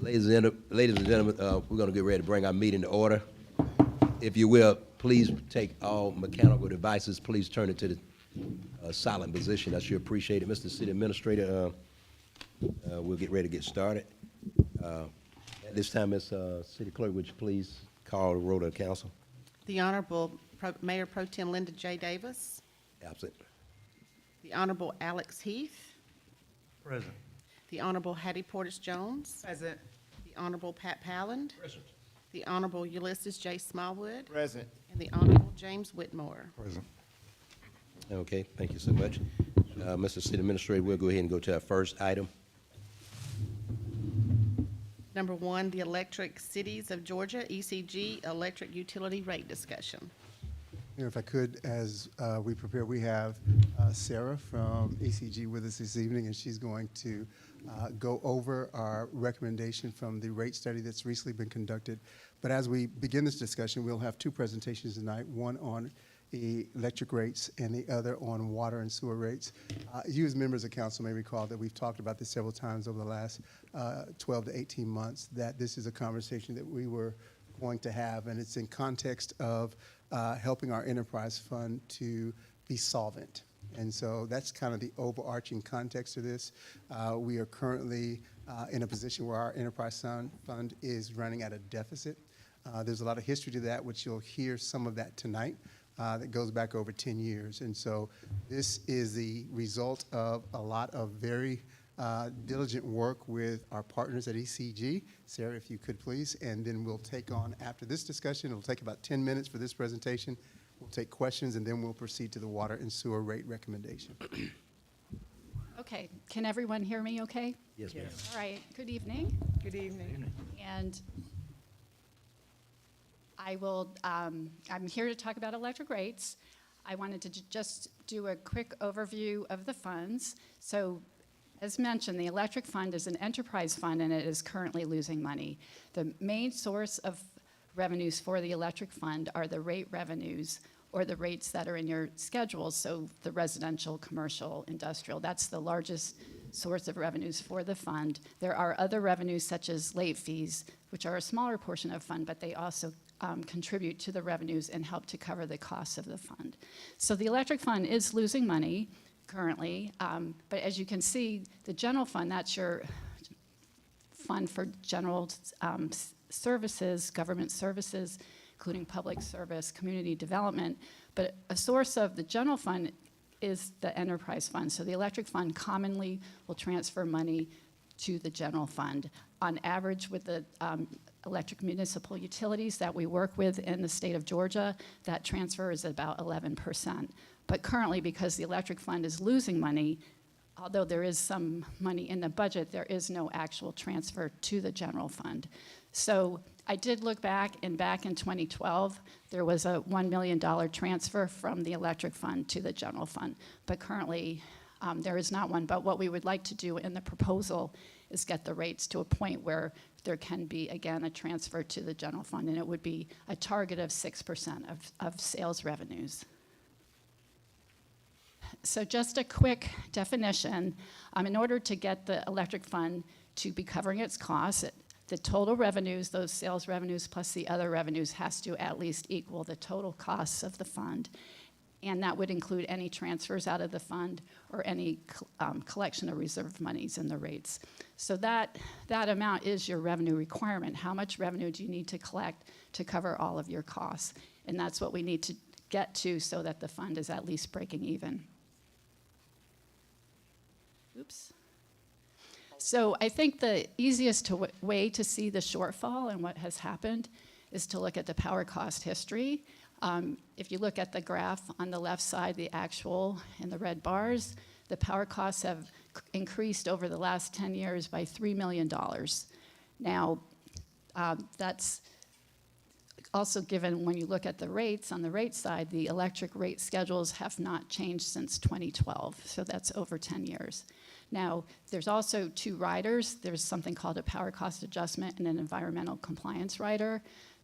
Ladies and gentlemen, we're going to get ready to bring our meeting to order. If you will, please take all mechanical devices, please turn it to the silent position. I sure appreciate it. Mr. City Administrator, we'll get ready to get started. At this time, Ms. City Clerk, would you please call the roll of the council? The Honorable Mayor Pro Tem Linda J. Davis. Absent. The Honorable Alex Heath. Present. The Honorable Hattie Portis Jones. Present. The Honorable Pat Palland. Present. The Honorable Ulysses J. Smallwood. Present. And the Honorable James Whitmore. Present. Okay, thank you so much. Mr. City Administrator, we'll go ahead and go to our first item. Number 1, the Electric Cities of Georgia, ECG, electric utility rate discussion. Mayor, if I could, as we prepare, we have Sarah from ECG with us this evening, and she's going to go over our recommendation from the rate study that's recently been conducted. But as we begin this discussion, we'll have 2 presentations tonight, one on electric rates and the other on water and sewer rates. You as members of council may recall that we've talked about this several times over the last 12 to 18 months, that this is a conversation that we were going to have, and it's in context of helping our enterprise fund to be solvent. And so that's kind of the overarching context of this. We are currently in a position where our enterprise fund is running at a deficit. There's a lot of history to that, which you'll hear some of that tonight. That goes back over 10 years. And so this is the result of a lot of very diligent work with our partners at ECG. Sarah, if you could please, and then we'll take on, after this discussion, it'll take about 10 minutes for this presentation. We'll take questions, and then we'll proceed to the water and sewer rate recommendation. Okay, can everyone hear me okay? Yes, ma'am. All right, good evening. Good evening. And I'm here to talk about electric rates. I wanted to just do a quick overview of the funds. So, as mentioned, the electric fund is an enterprise fund, and it is currently losing money. The main source of revenues for the electric fund are the rate revenues, or the rates that are in your schedules, so the residential, commercial, industrial. That's the largest source of revenues for the fund. There are other revenues such as late fees, which are a smaller portion of fund, but they also contribute to the revenues and help to cover the costs of the fund. So the electric fund is losing money currently, but as you can see, the general fund, that's your fund for general services, government services, including public service, community development. But a source of the general fund is the enterprise fund. So the electric fund commonly will transfer money to the general fund. On average, with the electric municipal utilities that we work with in the state of Georgia, that transfer is about 11%. But currently, because the electric fund is losing money, although there is some money in the budget, there is no actual transfer to the general fund. So I did look back, and back in 2012, there was a $1 million transfer from the electric fund to the general fund. But currently, there is not one. But what we would like to do in the proposal is get the rates to a point where there can be, again, a transfer to the general fund, and it would be a target of 6% of sales revenues. So just a quick definition. In order to get the electric fund to be covering its costs, the total revenues, those sales revenues plus the other revenues, has to at least equal the total costs of the fund. And that would include any transfers out of the fund or any collection of reserve monies in the rates. So that amount is your revenue requirement. How much revenue do you need to collect to cover all of your costs? And that's what we need to get to so that the fund is at least breaking even. Oops. So I think the easiest way to see the shortfall and what has happened is to look at the power cost history. If you look at the graph on the left side, the actual in the red bars, the power costs have increased over the last 10 years by $3 million. Now, that's also given when you look at the rates, on the rate side, the electric rate schedules have not changed since 2012, so that's over 10 years. Now, there's also 2 riders. There's something called a power cost adjustment and an environmental compliance rider.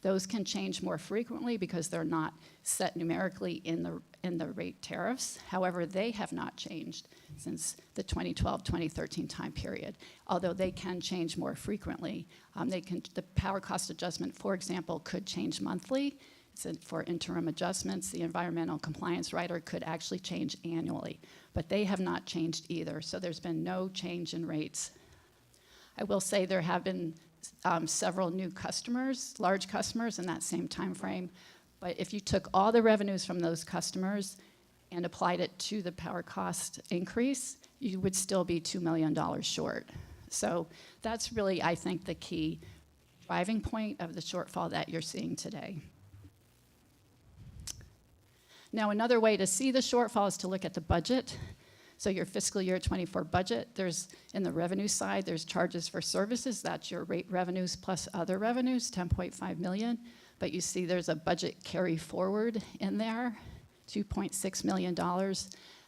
Those can change more frequently because they're not set numerically in the rate tariffs. However, they have not changed since the 2012-2013 time period, although they can change more frequently. The power cost adjustment, for example, could change monthly. For interim adjustments, the environmental compliance rider could actually change annually, but they have not changed either, so there's been no change in rates. I will say there have been several new customers, large customers in that same time frame, but if you took all the revenues from those customers and applied it to the power cost increase, you would still be $2 million short. So that's really, I think, the key driving point of the shortfall that you're seeing today. Now, another way to see the shortfall is to look at the budget. So your fiscal year 24 budget, there's, in the revenue side, there's charges for services. That's your rate revenues plus other revenues, 10.5 million. But you see there's a budget carry forward in there, $2.6 million.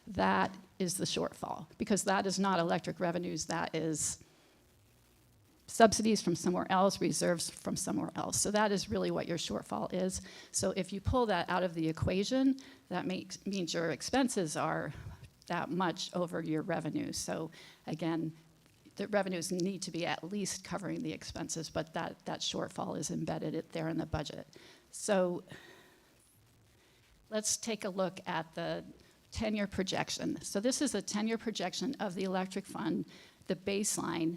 That is the shortfall, because that is not electric revenues, that is subsidies from somewhere else, reserves from somewhere else. So that is really what your shortfall is. So if you pull that out of the equation, that means your expenses are that much over your revenues. So again, the revenues need to be at least covering the expenses, but that shortfall is embedded there in the budget. So let's take a look at the 10-year projection. So this is a 10-year projection of the electric fund, the baseline.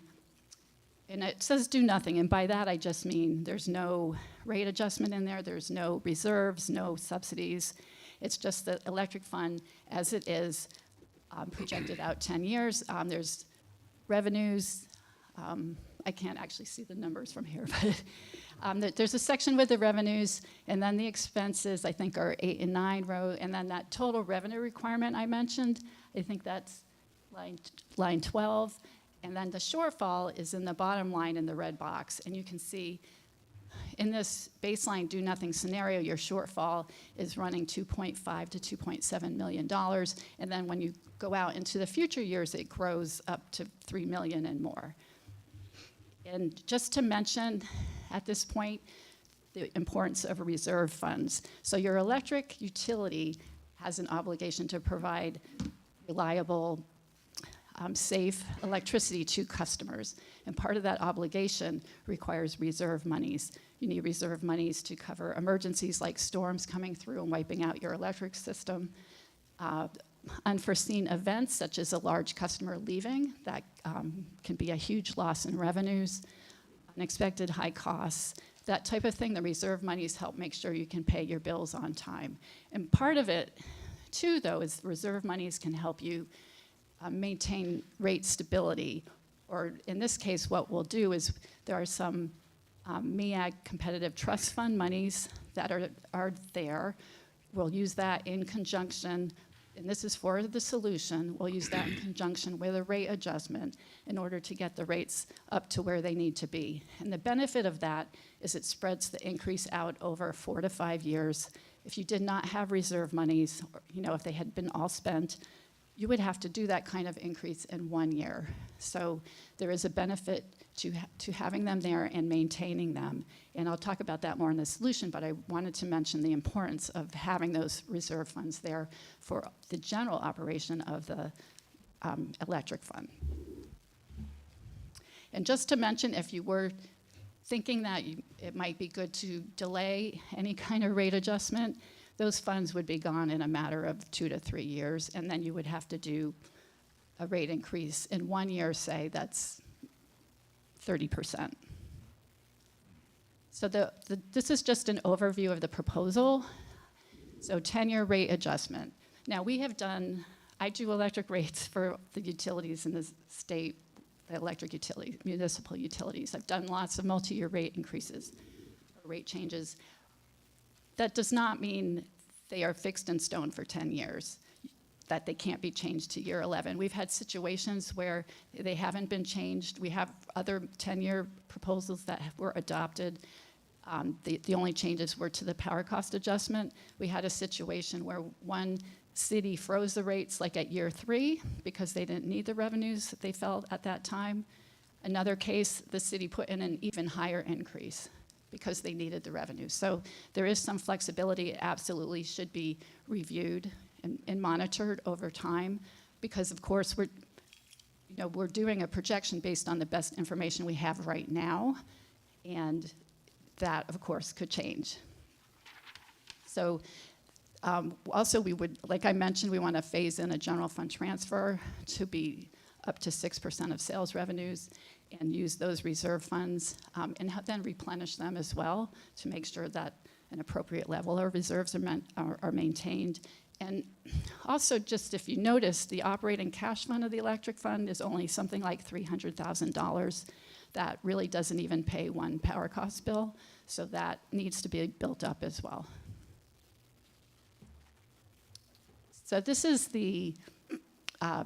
And it says do nothing, and by that I just mean there's no rate adjustment in there, there's no reserves, no subsidies. It's just the electric fund as it is projected out 10 years. There's revenues. I can't actually see the numbers from here, but there's a section with the revenues, and then the expenses, I think, are 8 and 9 row, and then that total revenue requirement I mentioned, I think that's line 12. And then the shortfall is in the bottom line in the red box. And you can see in this baseline do nothing scenario, your shortfall is running $2.5 to $2.7 million. And then when you go out into the future years, it grows up to $3 million and more. And just to mention at this point, the importance of reserve funds. So your electric utility has an obligation to provide reliable, safe electricity to customers. And part of that obligation requires reserve monies. You need reserve monies to cover emergencies like storms coming through and wiping out your electric system. Unforeseen events such as a large customer leaving, that can be a huge loss in revenues. Unexpected high costs, that type of thing. The reserve monies help make sure you can pay your bills on time. And part of it, too, though, is reserve monies can help you maintain rate stability. Or in this case, what we'll do is there are some MEAG competitive trust fund monies that are there. We'll use that in conjunction, and this is for the solution, we'll use that in conjunction with a rate adjustment in order to get the rates up to where they need to be. And the benefit of that is it spreads the increase out over 4 to 5 years. If you did not have reserve monies, or, if they had been all spent, you would have to do that kind of increase in 1 year. So there is a benefit to having them there and maintaining them. And I'll talk about that more in the solution, but I wanted to mention the importance of having those reserve funds there for the general operation of the electric fund. And just to mention, if you were thinking that it might be good to delay any kind of rate adjustment, those funds would be gone in a matter of 2 to 3 years, and then you would have to do a rate increase in 1 year, say, that's 30%. So this is just an overview of the proposal. So 10-year rate adjustment. Now I do electric rates for the utilities in the state, the electric utilities, municipal utilities. I've done lots of multi-year rate increases, or rate changes. That does not mean they are fixed in stone for 10 years, that they can't be changed to year 11. We've had situations where they haven't been changed. We have other 10-year proposals that were adopted. The only changes were to the power cost adjustment. We had a situation where one city froze the rates like at year 3 because they didn't need the revenues that they felt at that time. Another case, the city put in an even higher increase because they needed the revenue. So there is some flexibility. It absolutely should be reviewed and monitored over time, because of course we're doing a projection based on the best information we have right now, and that of course could change. So also we would, like I mentioned, we want to phase in a general fund transfer to be up to 6% of sales revenues and use those reserve funds and then replenish them as well to make sure that an appropriate level of reserves are maintained. And also, just if you notice, the operating cash fund of the electric fund is only something like $300,000. That really doesn't even pay one power cost bill, so that needs to be built up as well. So this is the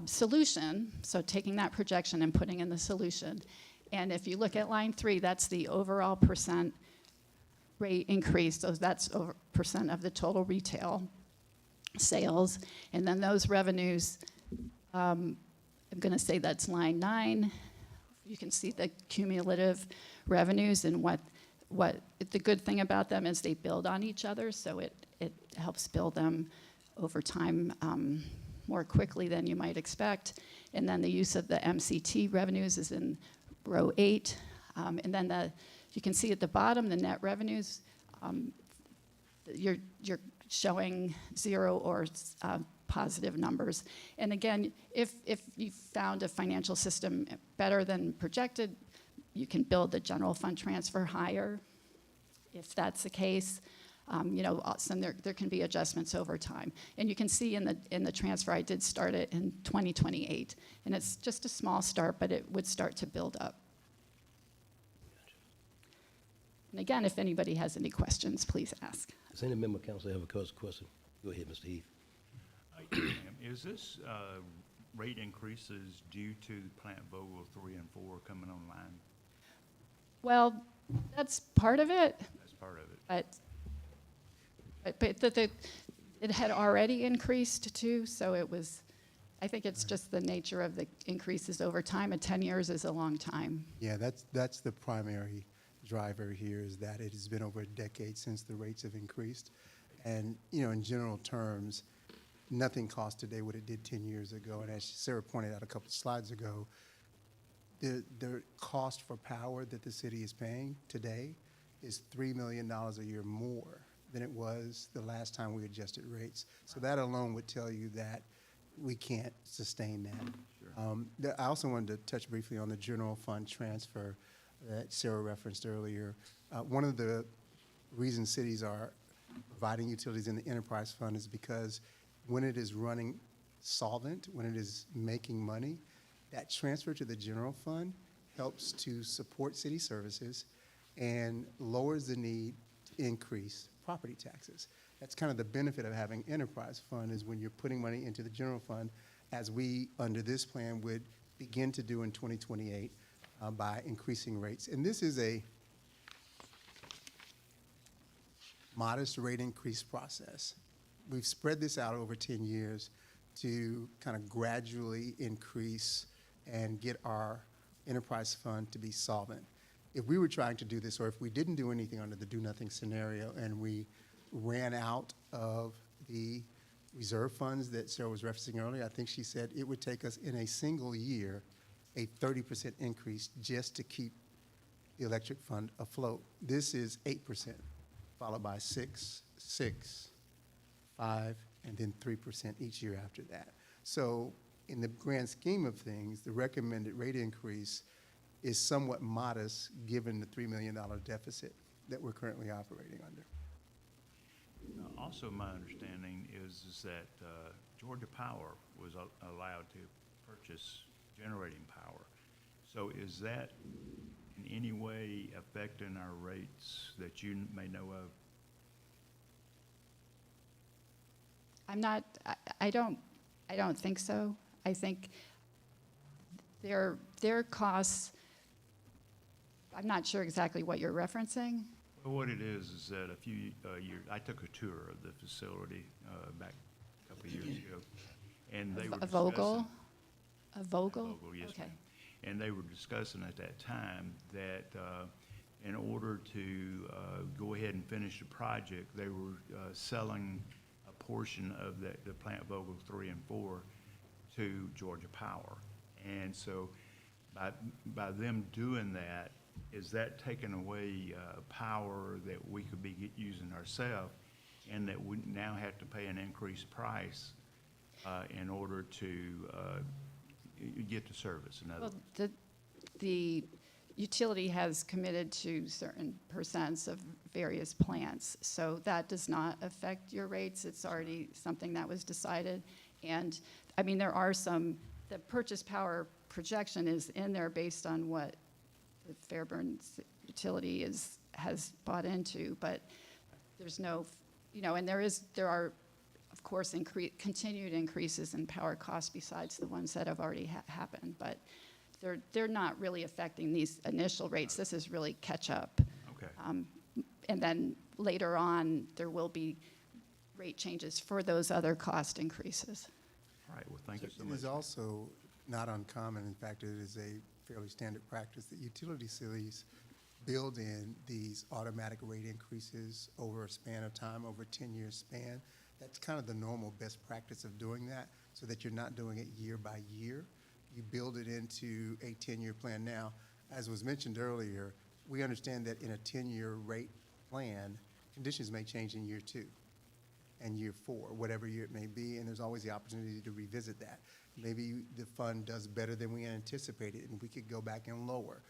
solution, so taking that projection and putting in the solution. And if you look at line 3, that's the overall percent rate increase, so that's over percent of the total retail sales. And then those revenues, I'm going to say that's line 9. You can see the cumulative revenues, and what the good thing about them is they build on each other, so it helps build them over time more quickly than you might expect. And then the use of the MCT revenues is in row 8. And then you can see at the bottom, the net revenues, you're showing 0 or positive numbers. And again, if you found a financial system better than projected, you can build the general fund transfer higher. If that's the case, there can be adjustments over time. And you can see in the transfer, I did start it in 2028. And it's just a small start, but it would start to build up. And again, if anybody has any questions, please ask. Does any member of council have a question? Go ahead, Mr. Heath. Is this rate increases due to Plant Vogtle 3 and 4 coming online? Well, that's part of it. That's part of it. But it had already increased too, so it was, I think it's just the nature of the increases over time, and 10 years is a long time. Yeah, that's the primary driver here, is that it has been over a decade since the rates have increased. And, in general terms, nothing costs today what it did 10 years ago. And as Sarah pointed out a couple of slides ago, the cost for power that the city is paying today is $3 million a year more than it was the last time we adjusted rates. So that alone would tell you that we can't sustain that. Sure. I also wanted to touch briefly on the general fund transfer that Sarah referenced earlier. One of the reasons cities are providing utilities in the enterprise fund is because when it is running solvent, when it is making money, that transfer to the general fund helps to support city services and lowers the need to increase property taxes. That's kind of the benefit of having enterprise fund, is when you're putting money into the general fund, as we, under this plan, would begin to do in 2028 by increasing rates. And this is a modest rate increase process. We've spread this out over 10 years to kind of gradually increase and get our enterprise fund to be solvent. If we were trying to do this, or if we didn't do anything under the do-nothing scenario and we ran out of the reserve funds that Sarah was referencing earlier, I think she said it would take us in a single year a 30% increase just to keep the electric fund afloat. This is 8%, followed by 6, 6, 5, and then 3% each year after that. So in the grand scheme of things, the recommended rate increase is somewhat modest given the $3 million deficit that we're currently operating under. Also, my understanding is that Georgia Power was allowed to purchase generating power. So is that in any way affecting our rates that you may know of? I don't think so. I think their costs, I'm not sure exactly what you're referencing. Well, what it is that a few years, I took a tour of the facility back a couple of years ago, and they were A Vogtle? discussing- A Vogtle? Vogtle, yes, Okay. ma'am. And they were discussing at that time that in order to go ahead and finish the project, they were selling a portion of the Plant Vogtle 3 and 4 to Georgia Power. And so by them doing that, is that taking away power that we could be using ourselves, and that we now have to pay an increased price in order to get the service? In other Well, words, the utility has committed to certain percents of various plants, so that does not affect your rates. It's already something that was decided. And, I mean, there are some, the purchase power projection is in there based on what the Fairburn utility has bought into, but there's no, you know, and there are, of course, continued increases in power costs besides the ones that have already happened, but they're not really affecting these initial rates. This is really catch up. okay. And then later on, there will be rate changes for those other cost increases. All right, well, thank you so It much. is also not uncommon, in fact, it is a fairly standard practice that utility cities build in these automatic rate increases over a span of time, over a 10-year span. That's kind of the normal best practice of doing that, so that you're not doing it year by year. You build it into a 10-year plan. Now, as was mentioned earlier, we understand that in a 10-year rate plan, conditions may change in year 2 and year 4, whatever year it may be, and there's always the opportunity to revisit that. Maybe the fund does better than we anticipated, and we could go back and lower.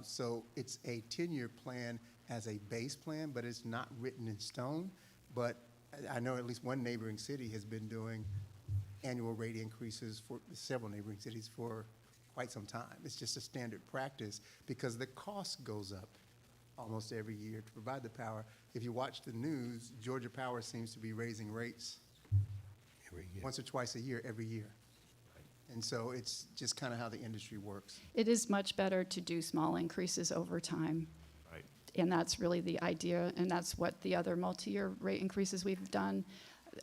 So it's a 10-year plan as a base plan, but it's not written in stone. But I know at least one neighboring city has been doing annual rate increases for several neighboring cities for quite some time. It's just a standard practice because the cost goes up almost every year to provide the power. If you watch the news, Georgia Power seems to be raising rates Every year. once or twice a year, every year. And so it's just kind of how the industry works. It is much better to do small increases over time. Right. And that's really the idea, and that's what the other multi-year rate increases we've done.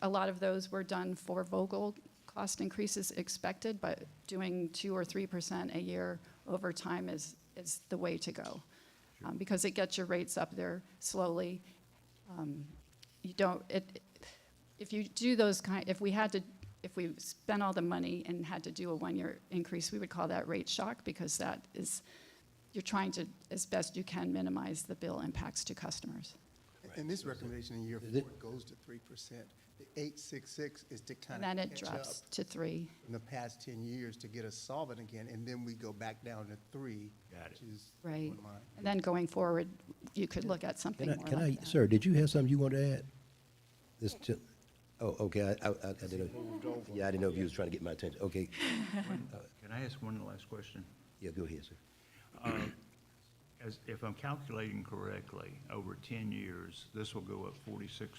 A lot of those were done for Vogtle cost increases expected, but doing 2 or 3% a year over time is the way to go. Because it gets your rates up there slowly. If you do those if we spent all the money and had to do a 1-year increase, we would call that rate shock, because that is, you're trying to, as best you can, minimize the bill impacts to customers. And this recommendation in year Is 4 it- goes to 3%. The 866 is to And kind then of it catch up drops to 3. in the past 10 years to get us solvent again, and then we go back down to 3. Got it. Which is Right. one line. And then going forward, you could look at something more like that. Sir, did you have something you wanted to add? Oh, okay, I didn't know. Yeah, I didn't know if you was trying to get my attention. Okay, Can I ask one last question? yeah, go ahead, sir. If I'm calculating correctly, over 10 years, this will go up 46%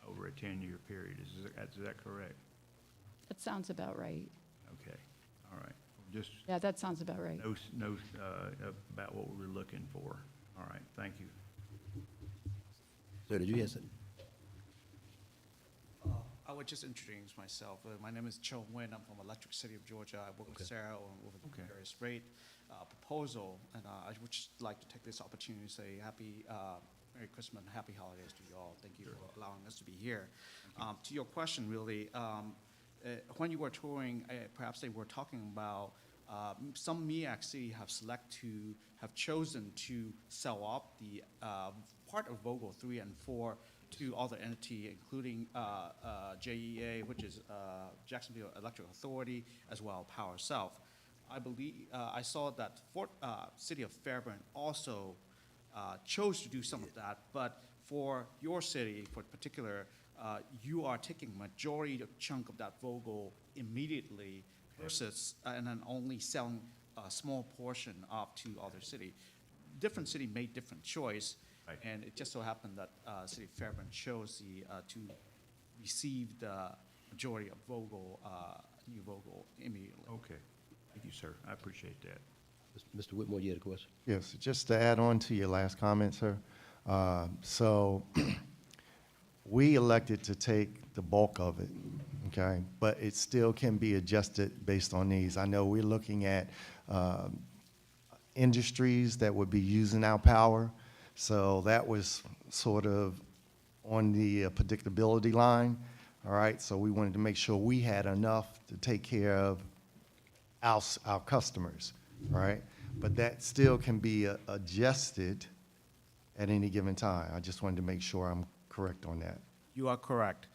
over a 10-year period. Is that correct? That sounds about right. Okay, all right. Just Yeah, that sounds about right. know about what we were looking for. All right, thank you. Sir, did you have something? I would just introduce myself. My name is Cho Nguyen. I'm from Electric City of Georgia. I work with Sarah on Okay. various rate proposal, and I would just like to take this opportunity to say happy Merry Christmas and Happy Holidays to you all. Thank you for allowing us to be here. To your question, really, when you were touring, perhaps they were talking about some MEAC city have chosen to sell off the part of Vogtle 3 and 4 to other entity, including JEA, which is Jacksonville Electric Authority, as well as Power South. I believe I saw that city of Fairburn also chose to do some of that, but for your city, for particular, you are taking majority chunk of that Vogtle immediately versus and then only selling a small portion off to other city. Different city made different choice. Right. And it just so happened that City of Fairburn chose to receive the majority of Vogtle, new Vogtle immediately. Okay, thank you, sir. I appreciate that. Mr. Whitmore, you had a question? Yes, just to add on to your last comment, sir. So we elected to take the bulk of it, okay? But it still can be adjusted based on needs. I know we're looking at industries that would be using our power. So that was sort of on the predictability line, all right? So we wanted to make sure we had enough to take care of our customers, all right? But that still can be adjusted at any given time. I just wanted to make sure I'm correct on that. You are correct.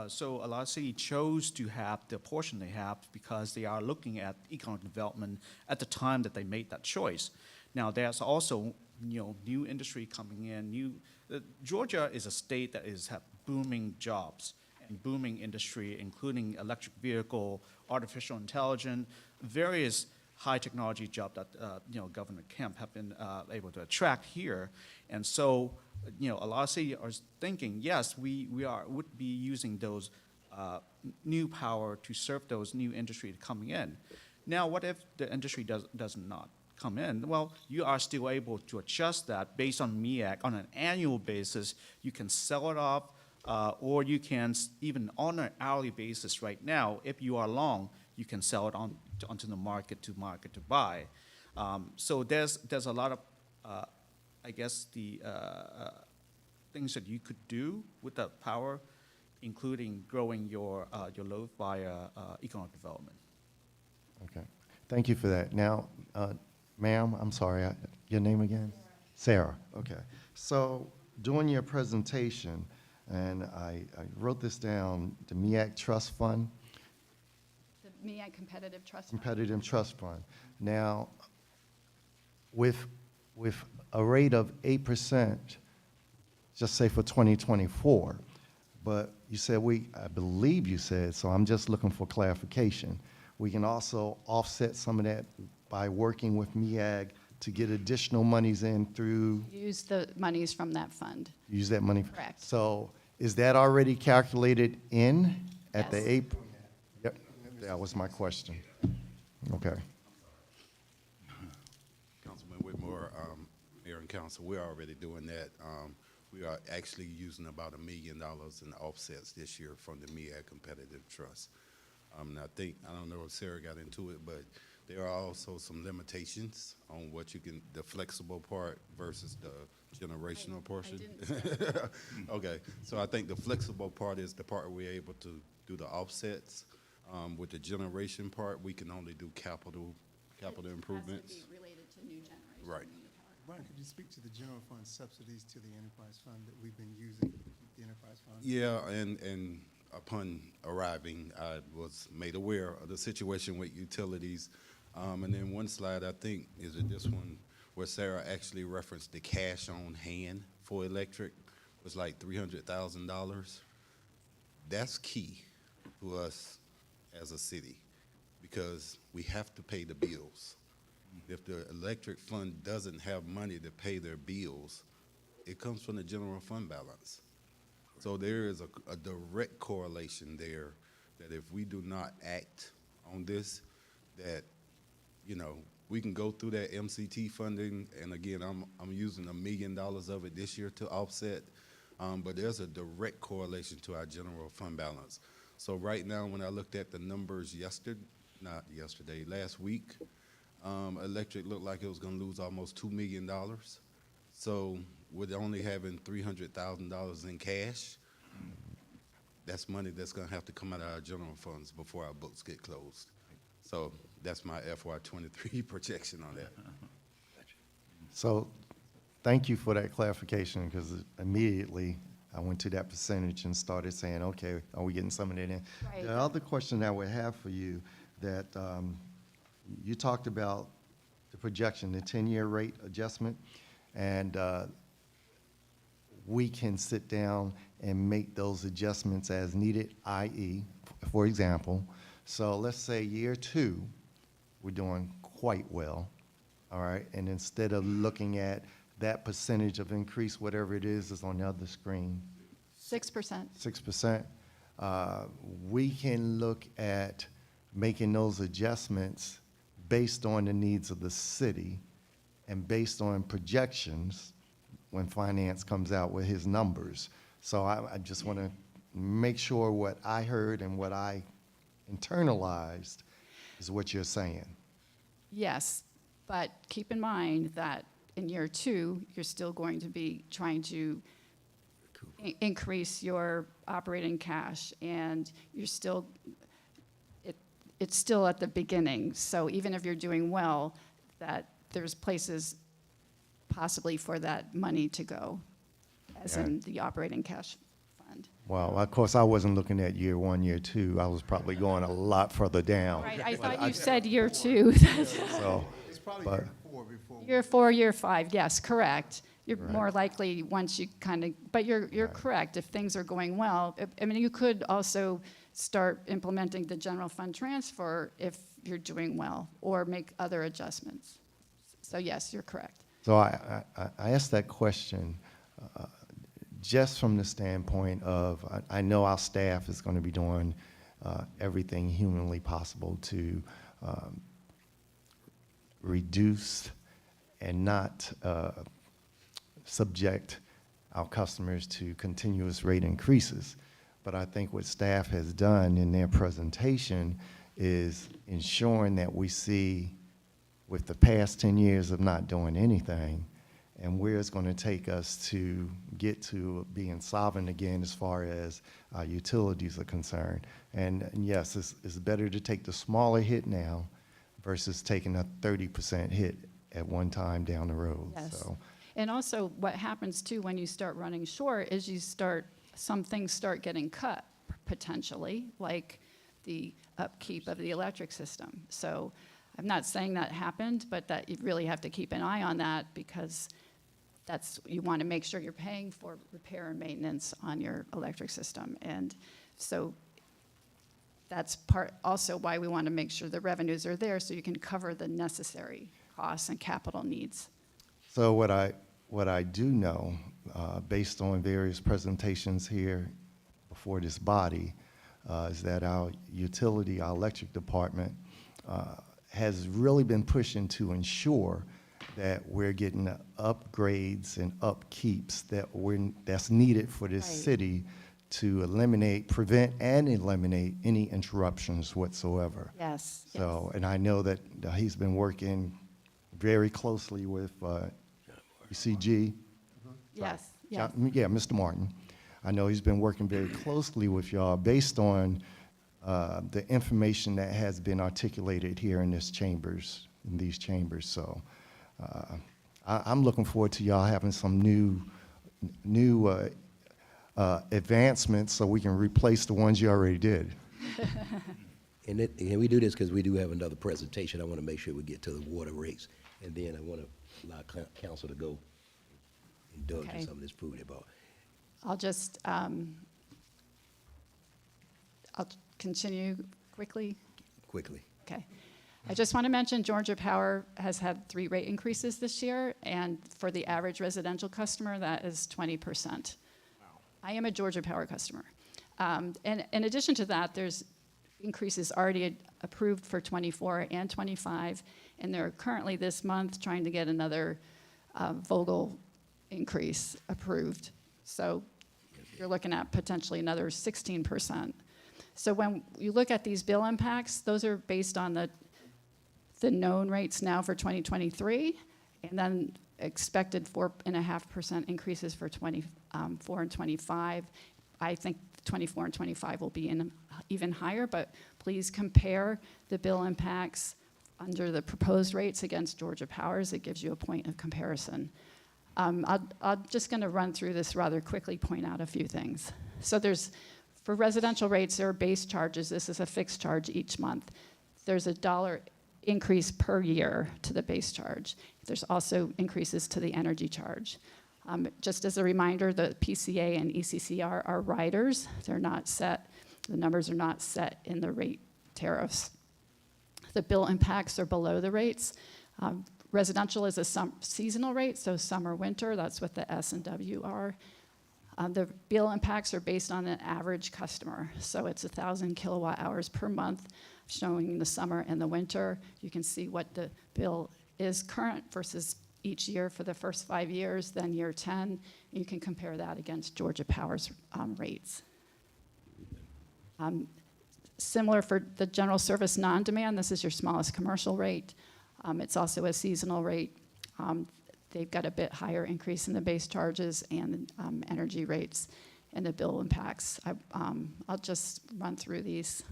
So a lot of cities chose to have the portion they have because they are looking at economic development at the time that they made that choice. Now, there's also, new industry coming in. Georgia is a state that have booming jobs and booming industry, including electric vehicle, artificial intelligence, various high technology jobs that Governor Kemp have been able to attract here. And so, a lot of cities are thinking, yes, we would be using those new power to serve those new industries coming in. Now, what if the industry does not come in? Well, you are still able to adjust that based on MEAC on an annual basis. You can sell it off, or you can even on an hourly basis right now. If you are long, you can sell it onto the market to buy. So there's a lot of I guess the things that you could do with that power, including growing your load via economic development. Okay, thank you for that. Now, ma'am, I'm sorry, your name again? Sarah, okay. So during your presentation, and I wrote this down, the MEAC Trust Fund. The MEAC Competitive Trust Fund. Competitive Trust Fund. Now, with a rate of 8%, just say for 2024, but you said I believe you said, so I'm just looking for clarification. We can also offset some of that by working with MEAG to get additional monies in through. Use the monies from that fund. Use that money. Correct. So is that already calculated in at the Yes. 8? Yep, that was my question. Okay. Councilman Whitmore, Mayor and Council, we're already doing that. We are actually using about $1 million in offsets this year from the MEAG Competitive Trust. And I don't know if Sarah got into it, but there are also some limitations on what you can, the flexible part versus the generational portion. Okay, so I think the flexible part is the part we're able to do the offsets. With the generation part, we can only do capital improvements. Has to be related to new generation. Right. Brian, could you speak to the general fund subsidies to the enterprise fund that we've been using to keep the enterprise fund? Yeah, and upon arriving, I was made aware of the situation with utilities. And then one slide, I think, is it this one, where Sarah actually referenced the cash on hand for electric was like $300,000. That's key to us as a city because we have to pay the bills. If the electric fund doesn't have money to pay their bills, it comes from the general fund balance. So there is a direct correlation there that if we do not act on this, that, we can go through that MCT funding, and again, I'm using $1 million of it this year to offset, but there's a direct correlation to our general fund balance. So right now, when I looked at the numbers last week, electric looked like it was gonna lose almost $2 million. So with only having $300,000 in cash, that's money that's gonna have to come out of our general funds before our books get closed. So that's my FY23 projection on that. So thank you for that clarification, because immediately I went to that percentage and started saying, okay, are we getting some of that in? Right. The other question I would have for you, that you talked about the projection, the 10-year rate adjustment, and we can sit down and make those adjustments as needed, i.e., for example, so let's say year 2, we're doing quite well, all right? And instead of looking at that percentage of increase, whatever it is on the other screen, 6%. 6%, we can look at making those adjustments based on the needs of the city and based on projections when finance comes out with his numbers. So I just want to make sure what I heard and what I internalized is what you're saying. Yes, But keep in mind that in year 2, you're still going to be trying to increase your operating cash, and you're still, it's still at the beginning. So even if you're doing well, that there's places possibly for that money to go, as in the operating cash fund. Well, of course, I wasn't looking at year 1, year 2. I was probably going a lot further down. Right, I thought you said year 2. So, It's probably but- year 4 before. Year 4, year 5, yes, correct. You're more likely once you kind of, but you're correct, if things are going well. I mean, you could also start implementing the general fund transfer if you're doing well, or make other adjustments. So yes, you're correct. So I asked that question just from the standpoint of, I know our staff is going to be doing everything humanly possible to reduce and not subject our customers to continuous rate increases. But I think what staff has done in their presentation is ensuring that we see, with the past 10 years of not doing anything, and where it's going to take us to get to being solvent again as far as our utilities are concerned. And yes, it's better to take the smaller hit now versus taking a 30% hit at one time down the road. Yes. So, And also, what happens too when you start running short is some things start getting cut, potentially, like the upkeep of the electric system. So I'm not saying that happened, but that you really have to keep an eye on that, because you want to make sure you're paying for repair and maintenance on your electric system. And so that's part also why we want to make sure the revenues are there, so you can cover the necessary costs and capital needs. so what I do know, based on various presentations here before this body, is that our utility, our electric department, has really been pushing to ensure that we're getting the upgrades and upkeeps that's needed for this Right. city to prevent and eliminate any interruptions whatsoever. Yes. So, and I know that he's been working very closely with ECG. Yes. Yeah, Yes. yeah, Mr. Martin. I know he's been working very closely with y'all based on the information that has been articulated here in these chambers. So I'm looking forward to y'all having some new advancements so we can replace the ones you already did. And we do this because we do have another presentation. I want to make sure we get to the water rates, and then I want to allow council to go indulge Okay. in some of this food they bought. I'll just, I'll continue quickly. Quickly. Okay. I just want to mention Georgia Power has had 3 rate increases this year, and for the average residential customer, that is 20%. I am a Georgia Power customer. And in addition to that, there's increases already approved for 24 and 25, and they're currently this month trying to get another Vogel increase approved. So you're looking at potentially another 16%. So when you look at these bill impacts, those are based on the known rates now for 2023, and then expected 4.5% increases for 24 and 25. I think 24 and 25 will be even higher, but please compare the bill impacts under the proposed rates against Georgia Power's. It gives you a point of comparison. I'm just going to run through this rather quickly, point out a few things. So for residential rates, there are base charges. This is a fixed charge each month. There's a $1 increase per year to the base charge. There's also increases to the energy charge. Just as a reminder, the PCA and ECCR are riders. They're not set, the numbers are not set in the rate tariffs. The bill impacts are below the rates. Residential is a seasonal rate, so summer, winter, that's what the S and W are. The bill impacts are based on an average customer, so it's 1,000 kilowatt hours per month, showing the summer and the winter. You can see what the bill is current versus each year for the first 5 years, then year 10. You can compare that against Georgia Power's rates. Similar for the general service non-demand, this is your smallest commercial rate. It's also a seasonal rate. They've got a bit higher increase in the base charges and energy rates and the bill impacts. I'll just run through these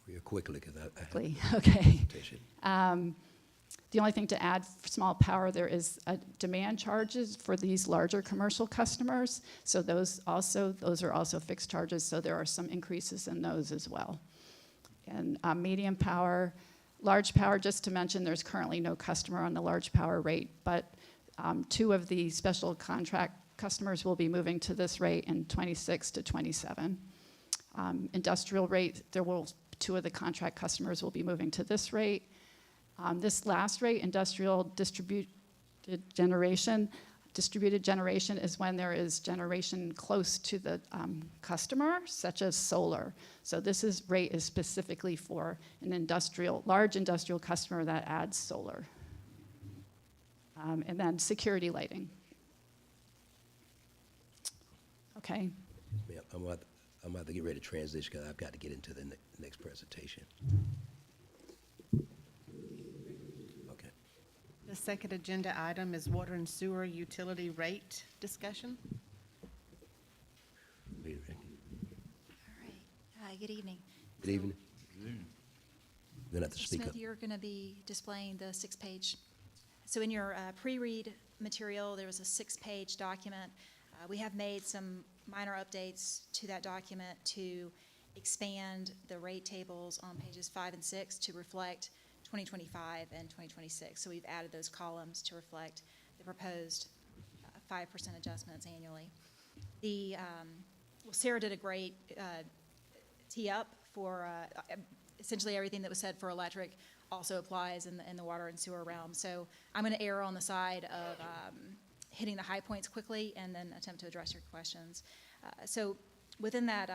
Real quickly, because I have quickly. Okay. presentation. The only thing to add for small power, there is demand charges for these larger commercial customers. So those are also fixed charges, so there are some increases in those as well. And medium power, large power, just to mention, there's currently no customer on the large power rate, but 2 of the special contract customers will be moving to this rate in 26 to 27. Industrial rate, 2 of the contract customers will be moving to this rate. This last rate, industrial distributed generation is when there is generation close to the customer, such as solar. So this rate is specifically for an large industrial customer that adds solar. And then security lighting. Okay. Ma'am, I'm about to get ready to transition because I've got to get into the next presentation. Okay. The second agenda item is water and sewer utility rate discussion. Wait, Rick. All right. Hi, good evening. Good evening. You're going to have to Mr. speak Smith, up. you're going to be displaying the 6-page. So in your pre-read material, there was a 6-page document. We have made some minor updates to that document to expand the rate tables on pages 5 and 6 to reflect 2025 and 2026. So we've added those columns to reflect the proposed 5% adjustments annually. Sarah did a great tee-up for essentially everything that was said for electric also applies in the water and sewer realm. So I'm going to err on the side of hitting the high points quickly and then attempt to address your questions. So within that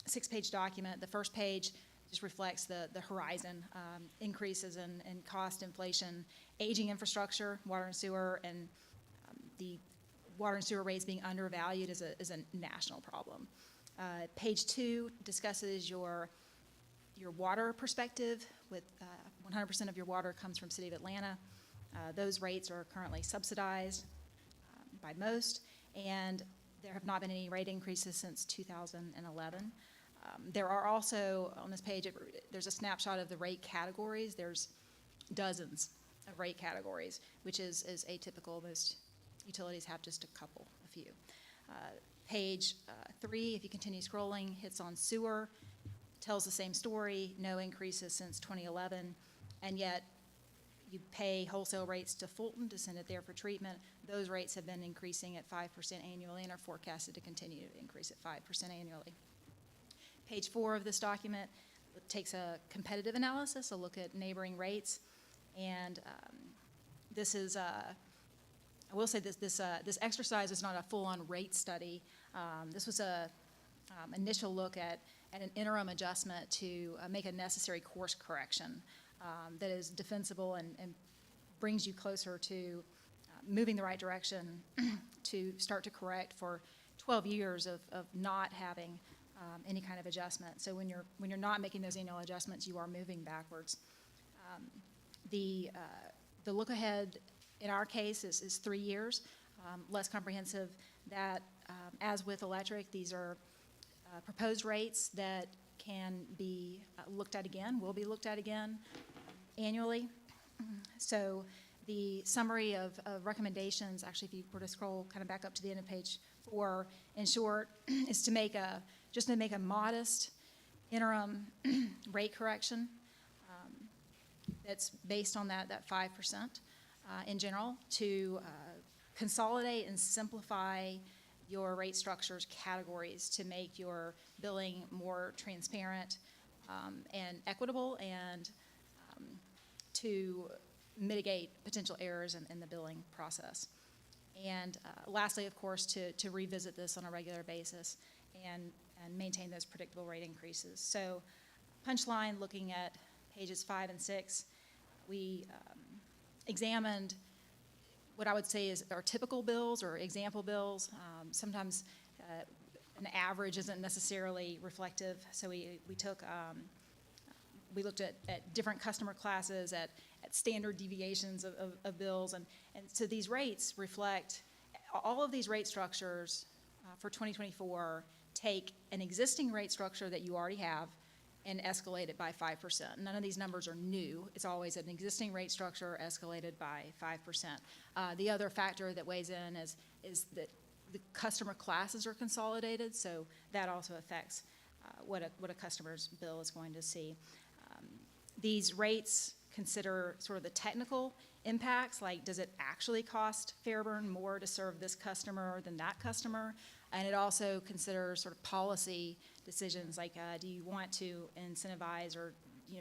6-page document, the first page just reflects the horizon increases in cost, inflation, aging infrastructure, water and sewer, and the water and sewer rates being undervalued is a national problem. Page 2 discusses your water perspective with 100% of your water comes from City of Atlanta. Those rates are currently subsidized by most, and there have not been any rate increases since 2011. There are also, on this page, there's a snapshot of the rate categories. There's dozens of rate categories, which is atypical. Most utilities have just a few. Page 3, if you continue scrolling, hits on sewer, tells the same story, no increases since 2011, and yet you pay wholesale rates to Fulton to send it there for treatment. Those rates have been increasing at 5% annually and are forecasted to continue to increase at 5% annually. Page 4 of this document takes a competitive analysis, a look at neighboring rates, and this is, I will say this exercise is not a full-on rate study. This was a initial look at an interim adjustment to make a necessary course correction that is defensible and brings you closer to moving the right direction to start to correct for 12 years of not having any kind of adjustment. So when you're not making those annual adjustments, you are moving backwards. The look ahead in our case is 3 years, less comprehensive. That as with electric, these are proposed rates that can be looked at again, will be looked at again annually. So the summary of recommendations, actually, if you were to scroll kind of back up to the end of page 4, in short, is to make a modest interim rate correction that's based on that 5% in general to consolidate and simplify your rate structures categories to make your billing more transparent and equitable, and to mitigate potential errors in the billing process. And lastly, of course, to revisit this on a regular basis and maintain those predictable rate increases. So punchline, looking at pages 5 and 6, we examined what I would say are typical bills or example bills. Sometimes an average isn't necessarily reflective, so we took we looked at different customer classes, at standard deviations of bills, and so these rates reflect, all of these rate structures for 2024 take an existing rate structure that you already have and escalate it by 5%. None of these numbers are new. It's always an existing rate structure escalated by 5%. The other factor that weighs in is that the customer classes are consolidated, so that also affects what a customer's bill is going to see. These rates consider sort of the technical impacts, like does it actually cost Fairburn more to serve this customer than that customer? And it also considers sort of policy decisions, like do you want to incentivize or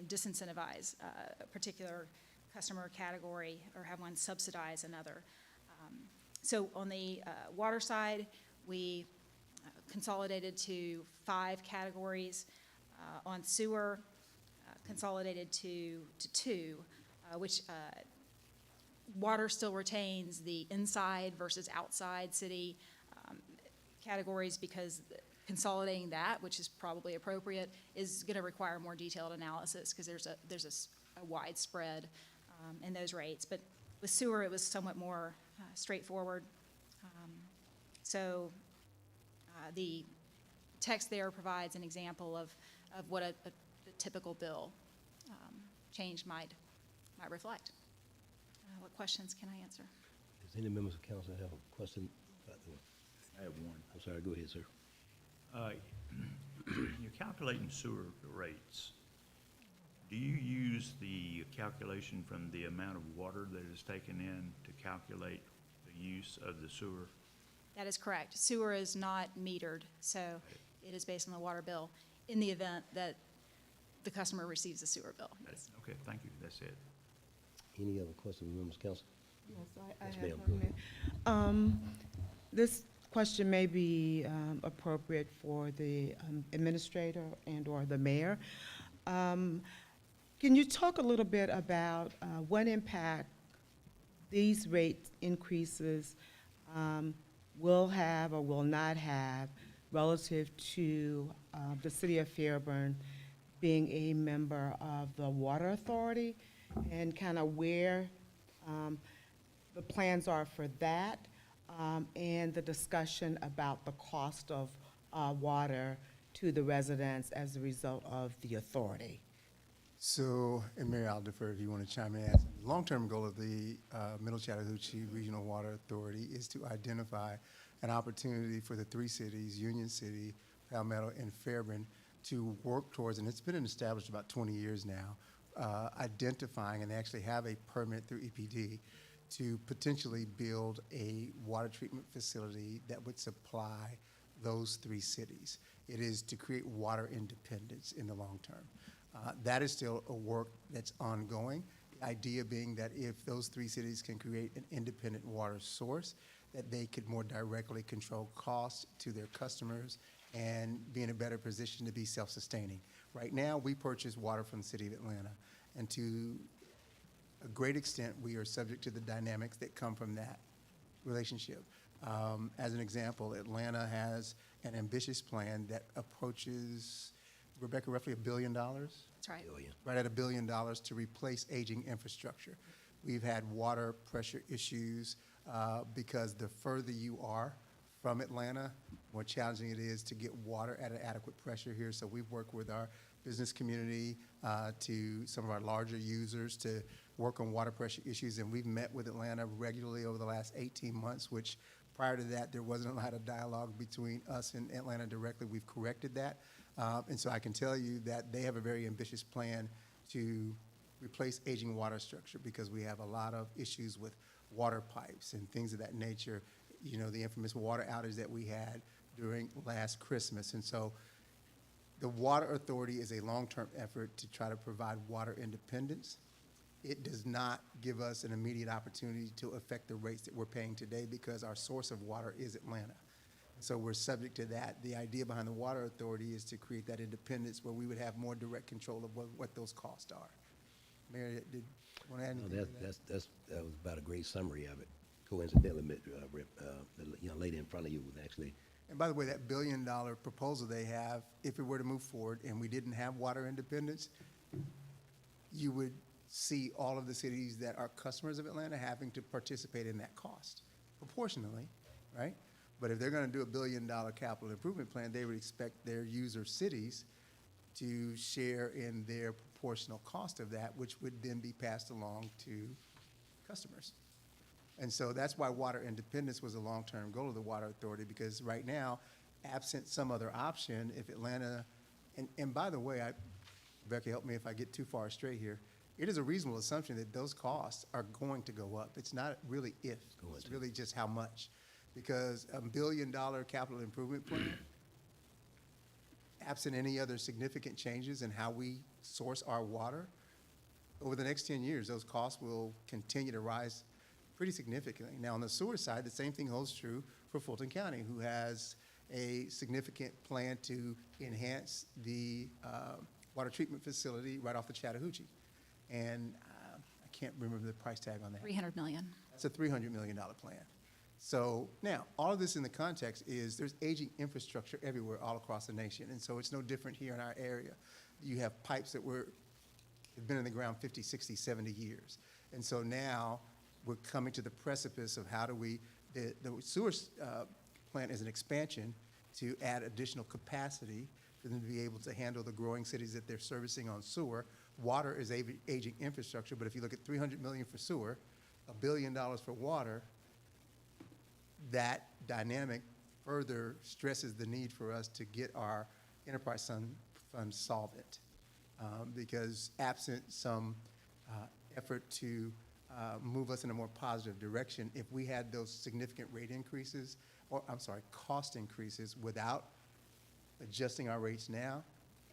disincentivize a particular customer category or have one subsidize another. So on the water side, we consolidated to 5 categories. On sewer, consolidated to 2, which water still retains the inside versus outside city categories, because consolidating that, which is probably appropriate, is going to require more detailed analysis because there's a wide spread in those rates. But with sewer, it was somewhat more straightforward. So the text there provides an example of what a typical bill change might reflect. What questions can I answer? Does any members of council have a question? I have one. I'm sorry, go ahead, sir. You're calculating sewer rates. Do you use the calculation from the amount of water that is taken in to calculate the use of the sewer? That is correct. Sewer is not metered, so it is based on the water bill in the event that the customer receives a sewer bill. Okay, thank you, that's it. Any other questions, members of council? Yes, I Yes, have ma'am, one go minute. This question may be appropriate for the administrator and/or the mayor. Can you talk a little bit about what impact these rate increases will have or will not have relative to the city of Fairburn being a member of the Water Authority, and kind of where the plans are for that, and the discussion about the cost of water to the residents as a result of the authority? So, and Mary, I'll defer if you want to chime in. The long-term goal of the Middle Chattahoochee Regional Water Authority is to identify an opportunity for the 3 cities, Union City, Palmetto, and Fairburn, to work towards, and it's been established about 20 years now, identifying and actually have a permit through EPD to potentially build a water treatment facility that would supply those 3 cities. It is to create water independence in the long term. That is still a work that's ongoing. The idea being that if those 3 cities can create an independent water source, that they could more directly control costs to their customers and be in a better position to be self-sustaining. Right now, we purchase water from the city of Atlanta, and to a great extent, we are subject to the dynamics that come from that relationship. As an example, Atlanta has an ambitious plan that approaches, Rebecca, roughly $1 billion? That's right. Right at $1 billion to replace aging infrastructure. We've had water pressure issues because the further you are from Atlanta, more challenging it is to get water at an adequate pressure here. So we've worked with our business community to some of our larger users to work on water pressure issues, and we've met with Atlanta regularly over the last 18 months, which prior to that, there wasn't a lot of dialogue between us and Atlanta directly. We've corrected that. And so I can tell you that they have a very ambitious plan to replace aging water structure, because we have a lot of issues with water pipes and things of that nature. You know, the infamous water outage that we had during last Christmas. And so the Water Authority is a long-term effort to try to provide water independence. It does not give us an immediate opportunity to affect the rates that we're paying today, because our source of water is Atlanta. So we're subject to that. The idea behind the Water Authority is to create that independence where we would have more direct control of what those costs are. Mary, did you want to add anything to that? That was about a great summary of it. Coincidentally, the young lady in front of you was actually. And by the way, that $1 billion proposal they have, if it were to move forward and we didn't have water independence, you would see all of the cities that are customers of Atlanta having to participate in that cost proportionally, right? But if they're going to do $1 billion capital improvement plan, they would expect their user cities to share in their proportional cost of that, which would then be passed along to customers. And so that's why water independence was a long-term goal of the Water Authority, because right now, absent some other option, if Atlanta, and by the way, Rebecca, help me if I get too far astray here, it is a reasonable assumption that those costs are going to go up. It's not really if, it's really just how much. Because $1 billion capital improvement plan, absent any other significant changes in how we source our water, over the next 10 years, those costs will continue to rise pretty significantly. Now, on the sewer side, the same thing holds true for Fulton County, who has a significant plan to enhance the water treatment facility right off the Chattahoochee. And I can't remember the price tag on that. 300 million. It's a $300 million plan. So now, all of this in the context is there's aging infrastructure everywhere all across the nation. And so it's no different here in our area. You have pipes that have been in the ground 50, 60, 70 years. And so now we're coming to the precipice of how do we, the sewer plant is an expansion to add additional capacity for them to be able to handle the growing cities that they're servicing on sewer. Water is aging infrastructure, but if you look at $300 million for sewer, $1 billion for water, that dynamic further stresses the need for us to get our enterprise fund solvent. Because absent some effort to move us in a more positive direction, if we had those significant rate increases, or I'm sorry, cost increases without adjusting our rates now,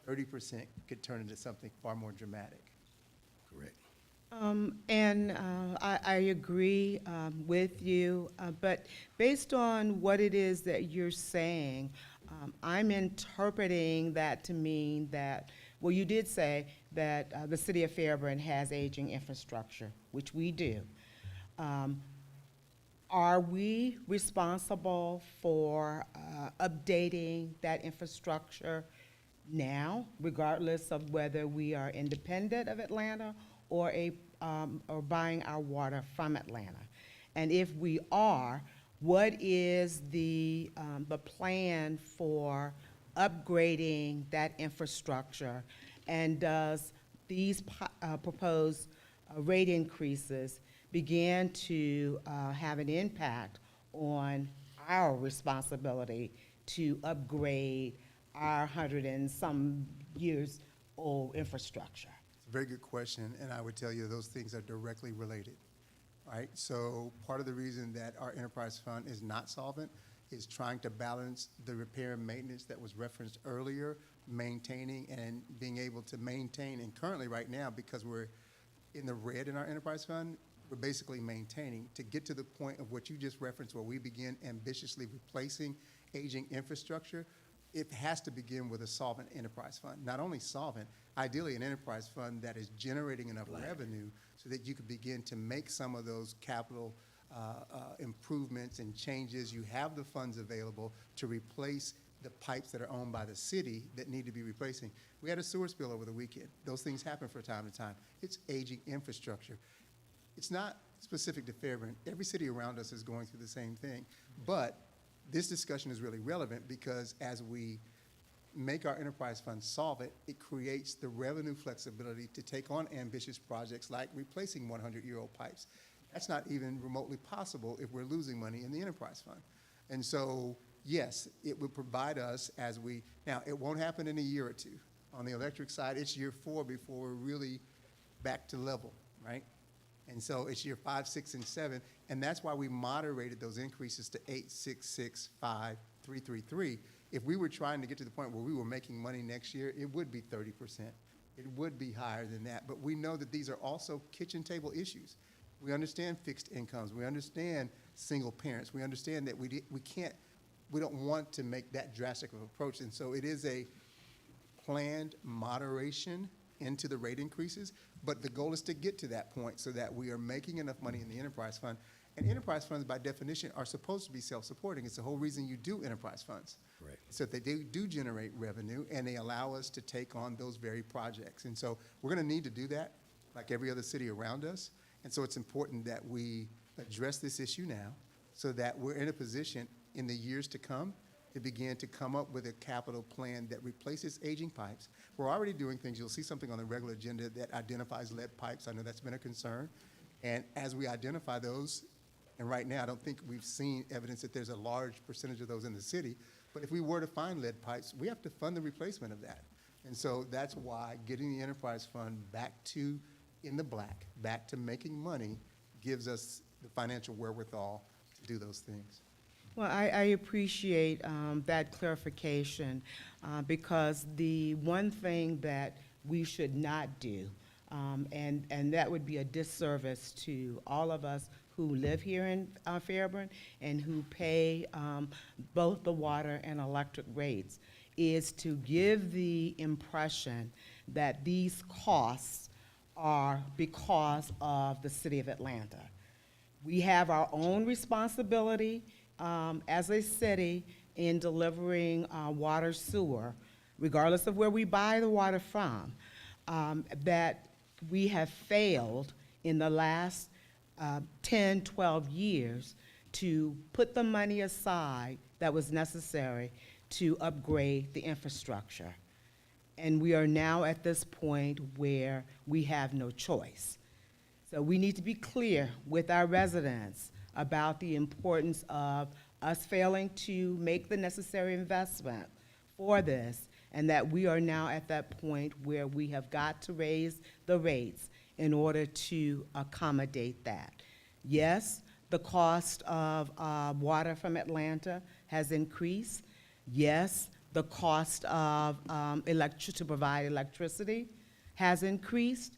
30% could turn into something far more dramatic. Correct. I agree with you, but based on what it is that you're saying, I'm interpreting that to mean that, well, you did say that the city of Fairburn has aging infrastructure, which we do. Are we responsible for updating that infrastructure now, regardless of whether we are independent of Atlanta or buying our water from Atlanta? And if we are, what is the plan for upgrading that infrastructure? And does these proposed rate increases begin to have an impact on our responsibility to upgrade our 100 and some years old infrastructure? It's a very good question, and I would tell you those things are directly related, right? So part of the reason that our enterprise fund is not solvent is trying to balance the repair and maintenance that was referenced earlier, maintaining and being able to maintain. And currently right now, because we're in the red in our enterprise fund, we're basically maintaining to get to the point of what you just referenced, where we begin ambitiously replacing aging infrastructure. It has to begin with a solvent enterprise fund. Not only solvent, ideally an enterprise fund that is generating enough revenue so that you could begin to make some of those capital improvements and changes. You have the funds available to replace the pipes that are owned by the city that need to be replacing. We had a sewer spill over the weekend. Those things happen from time to time. It's aging infrastructure. It's not specific to Fairburn. Every city around us is going through the same thing. But this discussion is really relevant because as we make our enterprise fund solvent, it creates the revenue flexibility to take on ambitious projects like replacing 100-year-old pipes. That's not even remotely possible if we're losing money in the enterprise fund. And so, yes, it would provide us as we, now it won't happen in a year or two. On the electric side, it's year 4 before we're really back to level, right? And so it's year 5, 6, and 7, and that's why we moderated those increases to 8, 6, 6, 5, 3, 3, 3. If we were trying to get to the point where we were making money next year, it would be 30%. It would be higher than that, but we know that these are also kitchen table issues. We understand fixed incomes. We understand single parents. We understand that we don't want to make that drastic of an approach, and so it is a planned moderation into the rate increases, But the goal is to get to that point so that we are making enough money in the enterprise fund. And enterprise funds, by definition, are supposed to be self-supporting. It's the whole reason you do enterprise funds. Correct. So that they do generate revenue, and they allow us to take on those very projects. And so we're going to need to do that, like every other city around us. And so it's important that we address this issue now so that we're in a position in the years to come to begin to come up with a capital plan that replaces aging pipes. We're already doing things. You'll see something on the regular agenda that identifies lead pipes. I know that's been a concern. And as we identify those, and right now I don't think we've seen evidence that there's a large percentage of those in the city, but if we were to find lead pipes, we have to fund the replacement of that. And so that's why getting the enterprise fund back to in the black, back to making money, gives us the financial wherewithal to do those things. Well, I appreciate that clarification because the one thing that we should not do, and that would be a disservice to all of us who live here in Fairburn and who pay both the water and electric rates, is to give the impression that these costs are because of the city of Atlanta. We have our own responsibility as a city in delivering water sewer, regardless of where we buy the water from, that we have failed in the last 10, 12 years to put the money aside that was necessary to upgrade the infrastructure. And we are now at this point where we have no choice. So we need to be clear with our residents about the importance of us failing to make the necessary investment for this, and that we are now at that point where we have got to raise the rates in order to accommodate that. Yes, the cost of water from Atlanta has increased. Yes, the cost of to provide electricity has increased,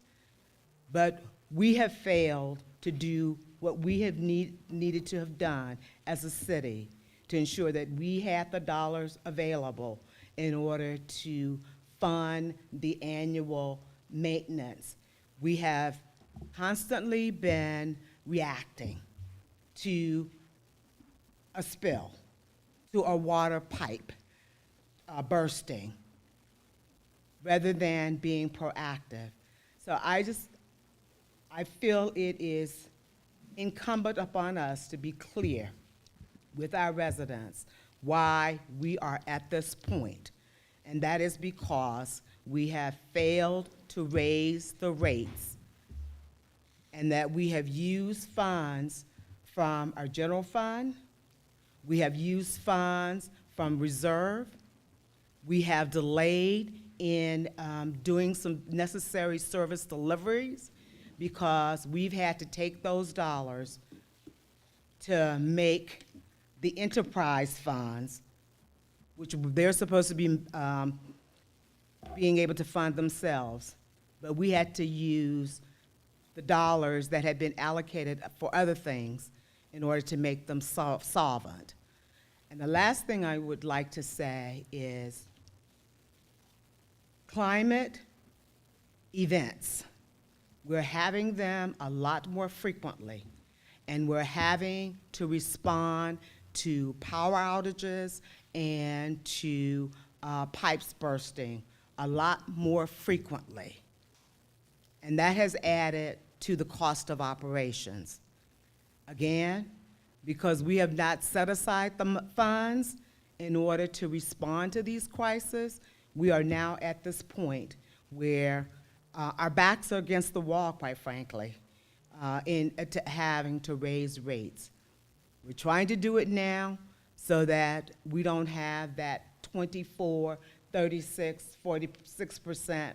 but we have failed to do what we have needed to have done as a city to ensure that we had the dollars available in order to fund the annual maintenance. We have constantly been reacting to a spill, to a water pipe bursting, rather than being proactive. So I feel it is incumbent upon us to be clear with our residents why we are at this point. And that is because we have failed to raise the rates, and that we have used funds from our general fund, we have used funds from reserve, we have delayed in doing some necessary service deliveries because we've had to take those dollars to make the enterprise funds, which they're supposed to be being able to fund themselves, but we had to use the dollars that had been allocated for other things in order to make them solvent. And the last thing I would like to say is climate events. We're having them a lot more frequently, and we're having to respond to power outages and to pipes bursting a lot more frequently. And that has added to the cost of operations. Again, because we have not set aside the funds in order to respond to these crises, we are now at this point where our backs are against the wall, quite frankly, having to raise rates. We're trying to do it now so that we don't have that 24, 36, 46%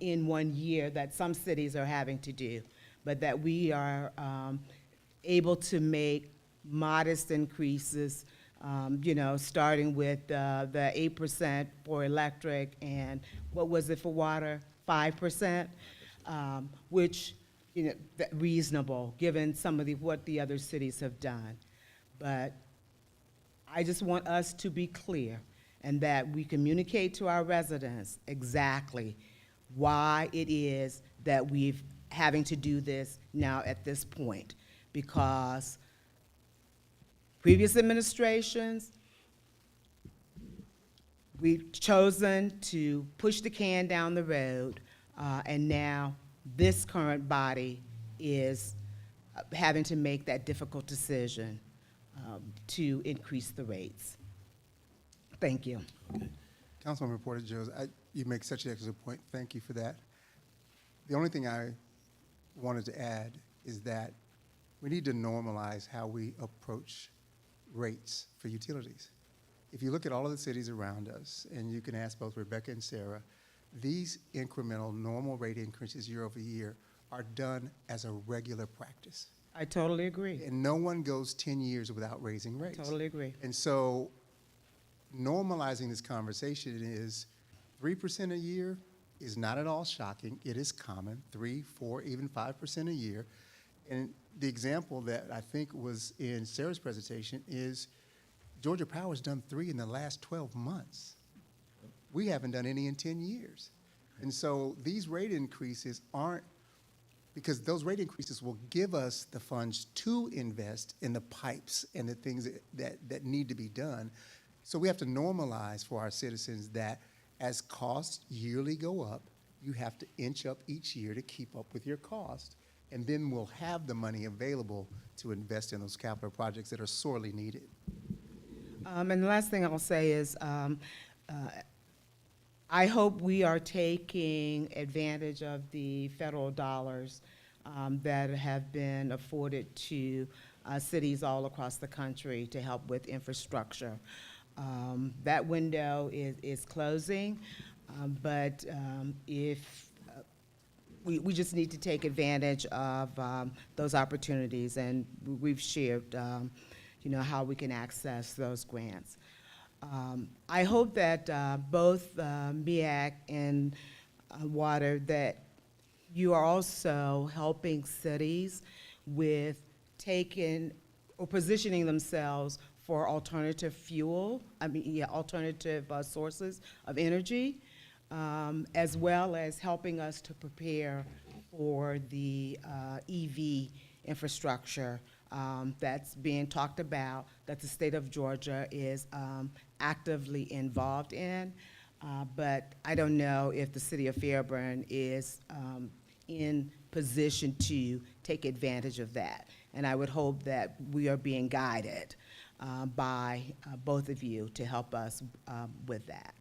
in 1 year that some cities are having to do, but that we are able to make modest increases, starting with the 8% for electric and what was it for water, 5%, which, reasonable given some of what the other cities have done. But I just want us to be clear and that we communicate to our residents exactly why it is that we've having to do this now at this point, because previous administrations, we've chosen to push the can down the road, and now this current body is having to make that difficult decision to increase the rates. Thank you. Councilman Reporter Jones, you make such an excellent point. Thank you for that. The only thing I wanted to add is that we need to normalize how we approach rates for utilities. If you look at all of the cities around us, and you can ask both Rebecca and Sarah, these incremental normal rate increases year over year are done as a regular practice. I totally agree. And no one goes 10 years without raising rates. Totally agree. And so normalizing this conversation is 3% a year is not at all shocking. It is common, 3, 4, even 5% a year. And the example that I think was in Sarah's presentation is Georgia Power's done 3 in the last 12 months. We haven't done any in 10 years. And so these rate increases aren't, because those rate increases will give us the funds to invest in the pipes and the things that need to be done. So we have to normalize for our citizens that as costs yearly go up, you have to inch up each year to keep up with your cost. And then we'll have the money available to invest in those capital projects that are sorely needed. And the last thing I'll say is, I hope we are taking advantage of the federal dollars that have been afforded to cities all across the country to help with infrastructure. That window is closing, but if we just need to take advantage of those opportunities, and we've shared, how we can access those grants. I hope that both MEAC and Water, that you are also helping cities with taking or positioning themselves for alternative fuel, alternative sources of energy, as well as helping us to prepare for the EV infrastructure that's being talked about, that the state of Georgia is actively involved in. But I don't know if the city of Fairburn is in position to take advantage of that. And I would hope that we are being guided by both of you to help us with that.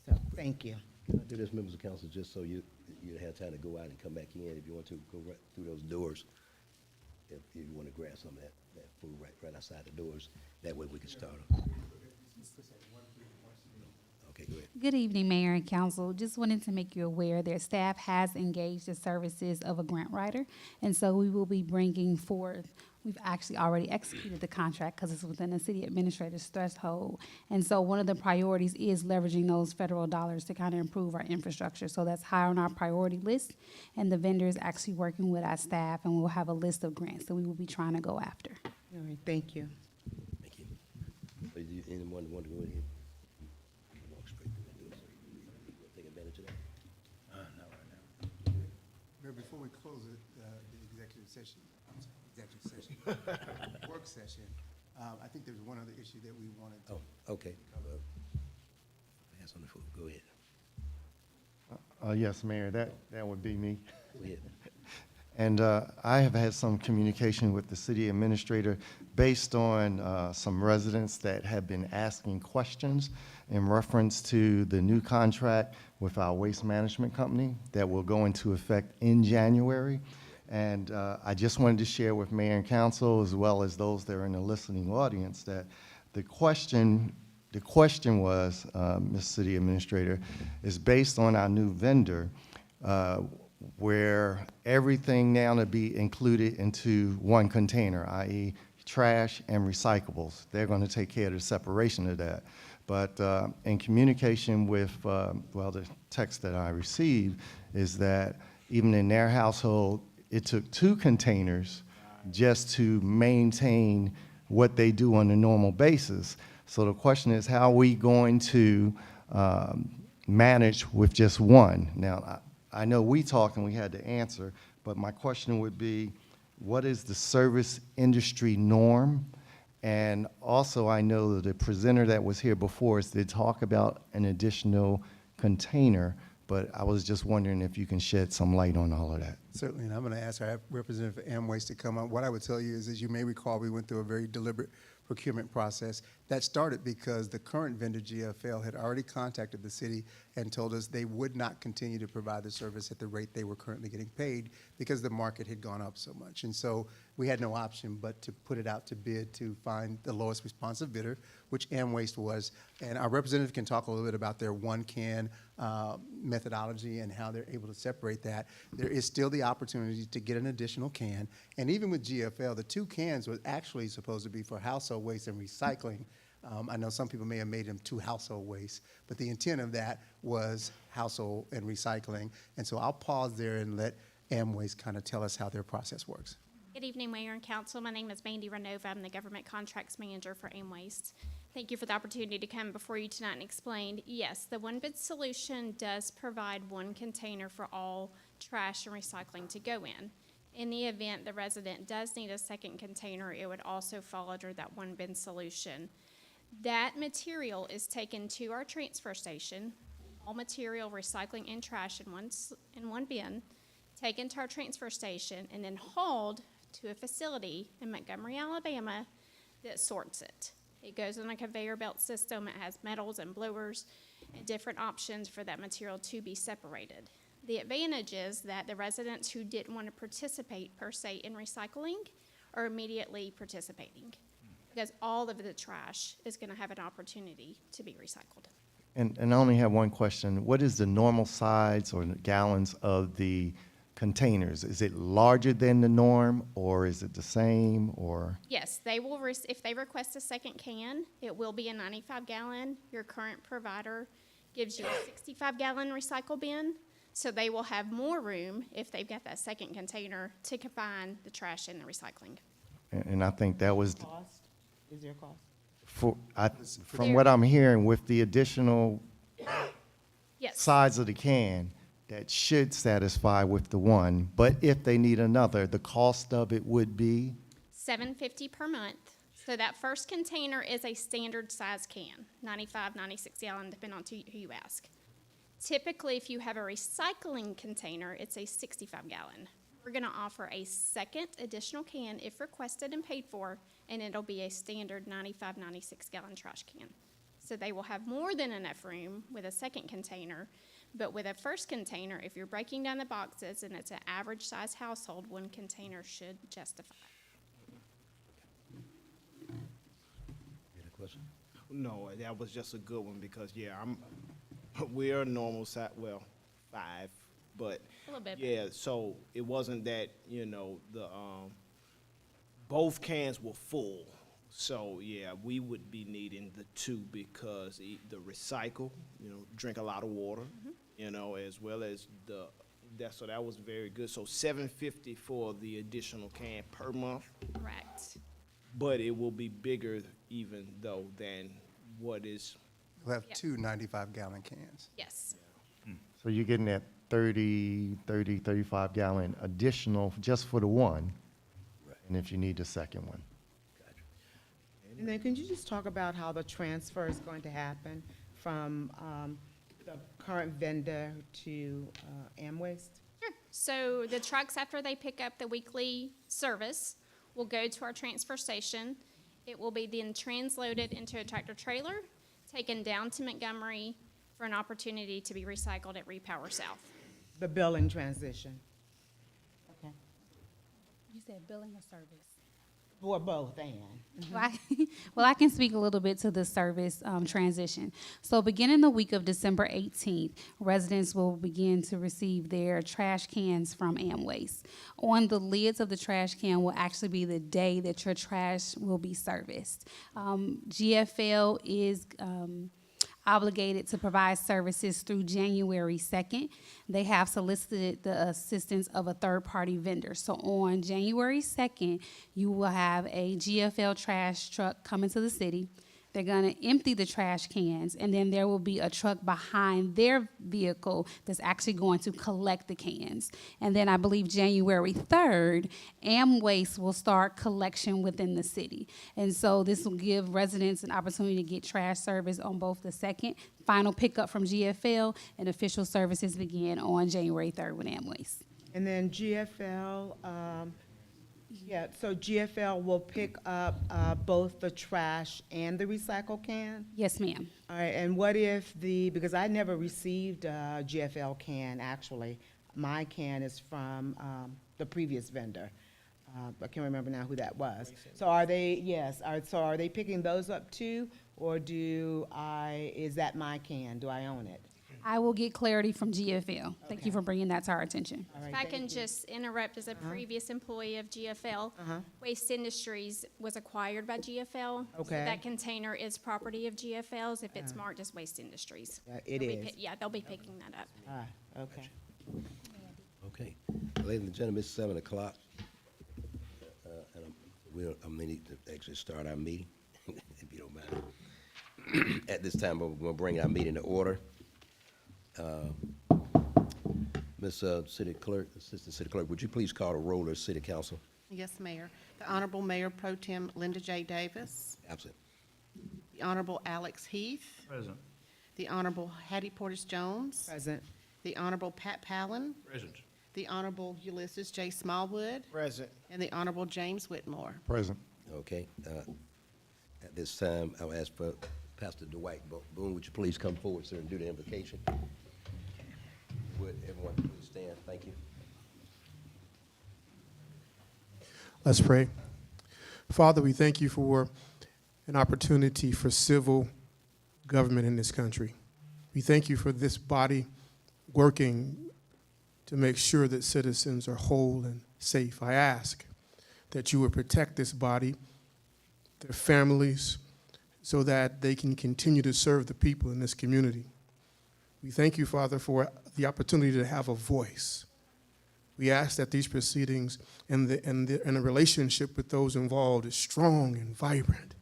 So, thank you. Can I do this, members of council, just so you have time to go out and come back in, if you want to go right through those doors, if you want to grab some of that food right outside the doors, that way we can start. Okay, go ahead. Good evening, Mayor and Council. Just wanted to make you aware that staff has engaged the services of a grant writer, and so we will be bringing forth, we've actually already executed the contract because it's within the city administrator's threshold, and so one of the priorities is leveraging those federal dollars to kind of improve our infrastructure. So that's high on our priority list, and the vendor is actually working with our staff, and we'll have a list of grants that we will be trying to go after. All right, thank you. Thank you. Anyone want to go in here? Walk straight through that door, so you want to take advantage of that? Not right now. Mayor, before we close it, the executive session, work session, I think there's one other issue that we wanted to. Oh, okay. Pass on the food, go ahead. Yes, Mayor, that would be me. Go ahead. And I have had some communication with the city administrator based on some residents that have been asking questions in reference to the new contract with our waste management company that will go into effect in January. And I just wanted to share with Mayor and Council, as well as those that are in the listening audience, that the question was, Ms. City Administrator, is based on our new vendor, where everything now to be included into one container, i.e. trash and recyclables. They're going to take care of the separation of that. But in communication with, the text that I received is that even in their household, it took 2 containers just to maintain what they do on a normal basis. So the question is, how are we going to manage with just one? Now, I know we talked and we had to answer, but my question would be, what is the service industry norm? And also, I know that the presenter that was here before us did talk about an additional container, but I was just wondering if you can shed some light on all of that. Certainly, and I'm going to ask our representative for Amways to come up. What I would tell you is, as you may recall, we went through a very deliberate procurement process. That started because the current vendor, GFL, had already contacted the city and told us they would not continue to provide the service at the rate they were currently getting paid because the market had gone up so much. And so we had no option but to put it out to bid to find the lowest responsive bidder, which Amways was. And our representative can talk a little bit about their one-can methodology and how they're able to separate that. There is still the opportunity to get an additional can. And even with GFL, the 2 cans were actually supposed to be for household waste and recycling. I know some people may have made them 2 household waste, but the intent of that was household and recycling. And so I'll pause there and let Amways kind of tell us how their process works. Good evening, Mayor and Council. My name is Mandy Renova. I'm the Government Contracts Manager for Amways. Thank you for the opportunity to come before you tonight and explain. Yes, the one bid solution does provide 1 container for all trash and recycling to go in. In the event the resident does need a second container, it would also fall under that one bin solution. That material is taken to our transfer station, all material, recycling and trash in one bin, taken to our transfer station, and then hauled to a facility in Montgomery, Alabama that sorts it. It goes on a conveyor belt system. It has metals and blowers and different options for that material to be separated. The advantage is that the residents who didn't want to participate per se in recycling are immediately participating because all of the trash is going to have an opportunity to be recycled. And I only have one question. What is the normal size or gallons of the containers? Is it larger than the norm, or is it the same, or? Yes, they will, if they request a second can, it will be a 95-gallon. Your current provider gives you a 65-gallon recycle bin, so they will have more room if they've got that second container to combine the trash and the recycling. And I think that was, Cost? Is there a cost? from what I'm hearing, with the additional Yes. size of the can, that should satisfy with the one, but if they need another, the cost of it would be? $7.50 per month. So that first container is a standard size can, 95, 96 gallon, depending on who you ask. Typically, if you have a recycling container, it's a 65 gallon. We're gonna offer a second additional can if requested and paid for, and it'll be a standard 95, 96 gallon trash can. So they will have more than enough room with a second container, but with a first container, if you're breaking down the boxes and it's an average size household, 1 container should justify. Any question? No, that was just a good one because, yeah, we're a normal size, well, 5, but, A little bit. yeah, so it wasn't that, both cans were full. So, yeah, we would be needing the 2 because the recycle, drink a lot of water, as well as so that was very good. So $7.50 for the additional can per month, Correct. but it will be bigger even though than what is. We'll have Yep. 2 95-gallon cans. Yes. So you're getting that 35 gallon additional just for the one, and if you need the second one. And then can you just talk about how the transfer is going to happen from the current vendor to Amways? Sure. So the trucks, after they pick up the weekly service, will go to our transfer station. It will be then transloaded into a tractor trailer, taken down to Montgomery for an opportunity to be recycled at Repower South. The billing transition? Okay. You said billing or service? Or both, and? Well, I can speak a little bit to the service transition. So beginning the week of December 18th, residents will begin to receive their trash cans from Amways. On the lids of the trash can will actually be the day that your trash will be serviced. GFL is obligated to provide services through January 2nd. They have solicited the assistance of a third-party vendor. So on January 2nd, you will have a GFL trash truck coming to the city. They're going to empty the trash cans, and then there will be a truck behind their vehicle that's actually going to collect the cans. And then I believe January 3rd, Amwaste will start collection within the city. And so this will give residents an opportunity to get trash service on both the second, final pickup from GFL, and official services begin on January 3rd with Amwaste. And then GFL, so GFL will pick up both the trash and the recycle can? Yes, ma'am. All right, and what if because I never received a GFL can, actually. My can is from the previous vendor. I can't remember now who that was. So are they, are they picking those up too? Or is that my can? Do I own it? I will get clarity from GFL. Thank you for bringing that to our attention. All right, If I thank can you. just interrupt, as a previous employee of GFL, Waste Industries was acquired by GFL. So Okay. that container is property of GFL's if it's marked as Waste Industries. Yeah, it They'll be is. Yeah, they'll be picking that up. Okay. Okay. Ladies and gentlemen, it's 7 o'clock. And I'm going to need to actually start our meeting, if you don't mind. At this time, we're going to bring our meeting to order. Ms. City Clerk, Assistant City Clerk, would you please call the roll of City Council? Yes, Mayor. The Honorable Mayor Pro Tem Linda J. Davis. Absent. The Honorable Alex Heath. Present. The Honorable Hattie Portis Jones. Present. The Honorable Pat Palin. Present. The Honorable Ulysses J. Smallwood. Present. And the Honorable James Whitmore. Present. Okay. At this time, I'll ask for Pastor Dwight Boone, would you please come forward, sir, and do the invocation? Would everyone please stand? Thank you. Let's pray. Father, we thank you for an opportunity for civil government in this country. We thank you for this body working to make sure that citizens are whole and safe. I ask that you would protect this body, their families, so that they can continue to serve the people in this community. We thank you, Father, for the opportunity to have a voice. We ask that these proceedings and the relationship with those involved is strong and vibrant,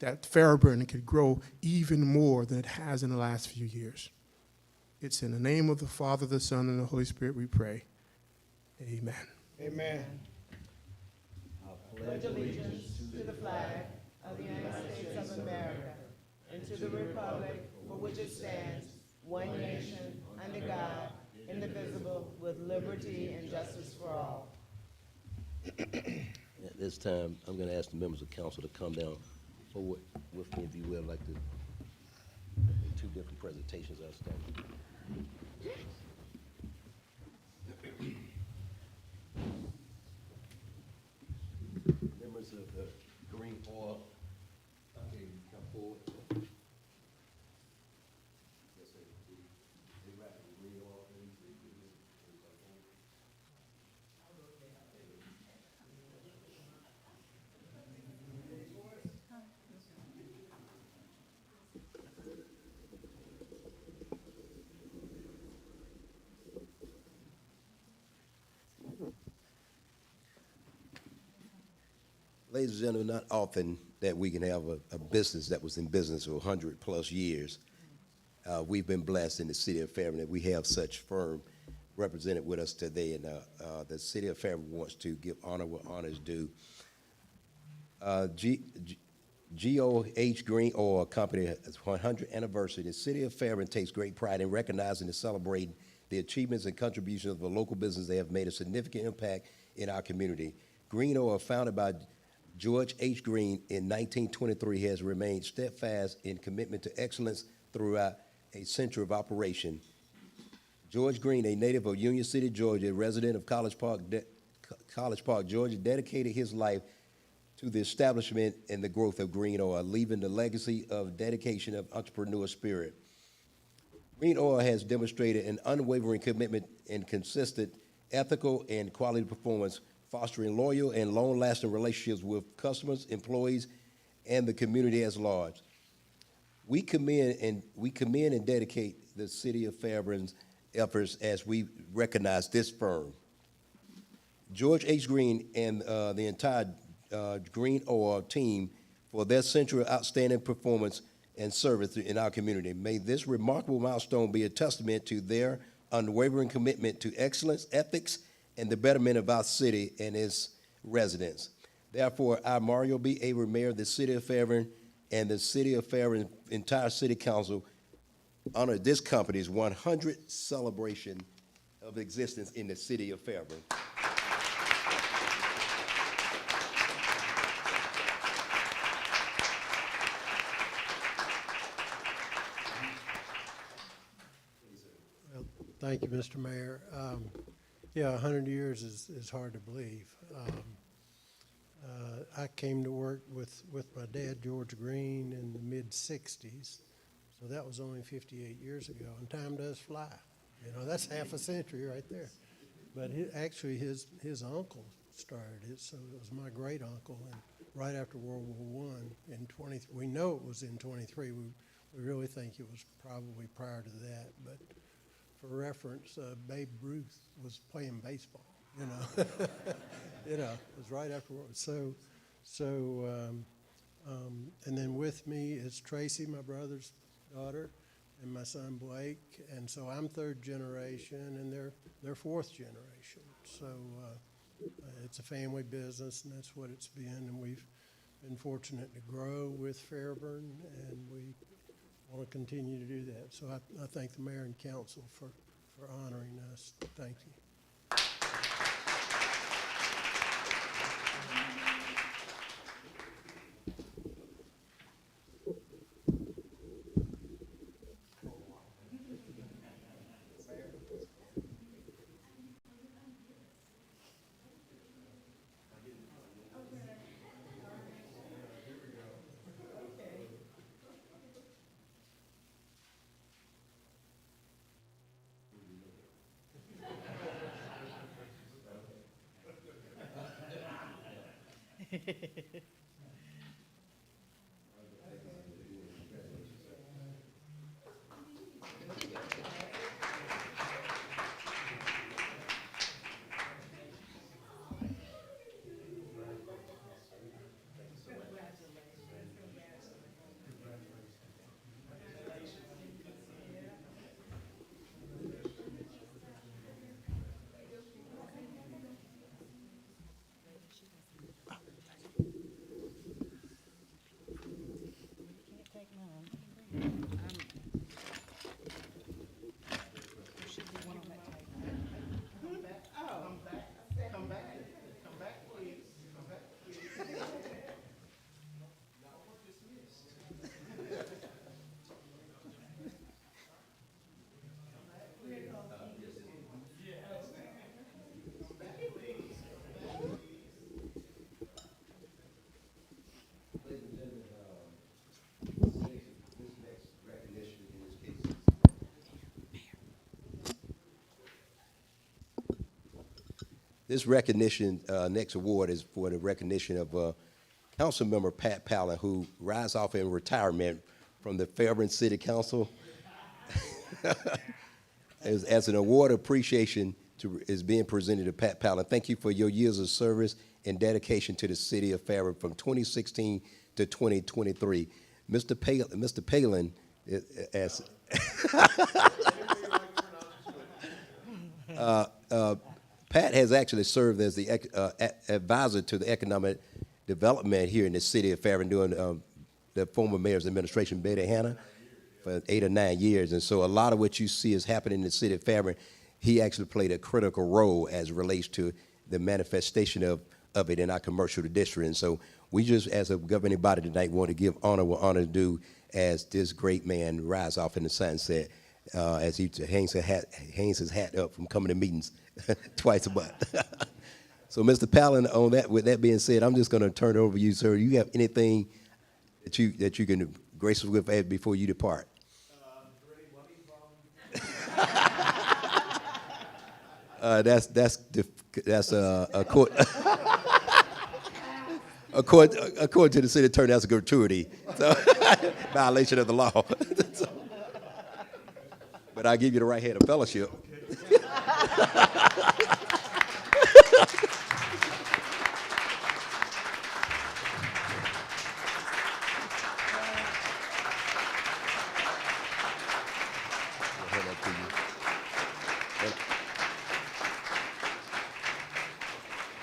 that Fairburn could grow even more than it has in the last few years. It's in the name of the Father, the Son, and the Holy Spirit we pray. Amen. Amen. Pledge allegiance to the flag of the United States of America and to the republic for which it stands, one nation, under God, indivisible, with liberty and justice for all. At this time, I'm going to ask the members of council to come down forward with me, if you will, like the two different presentations outstanding. Members of the Green Oil, okay, come forward. Yes, sir. They wrap the Green Oil, please. Ladies and gentlemen, not often that we can have a business that was in business for 100+ years. We've been blessed in the city of Fairburn that we have such firm represented with us today, and the city of Fairburn wants to give honor where honor is due. GOH Green Oil Company has 100th anniversary. The city of Fairburn takes great pride in recognizing and celebrating the achievements and contributions of the local business that have made a significant impact in our community. Green Oil, founded by George H. Green in 1923, has remained steadfast in commitment to excellence throughout a century of operation. George Green, a native of Union City, Georgia, a resident of College Park, Georgia, dedicated his life to the establishment and the growth of Green Oil, leaving the legacy of dedication of entrepreneurial spirit. Green Oil has demonstrated an unwavering commitment and consistent ethical and quality performance, fostering loyal and long-lasting relationships with customers, employees, and the community as large. We commend and dedicate the city of Fairburn's efforts as we recognize this firm. George H. Green and the entire Green Oil team for their central outstanding performance and service in our community. May this remarkable milestone be a testament to their unwavering commitment to excellence, ethics, and the betterment of our city and its residents. Therefore, I, Mario B. Avery, Mayor of the City of Fairburn, and the City of Fairburn entire City Council honor this company's 100th celebration of existence in the City of Fairburn. Thank you, Mr. Mayor. Yeah, 100 years is hard to believe. I came to work with my dad, George Green, in the mid-'60s, so that was only 58 years ago, and time does fly. You know, that's half a century right there. But actually, his uncle started it, so it was my great-uncle, and right after World War I, in 23, we know it was in 23. We really think it was probably prior to that, but for reference, Babe Ruth was playing baseball, you know. You know, it was right after World War. And then with me is Tracy, my brother's daughter, and my son Blake, and so I'm third generation, and they're fourth generation. So it's a family business, and that's what it's been, and we've been fortunate to grow with Fairburn, and we want to continue to do that. So I thank the mayor and council for honoring us. Thank you. This recognition, next award is for the recognition of Councilmember Pat Palin, who rides off in retirement from the Fairburn City Council. As an award of appreciation is being presented to Pat Palin. Thank you for your years of service and dedication to the city of Fairburn from 2016 to 2023. Mr. Palin, as Pat has actually served as the advisor to the economic development here in the city of Fairburn during the former mayor's administration, Betty Hanna, for 8 or 9 years. And so a lot of what you see is happening in the city of Fairburn, he actually played a critical role as it relates to the manifestation of it in our commercial district. And so we just, as a governing body tonight, want to give honor where honor due as this great man rides off in the sunset as he hangs his hat up from coming to meetings twice a month. So, Mr. Palin, on that, with that being said, I'm just going to turn it over to you, sir. Do you have anything that you can grace us with before you depart? That's a court. According to the city attorney, that's a gratuity, so violation of the law. So, but I give you the right hand of fellowship.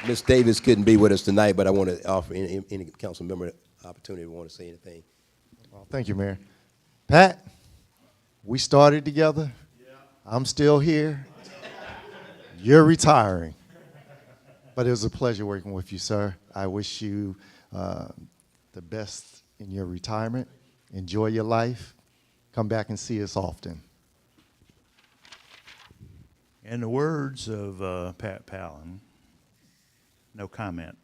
Ms. Davis couldn't be with us tonight, but I want to offer any council member the opportunity to want to say anything. Well, thank you, Mayor. Pat, we started together. I'm still here. You're retiring. But it was a pleasure working with you, sir. I wish you the best in your retirement. Enjoy your life. Come back and see us often. In the words of Pat Palin, no comment.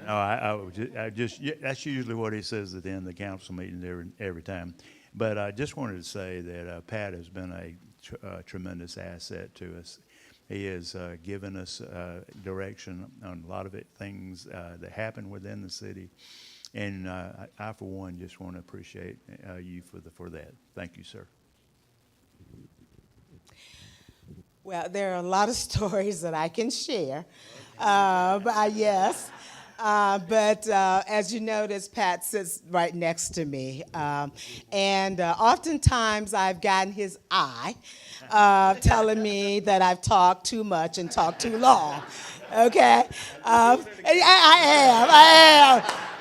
No, I just that's usually what he says at the end of the council meeting every time. But I just wanted to say that Pat has been a tremendous asset to us. He has given us direction on a lot of things that happen within the city. And I, for one, just want to appreciate you for that. Thank you, sir. Well, there are a lot of stories that I can share, yes. But as you notice, Pat sits right next to me. And oftentimes I've gotten his eye telling me that I've talked too much and talked too long. Okay? I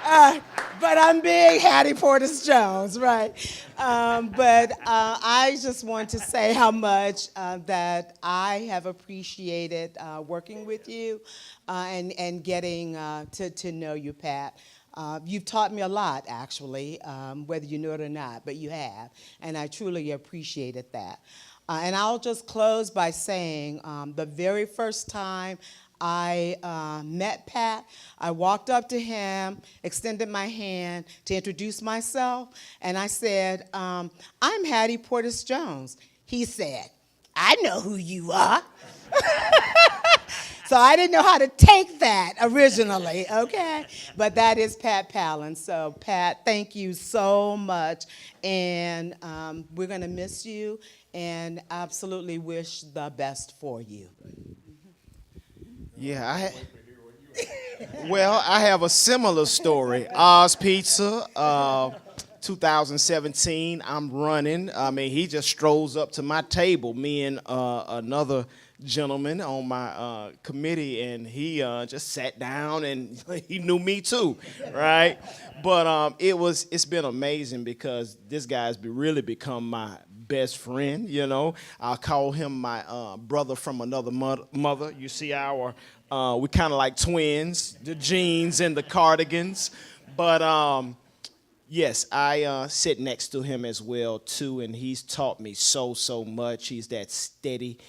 am. But I'm being Hattie Portis Jones, right? But I just want to say how much that I have appreciated working with you and getting to know you, Pat. You've taught me a lot, actually, whether you know it or not, but you have, and I truly appreciated that. And I'll just close by saying the very first time I met Pat, I walked up to him, extended my hand to introduce myself, and I said, I'm Hattie Portis Jones. He said, I know who you are. So I didn't know how to take that originally, okay? But that is Pat Palin. So Pat, thank you so much. And we're gonna miss you and absolutely wish the best for you. Yeah, I have a similar story. Oz Pizza, 2017, I'm running. I mean, he just strolls up to my table, me and another gentleman on my committee, and he just sat down and he knew me too, right? But it's been amazing because this guy's really become my best friend, you know. I call him my brother from another mother. You see we kind of like twins, the jeans and the cardigans. But yes, I sit next to him as well too, and he's taught me so much. He's that steady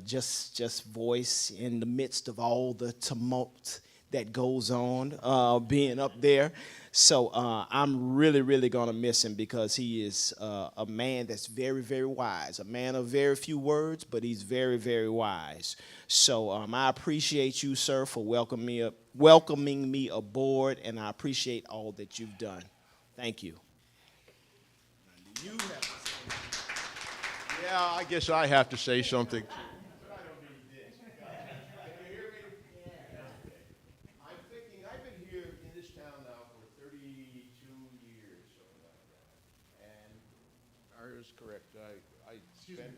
just voice in the midst of all the tumult that goes on being up there. So I'm really gonna miss him because he is a man that's very wise, a man of very few words, but he's very wise. So I appreciate you, sir, for welcoming me aboard, and I appreciate all that you've done. Thank you. Yeah, I guess I have to say something. I'm thinking, I've been here in this town now for 32 years, something like that. And that is correct. I spent.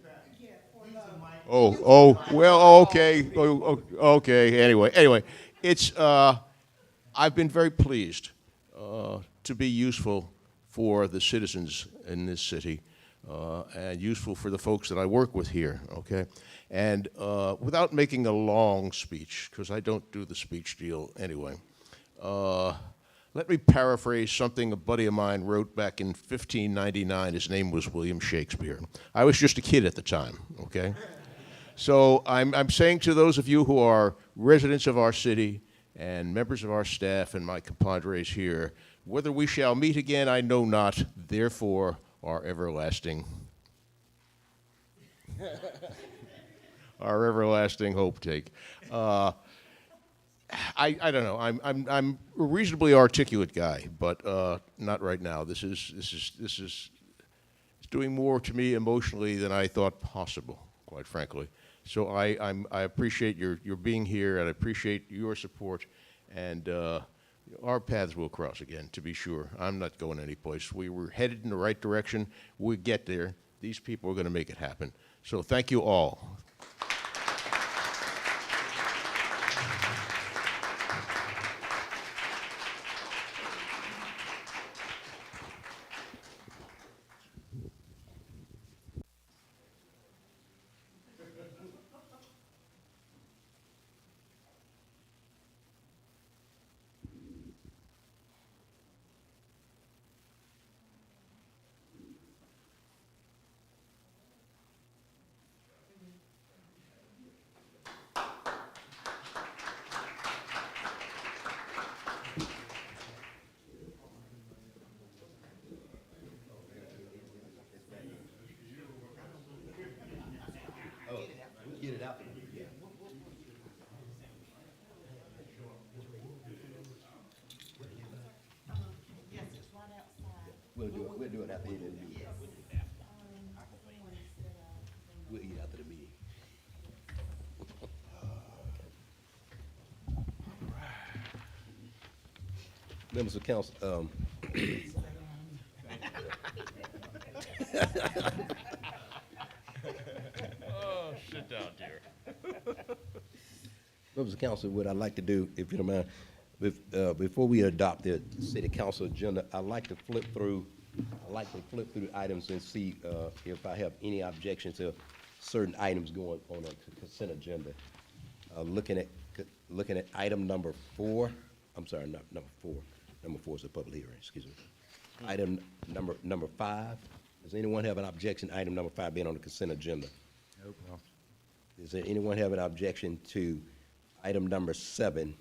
Well, okay. Okay. Anyway, it's I've been very pleased to be useful for the citizens in this city. And useful for the folks that I work with here, okay? And without making a long speech, because I don't do the speech deal anyway, let me paraphrase something a buddy of mine wrote back in 1599. His name was William Shakespeare. I was just a kid at the time, okay? So I'm saying to those of you who are residents of our city and members of our staff and my compadres here, whether we shall meet again, I know not, therefore, our everlasting hope take. I don't know. I'm a reasonably articulate guy, but not right now. This is doing more to me emotionally than I thought possible, quite frankly. So I appreciate your being here, and I appreciate your support, and our paths will cross again, to be sure. I'm not going anyplace. We were headed in the right direction. We'll get there. These people are going to make it happen. So thank you all. We'll do it after the end of the meeting. We'll eat after the meeting. Members of council, Oh, sit down, dear. members of council, what I'd like to do, if you don't mind, before we adopt the city council agenda, I'd like to flip through the items and see if I have any objection to certain items going on the consent agenda. Looking at item number 4, I'm sorry, not number 4. Number 4 is a public hearing, excuse me. Item number 5. Does anyone have an objection to item number 5 being on the consent agenda? Nope. Does there anyone have an objection to item number 7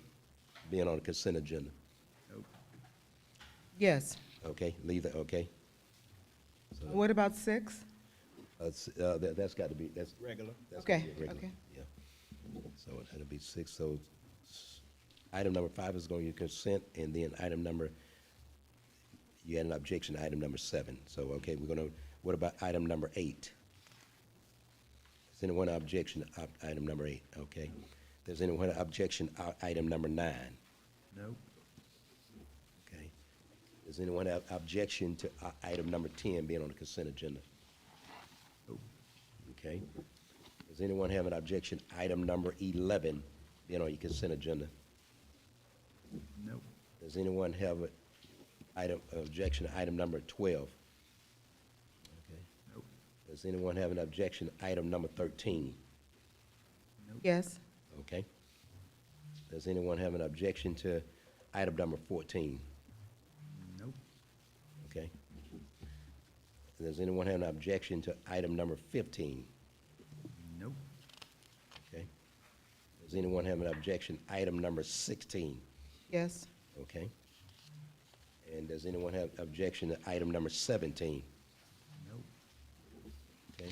being on the consent agenda? Nope. Yes. Okay, leave that, okay. What about 6? That's got to be, that's. Regular. That's gotta Okay, be regular, okay. Yeah. So it'll be 6, so item number 5 is going to consent, and then item number, you had an objection to item number 7. So, okay, we're going to, what about item number 8? Does anyone have objection to item number 8? Okay. Does anyone have objection to item number 9? Nope. Okay. Does anyone have objection to item number 10 being on the consent agenda? Nope. Okay. Does anyone have an objection to item number 11 being on your consent agenda? Nope. Does anyone have an objection to item number 12? Okay. Nope. Does anyone have an objection to item number 13? Yes. Okay. Does anyone have an objection to item number 14? Nope. Okay. Does anyone have an objection to item number 15? Nope. Okay. Does anyone have an objection to item number 16? Yes. Okay. And does anyone have objection to item number 17? Nope. Okay.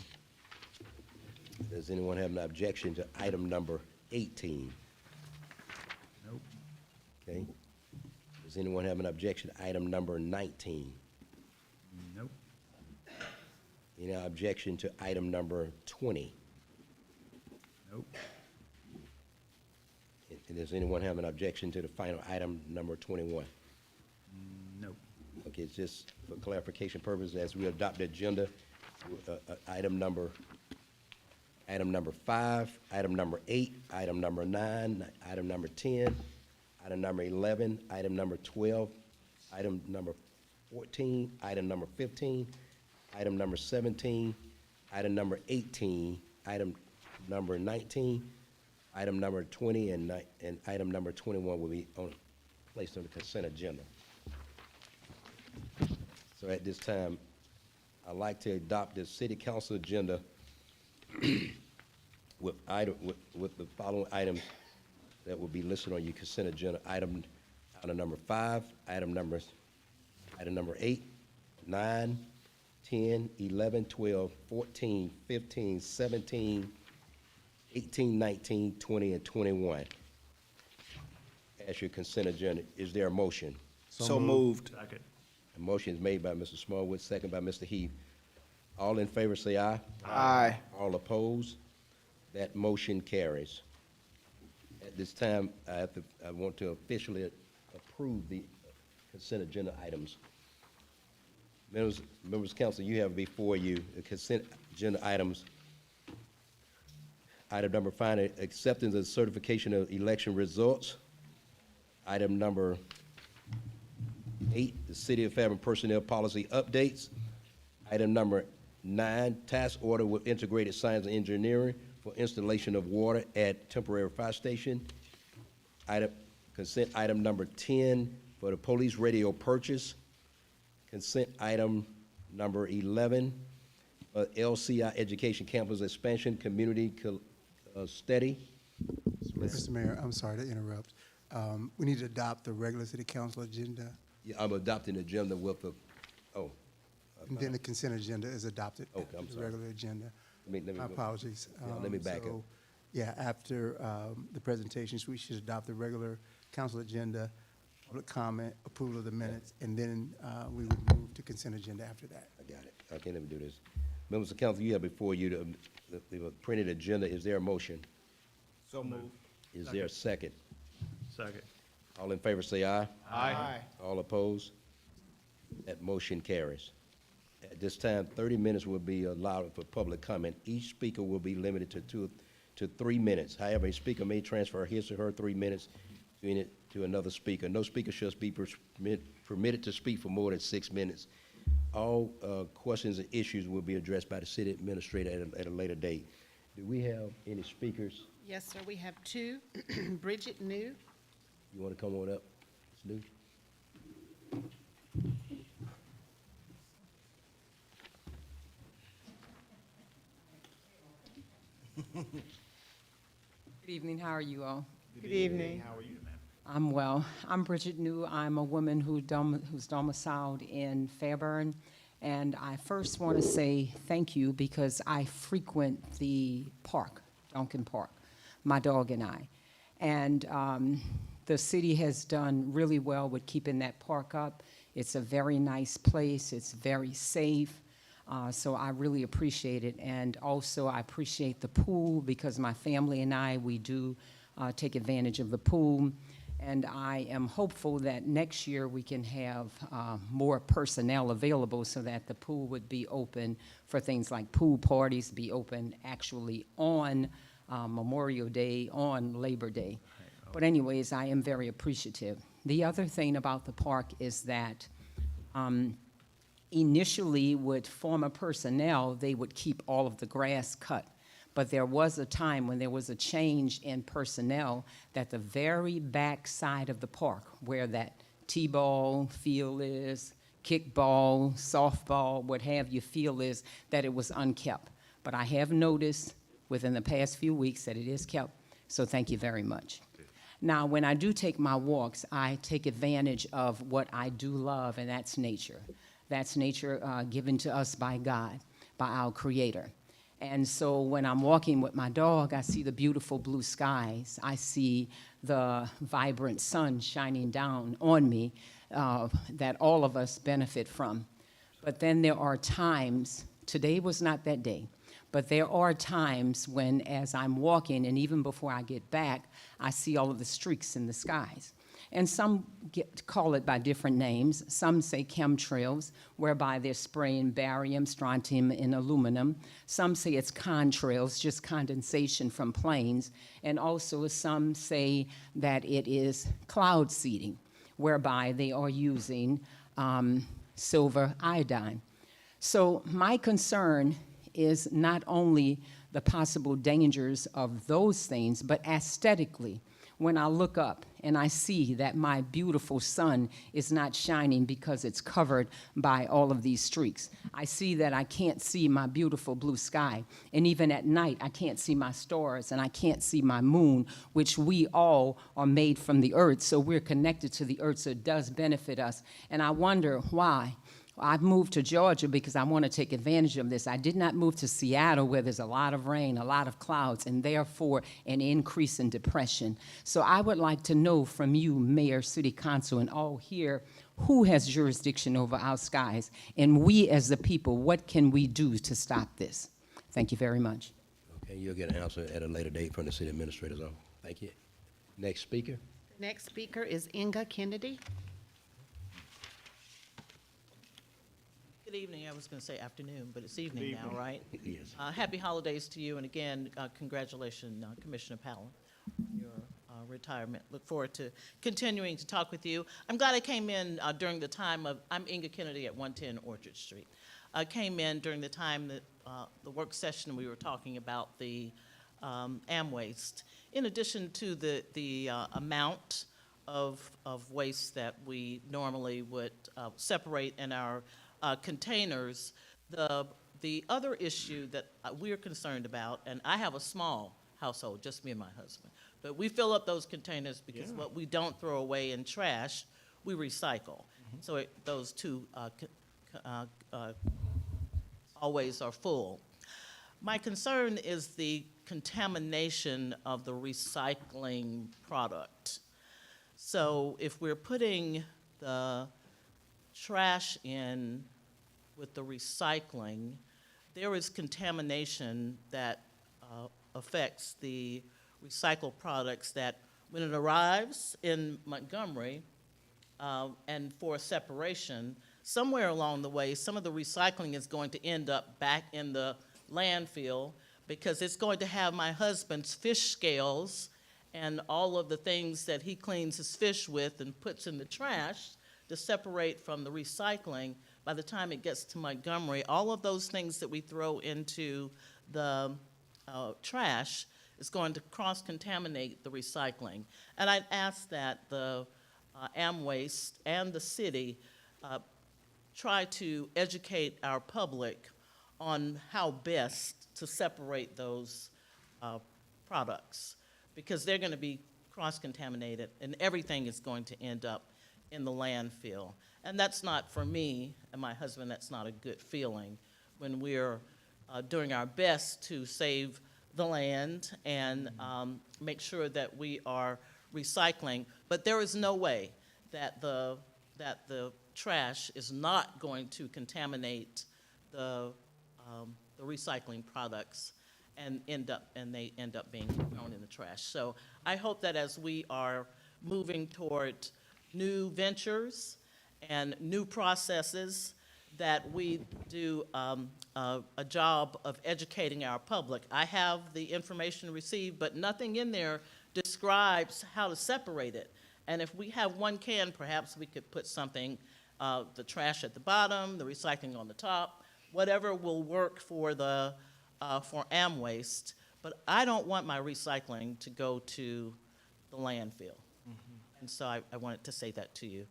Does anyone have an objection to item number 18? Nope. Okay. Does anyone have an objection to item number 19? Nope. Any objection to item number 20? Nope. And does anyone have an objection to the final item number 21? Nope. Okay, it's just for clarification purposes, as we adopt the agenda, item number 5, item number 8, item number 9, item number 10, item number 11, item number 12, item number 14, item number 15, item number 17, item number 18, item number 19, item number 20, and item number 21 will be placed on the consent agenda. So at this time, I'd like to adopt the city council agenda with the following items that will be listed on your consent agenda. Item number 5, item number 8, 9, 10, 11, 12, 14, 15, 17, 18, 19, 20, and 21. As your consent agenda, is there a motion? So moved. Second. A motion is made by Mr. Smallwood, second by Mr. Heath. All in favor say aye. Aye. All opposed? That motion carries. At this time, I want to officially approve the consent agenda items. Members of council, you have before you the consent agenda items. Item number 5, acceptance of certification of election results. Item number 8, the City of Fairburn personnel policy updates. Item number 9, task order with integrated science and engineering for installation of water at temporary fire station. Consent item number 10 for the police radio purchase. Consent item number 11, LCI Education Campus Expansion Community Study. Mr. Mayor, I'm sorry to interrupt. We need to adopt the regular city council agenda, Yeah, I'm adopting the agenda with the, and then the consent agenda is adopted. Okay, I'm The sorry. regular agenda. let me My go. apologies. Yeah, let me back up. So, yeah, after the presentations, we should adopt the regular council agenda public comment, approval of the minutes, and then we would move to consent agenda after that. I got it. Okay, let me do this. Members of council, you have before you the printed agenda. Is there a motion? So moved. Is there a second? Second. All in favor say aye. Aye. All opposed? That motion carries. At this time, 30 minutes will be allowed for public comment. Each speaker will be limited to 3 minutes. However, a speaker may transfer his or her 3 minutes to another speaker. No speaker shall be permitted to speak for more than 6 minutes. All questions and issues will be addressed by the city administrator at a later date. Do we have any speakers? Yes, sir, we have two. Bridget New. You want to come on up? Ms. New? Good evening, how are you all? Good evening. How are you, ma'am? I'm well. I'm Bridget New. I'm a woman who's domiciled in Fairburn. And I first want to say thank you because I frequent the park, Duncan Park, my dog and I. And the city has done really well with keeping that park up. It's a very nice place. It's very safe. So I really appreciate it. And also I appreciate the pool because my family and I, we do take advantage of the pool. And I am hopeful that next year we can have more personnel available so that the pool would be open for things like pool parties, be open actually on Memorial Day, on Labor Day. But anyways, I am very appreciative. The other thing about the park is that initially with former personnel, they would keep all of the grass cut. But there was a time when there was a change in personnel that the very back side of the park, where that T-ball field is, kickball, softball, what have you field is, that it was unkept. But I have noticed within the past few weeks that it is kept, so thank you very much. Now, when I do take my walks, I take advantage of what I do love, and that's nature. That's nature given to us by God, by our Creator. And so when I'm walking with my dog, I see the beautiful blue skies. I see the vibrant sun shining down on me that all of us benefit from. But then there are times, today was not that day, but there are times when as I'm walking and even before I get back, I see all of the streaks in the skies. And some call it by different names. Some say chemtrails, whereby they're spraying barium, strontium, and aluminum. Some say it's contrails, just condensation from planes. And also some say that it is cloud seeding, whereby they are using silver iodine. So my concern is not only the possible dangers of those things, but aesthetically, when I look up and I see that my beautiful sun is not shining because it's covered by all of these streaks. I see that I can't see my beautiful blue sky. And even at night, I can't see my stars and I can't see my moon, which we all are made from the earth. So we're connected to the earth, so it does benefit us. And I wonder why. I've moved to Georgia because I want to take advantage of this. I did not move to Seattle where there's a lot of rain, a lot of clouds, and therefore an increase in depression. So I would like to know from you, Mayor, City Council, and all here, who has jurisdiction over our skies? And we as the people, what can we do to stop this? Thank you very much. Okay, you'll get an answer at a later date from the city administrator's office. Thank you. Next speaker. Next speaker is Inga Kennedy. Good evening. I was going to say afternoon, but it's evening now, right? Yes. Happy holidays to you, and again, congratulations, Commissioner Powell, on your retirement. Look forward to continuing to talk with you. I'm glad I came in during the time of, I'm Inga Kennedy at 110 Orchard Street. I came in during the time that the work session we were talking about the waste. In addition to the amount of waste that we normally would separate in our containers, the other issue that we're concerned about, and I have a small household, just me and my husband, but we fill up those containers because what we don't throw away in trash, we recycle. So those two always are full. My concern is the contamination of the recycling product. So if we're putting the trash in with the recycling, there is contamination that affects the recycled products that when it arrives in Montgomery and for separation, somewhere along the way, some of the recycling is going to end up back in the landfill because it's going to have my husband's fish scales and all of the things that he cleans his fish with and puts in the trash to separate from the recycling. By the time it gets to Montgomery, all of those things that we throw into the trash is going to cross-contaminate the recycling. And I'd ask that the AmWaste and the city try to educate our public on how best to separate those products, because they're going to be cross-contaminated and everything is going to end up in the landfill. And that's not, for me and my husband, that's not a good feeling when we're doing our best to save the land and make sure that we are recycling. But there is no way that the trash is not going to contaminate the recycling products and they end up being thrown in the trash. So I hope that as we are moving toward new ventures and new processes, that we do a job of educating our public. I have the information received, but nothing in there describes how to separate it. And if we have one can, perhaps we could put something, the trash at the bottom, the recycling on the top, whatever will work for for AmWaste. But I don't want my recycling to go to the landfill. And so I wanted to say that to you.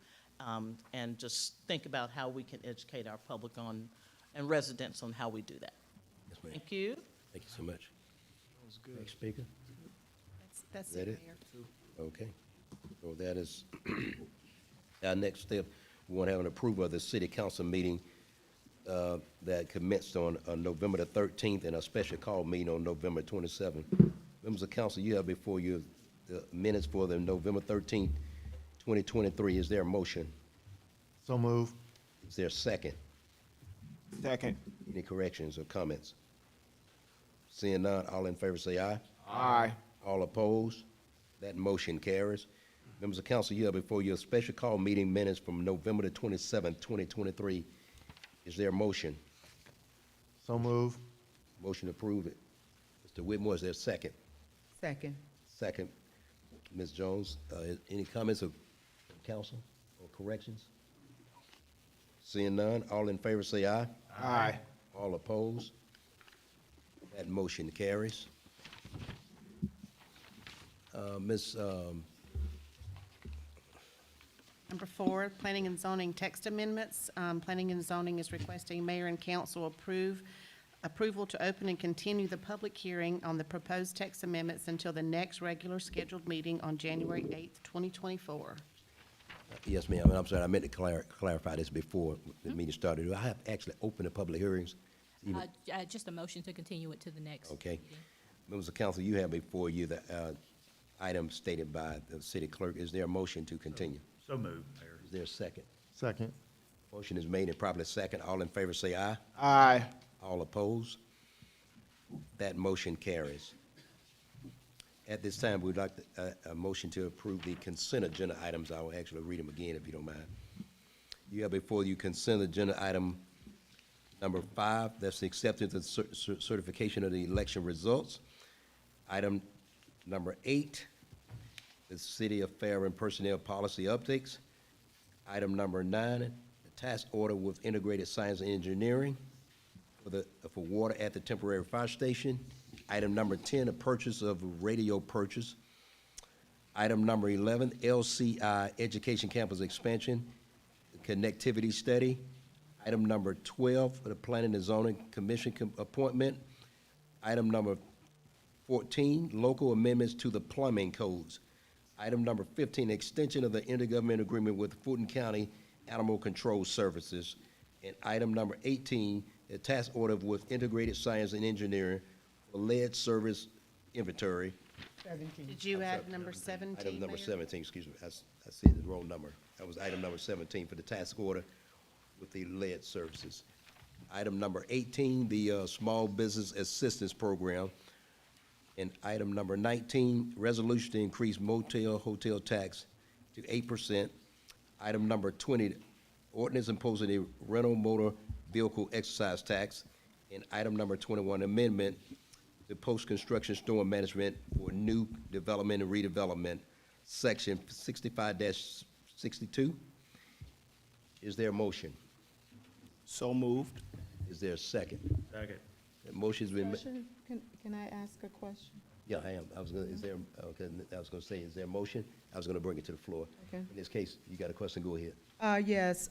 And just think about how we can educate our public on, and residents on how we do that. Yes, ma'am. Thank you. Thank you so much. That was good. Next speaker. That's Is that it, it? Mayor. Okay. So that is our next step. We want to have an approval of the city council meeting that commenced on November the 13th and a special call meeting on November 27th. Members of council, you have before you the minutes for the November 13th, 2023. Is there a motion? So move. Is there a second? Second. Any corrections or comments? Seeing none, all in favor say aye. Aye. All opposed? That motion carries. Members of council, you have before you a special call meeting minutes from November the 27th, 2023. Is there a motion? So move. Motion approved. Mr. Whitmore, is there a second? Second. Second. Ms. Jones, any comments of council or corrections? Seeing none, all in favor say aye. Aye. All opposed? That motion carries. Ms. Number 4, Planning and Zoning text amendments. Planning and Zoning is requesting mayor and council approval to open and continue the public hearing on the proposed text amendments until the next regular scheduled meeting on January 8th, 2024. Yes, ma'am, and I'm sorry, I meant to clarify this before the meeting started. Do I have actually opened the public hearings? Even- Just a motion to continue it to the next. Okay. Members of council, you have before you the item stated by the city clerk. Is there a motion to continue? So moved, Mayor. Is there a second? Second. Motion is made and properly second. All in favor say aye. Aye. All opposed? That motion carries. At this time, we'd like a motion to approve the consent agenda items. I will actually read them again if you don't mind. You have before you consent agenda item number 5, that's the acceptance and certification of the election results. Item number 8, the City of Fairburn personnel policy updates. Item number 9, the task order with integrated science and engineering for water at the temporary fire station. Item number 10, a purchase of radio purchase. Item number 11, LCI Education Campus Expansion Connectivity Study. Item number 12, for the Planning and Zoning Commission appointment. Item number 14, local amendments to the plumbing codes. Item number 15, extension of the intergovernmental agreement with Fulton County Animal Control Services. And item number 18, a task order with integrated science and engineering for lead service inventory 17. Did you add number 17, Item number Mayor? 17, excuse me, I said the wrong number. That was item number 17 for the task order with the lead services. Item number 18, the Small Business Assistance Program. And item number 19, resolution to increase motel, hotel tax to 8%. Item number 20, ordinance imposing a rental motor vehicle exercise tax. And item number 21, amendment to post-construction storm management for new development and redevelopment, section 65-62. Is there a motion? So moved. Is there a second? Second. The motion's been, Question? Can I ask a question? yeah, I am. I was gonna, is there, okay, I was gonna say, is there a motion? I was gonna bring it to the floor. Okay. In this case, you got a question, go ahead. Yes,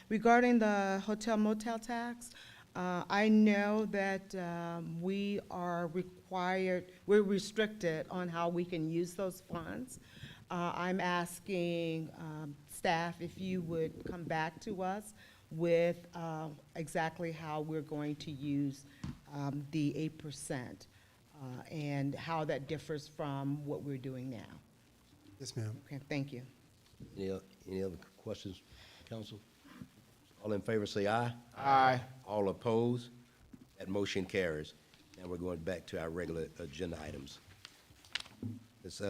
regarding the hotel motel tax, I know that we are required, we're restricted on how we can use those funds. I'm asking staff if you would come back to us with exactly how we're going to use the 8% and how that differs from what we're doing now. Yes, ma'am. Okay, thank you. Any other questions, council? All in favor, say aye. Aye. All opposed? That motion carries. Now we're going back to our regular agenda items. It's,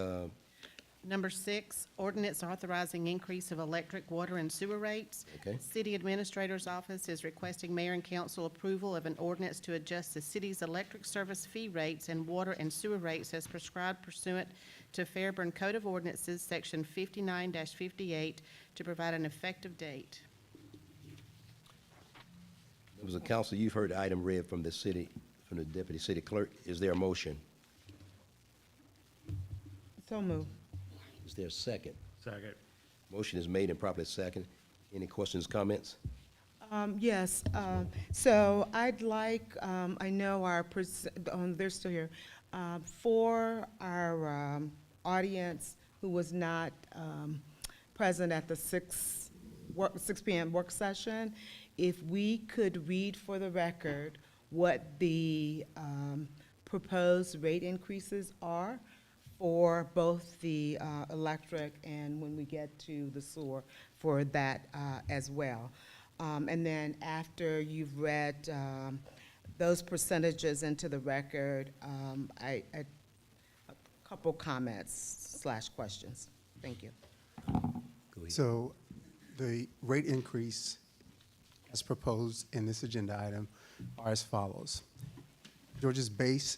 Number 6, ordinance authorizing increase of electric, water, and sewer rates. Okay. City Administrator's Office is requesting mayor and council approval of an ordinance to adjust the city's electric service fee rates and water and sewer rates as prescribed pursuant to Fairburn Code of Ordinances, Section 59-58, to provide an effective date. members of council, you've heard the item read from the city, from the deputy city clerk. Is there a motion? So moved. Is there a second? Second. Motion is made and properly second. Any questions, comments? Yes, so I'd like, I know our, they're still here, for our audience who was not present at the 6 p.m. work session, if we could read for the record what the proposed rate increases are for both the electric and when we get to the sewer for that as well. And then after you've read those percentages into the record, a couple comments / questions. Thank you. Go ahead. So the rate increase as proposed in this agenda item are as follows. Georgia's base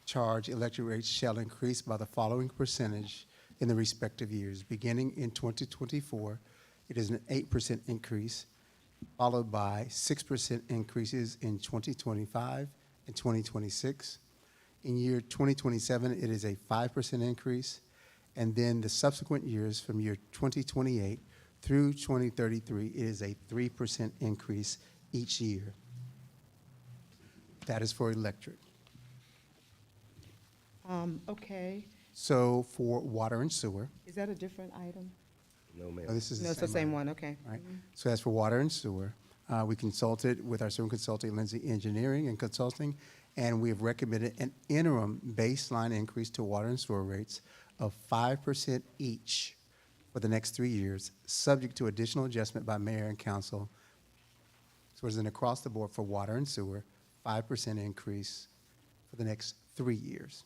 charge electric rates shall increase by the following percentage in the respective years. Beginning in 2024, it is an 8% increase, followed by 6% increases in 2025 and 2026. In year 2027, it is a 5% increase, and then the subsequent years from year 2028 through 2033, it is a 3% increase each year. That is for electric. Okay, So for water and sewer, is that a different item? No, ma'am. oh, this is No, the it's the same same item. one, okay. Right. So as for water and sewer, we consulted with our sewer consulting, Lindsay Engineering and Consulting, and we have recommended an interim baseline increase to water and sewer rates of 5% each for the next 3 years, subject to additional adjustment by mayor and council. So it's an across the board for water and sewer, 5% increase for the next 3 years.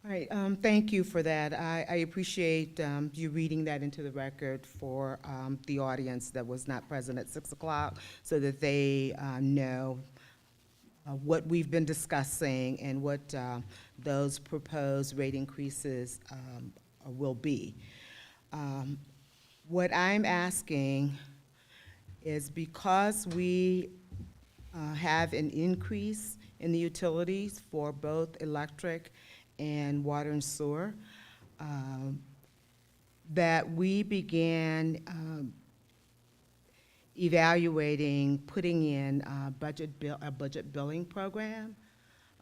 All right, thank you for that. I appreciate you reading that into the record for the audience that was not present at 6 o'clock so that they know what we've been discussing and what those proposed rate increases will be. What I'm asking is because we have an increase in the utilities for both electric and water and sewer, that we began evaluating putting in a budget billing program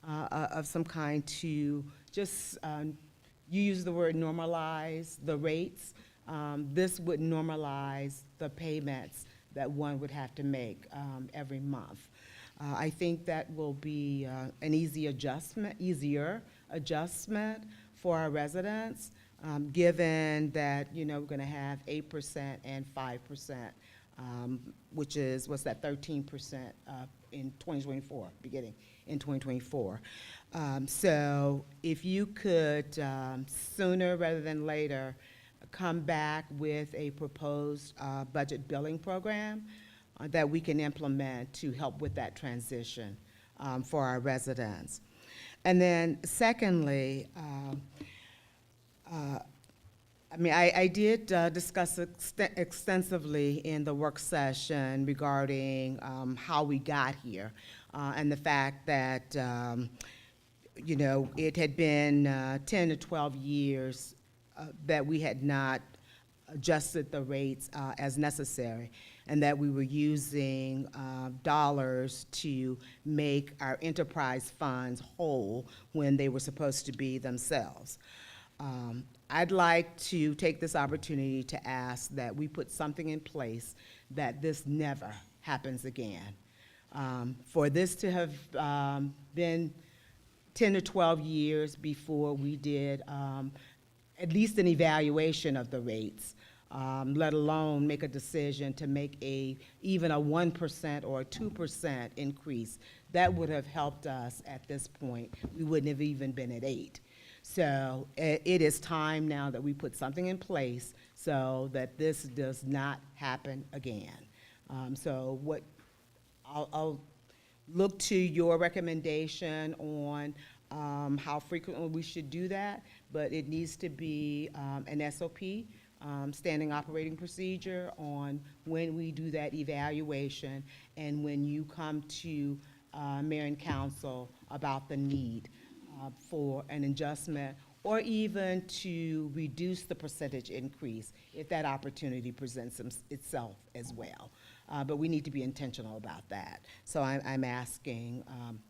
of some kind to just, you use the word normalize the rates. This would normalize the payments that one would have to make every month. I think that will be an easier adjustment for our residents, given that, you know, we're going to have 8% and 5%, which is, what's that, 13% in 2024, beginning in 2024. So if you could, sooner rather than later, come back with a proposed budget billing program that we can implement to help with that transition for our residents. And then secondly, I mean, I did discuss extensively in the work session regarding how we got here and the fact that, you know, it had been 10 to 12 years that we had not adjusted the rates as necessary, and that we were using dollars to make our enterprise funds whole when they were supposed to be themselves. I'd like to take this opportunity to ask that we put something in place that this never happens again. For this to have been 10 to 12 years before we did at least an evaluation of the rates, let alone make a decision to make even a 1% or a 2% increase, that would have helped us at this point. We wouldn't have even been at 8. So it is time now that we put something in place so that this does not happen again. So what I'll look to your recommendation on how frequently we should do that, but it needs to be an SOP, standing operating procedure, on when we do that evaluation and when you come to Mayor and Council about the need for an adjustment, or even to reduce the percentage increase if that opportunity presents itself as well. But we need to be intentional about that. So I'm asking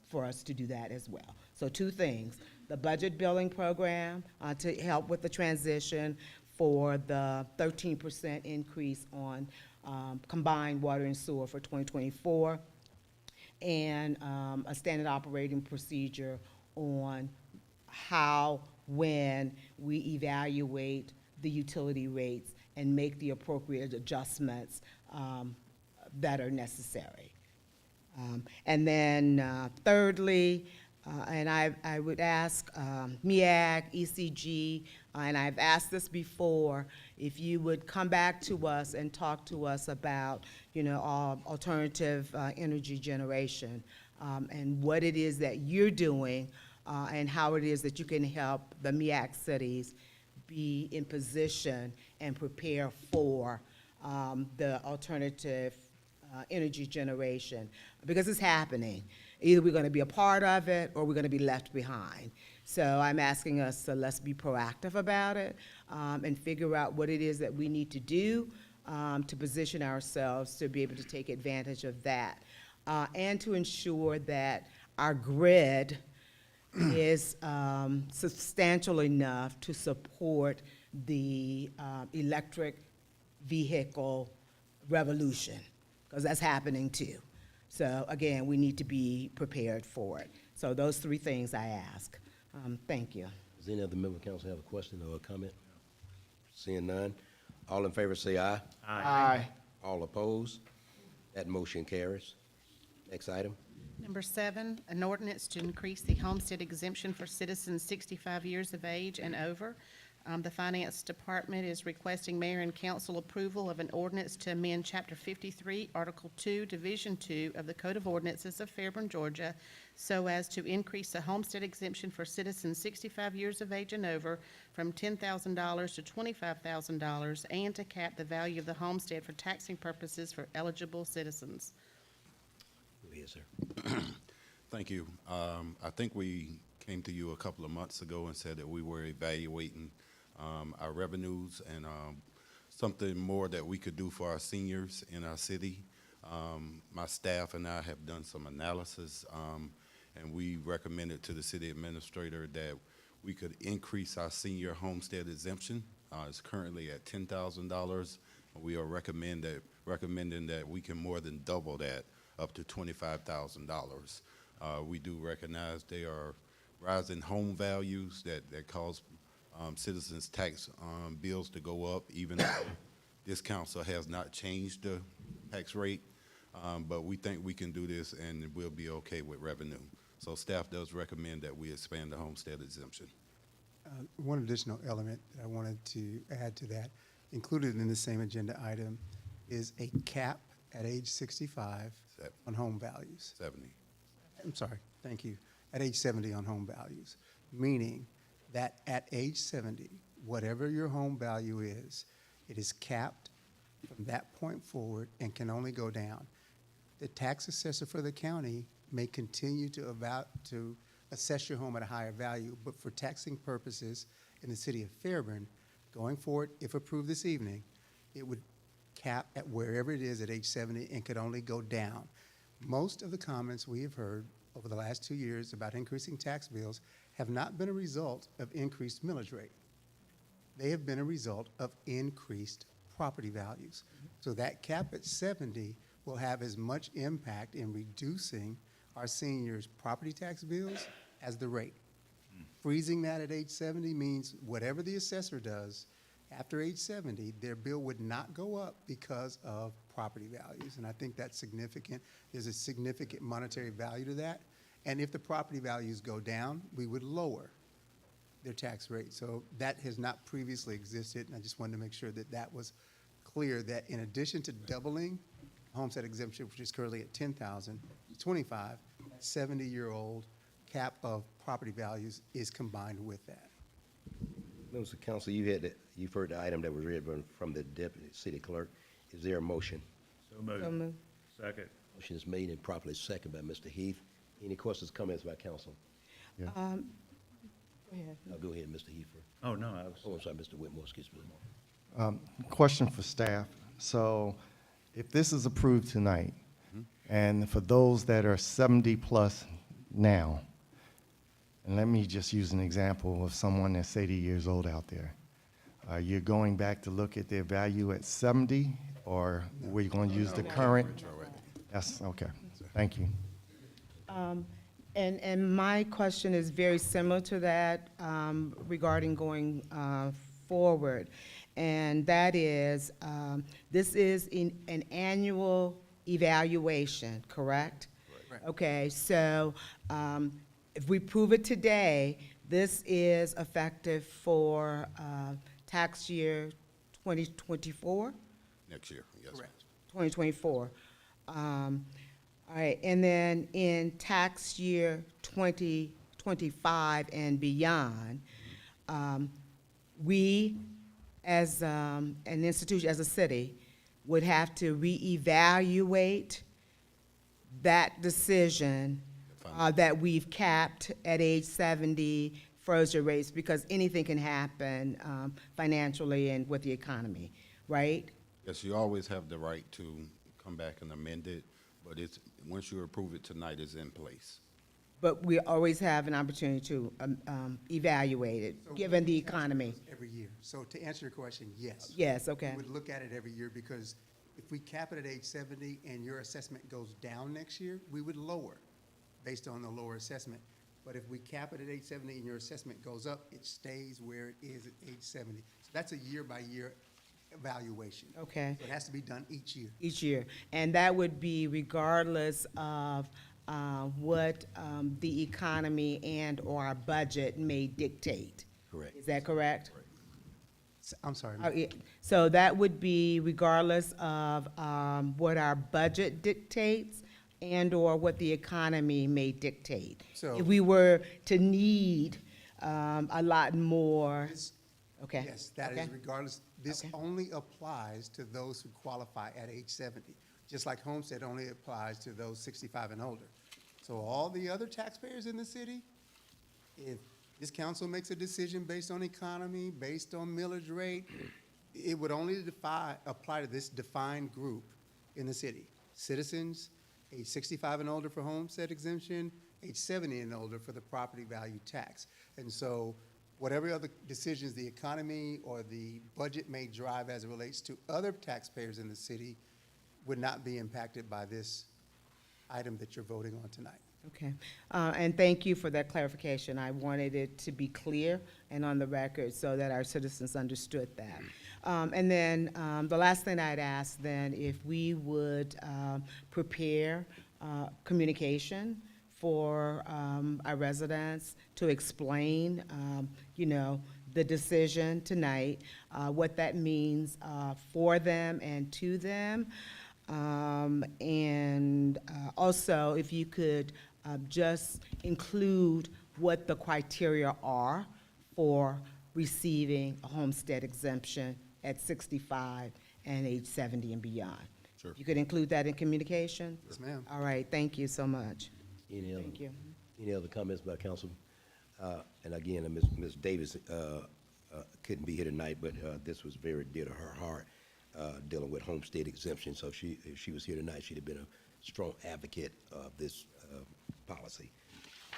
for us to do that as well. So 2 things: the budget billing program to help with the transition for the 13% increase on combined water and sewer for 2024, and a standard operating procedure on how, when we evaluate the utility rates and make the appropriate adjustments that are necessary. And then thirdly, and I would ask MEAG, ECG, and I've asked this before, if you would come back to us and talk to us about, you know, alternative energy generation, and what it is that you're doing, and how it is that you can help the MEAC cities be in position and prepare for the alternative energy generation, because it's happening. Either we're going to be a part of it or we're going to be left behind. So I'm asking us to let's be proactive about it and figure out what it is that we need to do to position ourselves to be able to take advantage of that, and to ensure that our grid is substantial enough to support the electric vehicle revolution, because that's happening too. So again, we need to be prepared for it. So those 3 things I ask. Thank you. Does any other member of council have a question or a comment? Seeing none, all in favor say aye. Aye. All opposed? That motion carries. Next item. Number 7, an ordinance to increase the homestead exemption for citizens 65 years of age and over. The Finance Department is requesting mayor and council approval of an ordinance to amend Chapter 53, Article 2, Division 2 of the Code of Ordinances of Fairburn, Georgia, so as to increase the homestead exemption for citizens 65 years of age and over from $10,000 to $25,000, and to cap the value of the homestead for taxing purposes for eligible citizens. Yes, sir. Thank you. I think we came to you a couple of months ago and said that we were evaluating our revenues and something more that we could do for our seniors in our city. My staff and I have done some analysis, and we recommended to the city administrator that we could increase our senior homestead exemption. It's currently at $10,000. We are recommending that we can more than double that up to $25,000. We do recognize they are rising home values that cause citizens' tax bills to go up, even though this council has not changed the tax rate. But we think we can do this and we'll be okay with revenue. So staff does recommend that we expand the homestead exemption. One additional element that I wanted to add to that, included in the same agenda item, is a cap at age 65 on home values. 70. I'm sorry, thank you. At age 70 on home values, meaning that at age 70, whatever your home value is, it is capped from that point forward and can only go down. The tax assessor for the county may continue to assess your home at a higher value, but for taxing purposes in the city of Fairburn, going forward, if approved this evening, it would cap at wherever it is at age 70 and could only go down. Most of the comments we have heard over the last 2 years about increasing tax bills have not been a result of increased millage rate. They have been a result of increased property values. So that cap at 70 will have as much impact in reducing our seniors' property tax bills as the rate. Freezing that at age 70 means whatever the assessor does after age 70, their bill would not go up because of property values. And I think that's significant. There's a significant monetary value to that. And if the property values go down, we would lower their tax rate. So that has not previously existed. And I just wanted to make sure that that was clear, that in addition to doubling homestead exemption, which is currently at 10,000, 25, 70-year-old cap of property values is combined with that. Members of council, you've heard the item that was read from the deputy city clerk. Is there a motion? So moved. So moved. Second. Motion is made and properly seconded by Mr. Heath. Any questions, comments by council? Go ahead. Go ahead, Mr. Heath. Oh, no, I was. Oh, I'm sorry, Mr. Whitmore, excuse me. Question for staff. So if this is approved tonight, and for those that are 70 plus now, and let me just use an example of someone that's 80 years old out there. You're going back to look at their value at 70, or we're going to use the current? Yes, okay. Thank you. And my question is very similar to that regarding going forward. And that is, this is an annual evaluation, correct? Right. Okay, so if we prove it today, this is effective for tax year 2024? Next year, yes. Correct. 2024. All right, and then in tax year 2025 and beyond, we, as an institution, as a city, would have to reevaluate that decision that we've capped at age 70 frozen rates, because anything can happen financially and with the economy, right? Yes, you always have the right to come back and amend it, but it's, once you approve it tonight, it's in place. But we always have an opportunity to evaluate it, So given the we answer economy. those every year. So to answer your question, yes. Yes, okay. We would look at it every year, because if we cap it at age 70 and your assessment goes down next year, we would lower based on the lower assessment. But if we cap it at age 70 and your assessment goes up, it stays where it is at age 70. So that's a year-by-year evaluation. Okay. So it has to be done each year. Each year. And that would be regardless of what the economy and/or our budget may dictate. Correct. Is that correct? I'm sorry. Yeah. So that would be regardless of what our budget dictates and/or what the economy may dictate. So- If we were to need a lot more, okay. Yes, that Okay. is regardless. This Okay. only applies to those who qualify at age 70, just like homestead only applies to those 65 and older. So all the other taxpayers in the city, if this council makes a decision based on economy, based on millage rate, it would only apply to this defined group in the city. Citizens, age 65 and older for homestead exemption, age 70 and older for the property value tax. And so whatever other decisions the economy or the budget may drive as it relates to other taxpayers in the city would not be impacted by this item that you're voting on tonight. Okay, and thank you for that clarification. I wanted it to be clear and on the record so that our citizens understood that. And then the last thing I'd ask then, if we would prepare communication for our residents to explain, you know, the decision tonight, what that means for them and to them. And also, if you could just include what the criteria are for receiving a homestead exemption at 65 and age 70 and beyond. Sure. You could include that in communication? Yes, ma'am. All right, thank you so much. Thank you. Any other comments by council? And again, Ms. Davis couldn't be here tonight, but this was very dear to her heart, dealing with homestead exemption. So if she was here tonight, she'd have been a strong advocate of this policy.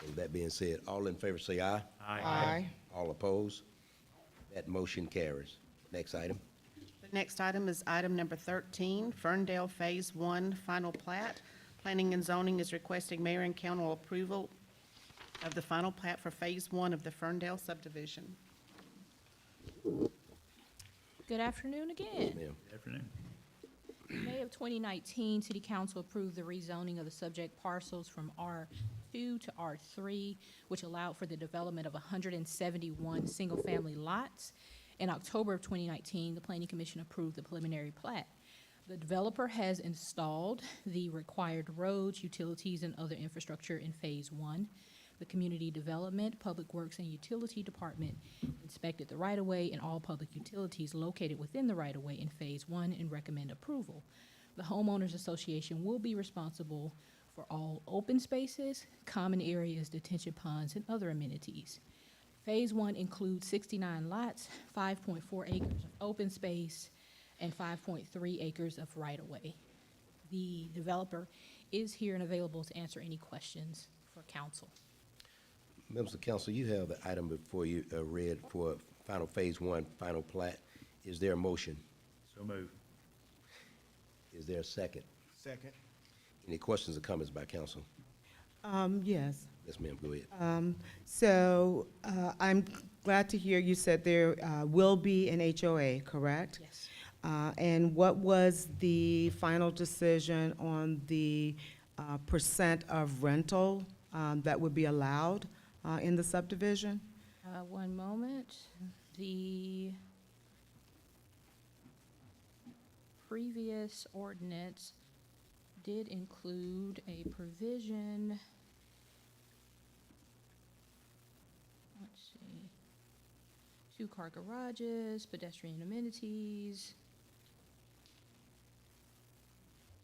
And that being said, all in favor say aye. Aye. Aye. All opposed? That motion carries. Next item. The next item is item number 13, Ferndale Phase 1 Final Plat. Planning and Zoning is requesting mayor and council approval of the final plat for Phase 1 of the Ferndale subdivision. Good afternoon again. Ma'am. Good afternoon. In May of 2019, City Council approved the rezoning of the subject parcels from R2 to R3, which allowed for the development of 171 single-family lots. In October of 2019, the Planning Commission approved the preliminary plat. The developer has installed the required roads, utilities, and other infrastructure in Phase 1. The Community Development, Public Works, and Utility Department inspected the right-of-way and all public utilities located within the right-of-way in Phase 1 and recommend approval. The Homeowners Association will be responsible for all open spaces, common areas, detention ponds, and other amenities. Phase 1 includes 69 lots, 5.4 acres of open space, and 5.3 acres of right-of-way. The developer is here and available to answer any questions for council. Members of council, you have the item before you read for final Phase 1 final plat. Is there a motion? So moved. Is there a second? Second. Any questions or comments by council? Yes. Yes, ma'am, go ahead. So I'm glad to hear you said there will be an HOA, correct? Yes. And what was the final decision on the percent of rental that would be allowed in the subdivision? One moment. The previous ordinance did include a provision, let's see, 2-car garages, pedestrian amenities.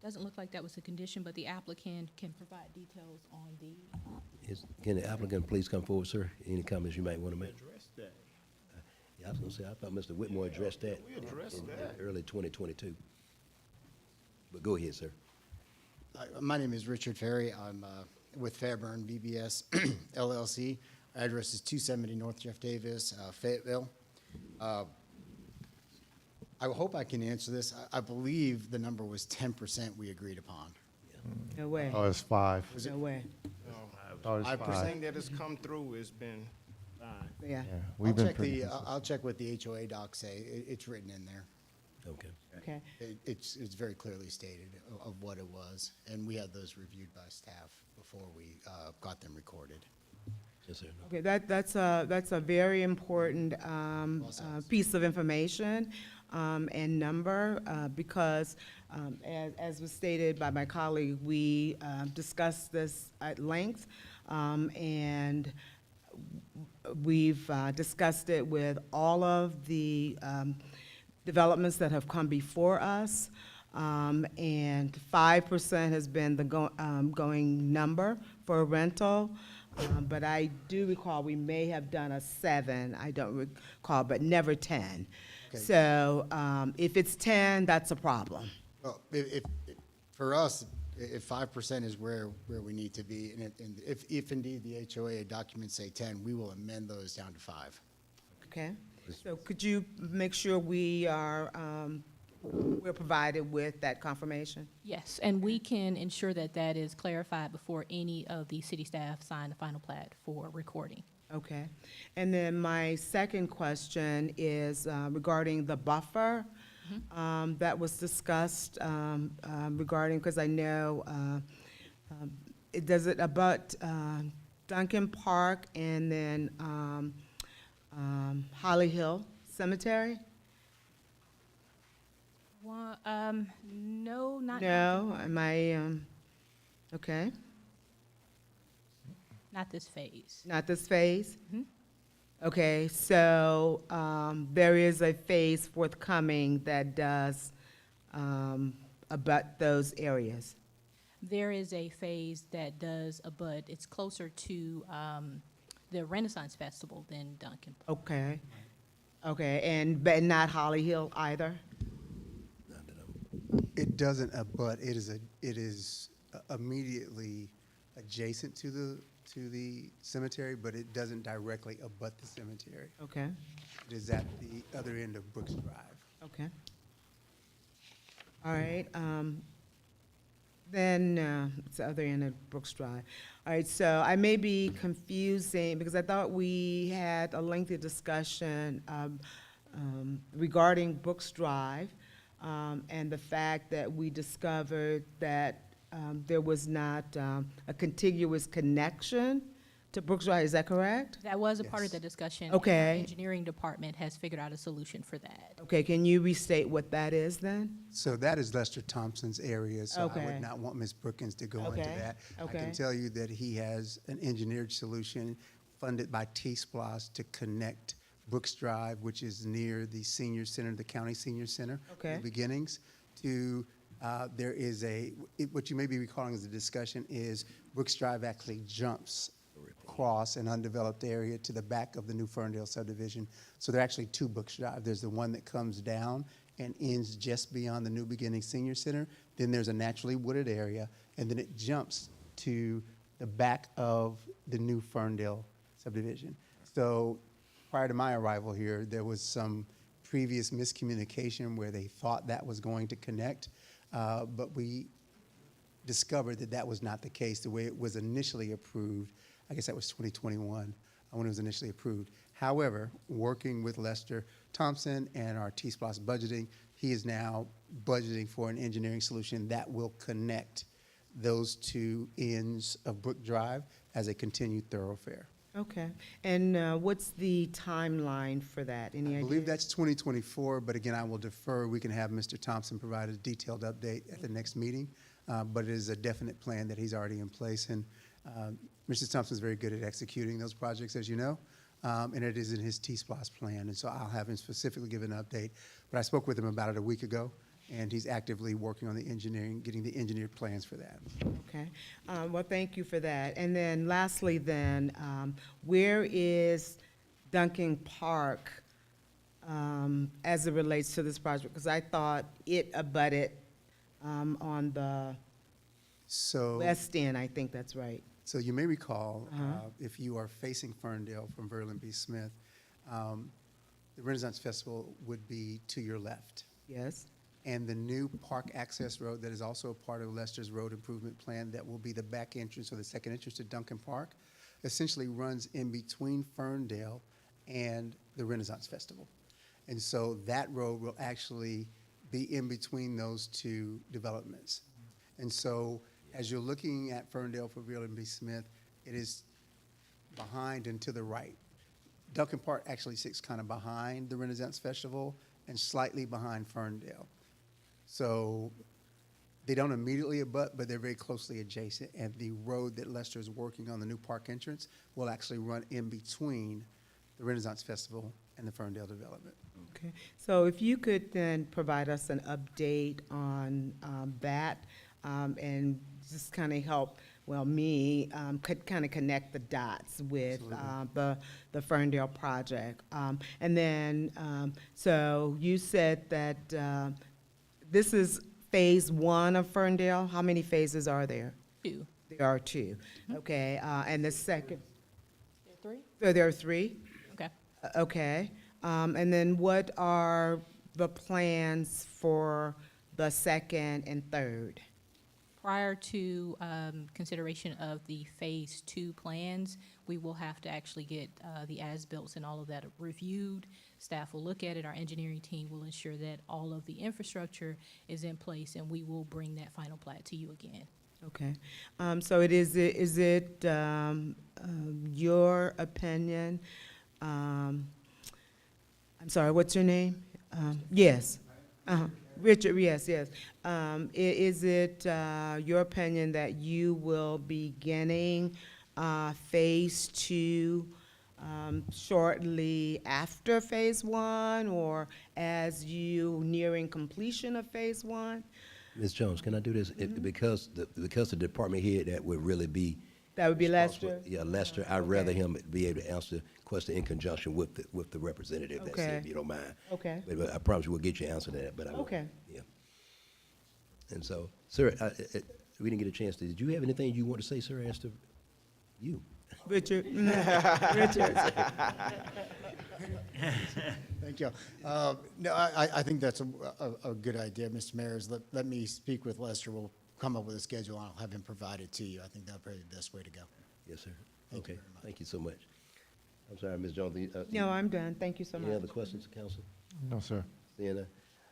Doesn't look like that was a condition, but the applicant can provide details on the Can the applicant please come forward, sir? Any comments you might want to make? Address that. Yeah, I was gonna say, I thought Mr. Whitmore addressed that. We addressed in that. early 2022. But go ahead, sir. My name is Richard Ferry. I'm with Fairburn VBS LLC. Our address is 270 North Jeff Davis, Fayetteville. I hope I can answer this. I believe the number was 10% we agreed upon. No way. Oh, it's 5. No way. Oh, it's 5. Everything that has come through has been fine. Yeah. Yeah, we've been pretty. I'll check what the HOA docs say. It's written in there. Okay. Okay. It's very clearly stated of what it was, and we had those reviewed by staff before we got them recorded. Yes, sir. Okay, that's a very important piece of information and number because, as was stated by my colleague, we discussed this at length, and we've discussed it with all of the developments that have come before us, and 5% has been the going number for rental. But I do recall we may have done a 7, I don't recall, but never 10. Okay. So if it's 10, that's a problem. Well, for us, if 5% is where we need to be, and if indeed the HOA documents say 10, we will amend those down to 5. Okay? So could you make sure we are we're provided with that confirmation? Yes, and we can ensure that that is clarified before any of the city staff sign the final plat for recording. Okay. And then my second question is regarding the buffer that was discussed regarding, because I know, does it abut Duncan Park and then Holly Hill Cemetery? One, no, not. No, am I, okay, Not this phase. not this phase? Mhm. Okay, so there is a phase forthcoming that does abut those areas. There is a phase that does abut, it's closer to the Renaissance Festival than Duncan. Okay, okay, and, but not Holly Hill either? It doesn't abut, it is immediately adjacent to the cemetery, but it doesn't directly abut the cemetery. Okay, It is at the other end of Brooks Drive. okay. All right, then, it's the other end of Brooks Drive. All right, so I may be confusing, because I thought we had a lengthy discussion regarding Brooks Drive, and the fact that we discovered that there was not a contiguous connection to Brooks Drive, is that correct? That was a part of Yes. the discussion. and Okay. Our engineering department has figured out a solution for that. Okay, can you restate what that is then? So that is Lester Thompson's area, so I Okay. would not want Ms. Brookins to go into Okay, that. I okay. can tell you that he has an engineered solution funded by T-Splosh to connect Brooks Drive, which is near the senior center, the county senior center. Okay. The beginnings, to, there is what you may be recalling as a discussion is Brooks Drive actually jumps across an undeveloped area to the back of the new Ferndale subdivision. So there are actually two Brooks Drive. There's the one that comes down and ends just beyond the New Beginning Senior Center. Then there's a naturally wooded area, and then it jumps to the back of the new Ferndale subdivision. So prior to my arrival here, there was some previous miscommunication where they thought that was going to connect, but we discovered that that was not the case. The way it was initially approved, I guess that was 2021 when it was initially approved. However, working with Lester Thompson and our T-Splosh budgeting, he is now budgeting for an engineering solution that will connect those two ends of Brook Drive as a continued thoroughfare. Okay, and what's the timeline for that? Any idea? I believe that's 2024, but again, I will defer. We can have Mr. Thompson provide a detailed update at the next meeting, but it is a definite plan that he's already in place. And Mr. Thompson's very good at executing those projects, as you know, and it is in his T-Splosh plan. And so I'll have him specifically give an update. But I spoke with him about it a week ago, and he's actively working on the engineering, getting the engineered plans for that. Okay, well, thank you for that. And then lastly then, where is Duncan Park as it relates to this project? Because I thought it abutted on the So. west end, I think that's right. So you may recall, Uh-huh. if you are facing Ferndale from Verlin B. Smith, the Renaissance Festival would be to your left. Yes, And the new park access road that is also a part of Lester's road improvement plan that will be the back entrance or the second entrance to Duncan Park essentially runs in between Ferndale and the Renaissance Festival. And so that road will actually be in between those two developments. And so as you're looking at Ferndale for Verlin B. Smith, it is behind and to the right. Duncan Park actually sits kind of behind the Renaissance Festival and slightly behind Ferndale. So they don't immediately abut, but they're very closely adjacent. And the road that Lester is working on, the new park entrance, will actually run in between the Renaissance Festival and the Ferndale development. okay. So if you could then provide us an update on that and just kind of help, well, me, could kind of connect the dots with the Ferndale project. And then, so you said that this is phase one of Ferndale. How many phases are there? 2. There are 2. Okay, and the second, There are 3? so there are 3? Okay. Okay, and then what are the plans for the second and third? Prior to consideration of the Phase 2 plans, we will have to actually get the as-built and all of that reviewed. Staff will look at it, our engineering team will ensure that all of the infrastructure is in place, and we will bring that final plat to you again. Okay, so is it your opinion, I'm sorry, what's your name? Yes, Richard, yes. Is it your opinion that you will be beginning Phase 2 shortly after Phase 1, or as you nearing completion of Phase 1? Ms. Jones, can I do this? Because the department head that would really be. That would be responsible- Lester? Yeah, Lester. I'd rather him be able to answer the question in conjunction with the representative. That's it, Okay. if you don't mind. Okay. But I promise you we'll get you an answer to that, but I won't. Okay. Yeah. And so, sir, we didn't get a chance to, did you have anything you want to say, sir, as to you? Richard? Richard? Thank you. No, I think that's a good idea, Mr. Mayor, is let me speak with Lester. We'll come up with a schedule, and I'll have him provide it to you. I think that'll probably be the best way to go. Yes, sir. Thank you Okay, very much. thank you so much. I'm sorry, Ms. Jones. No, I'm done. Thank you so much. Any other questions, council? No, sir.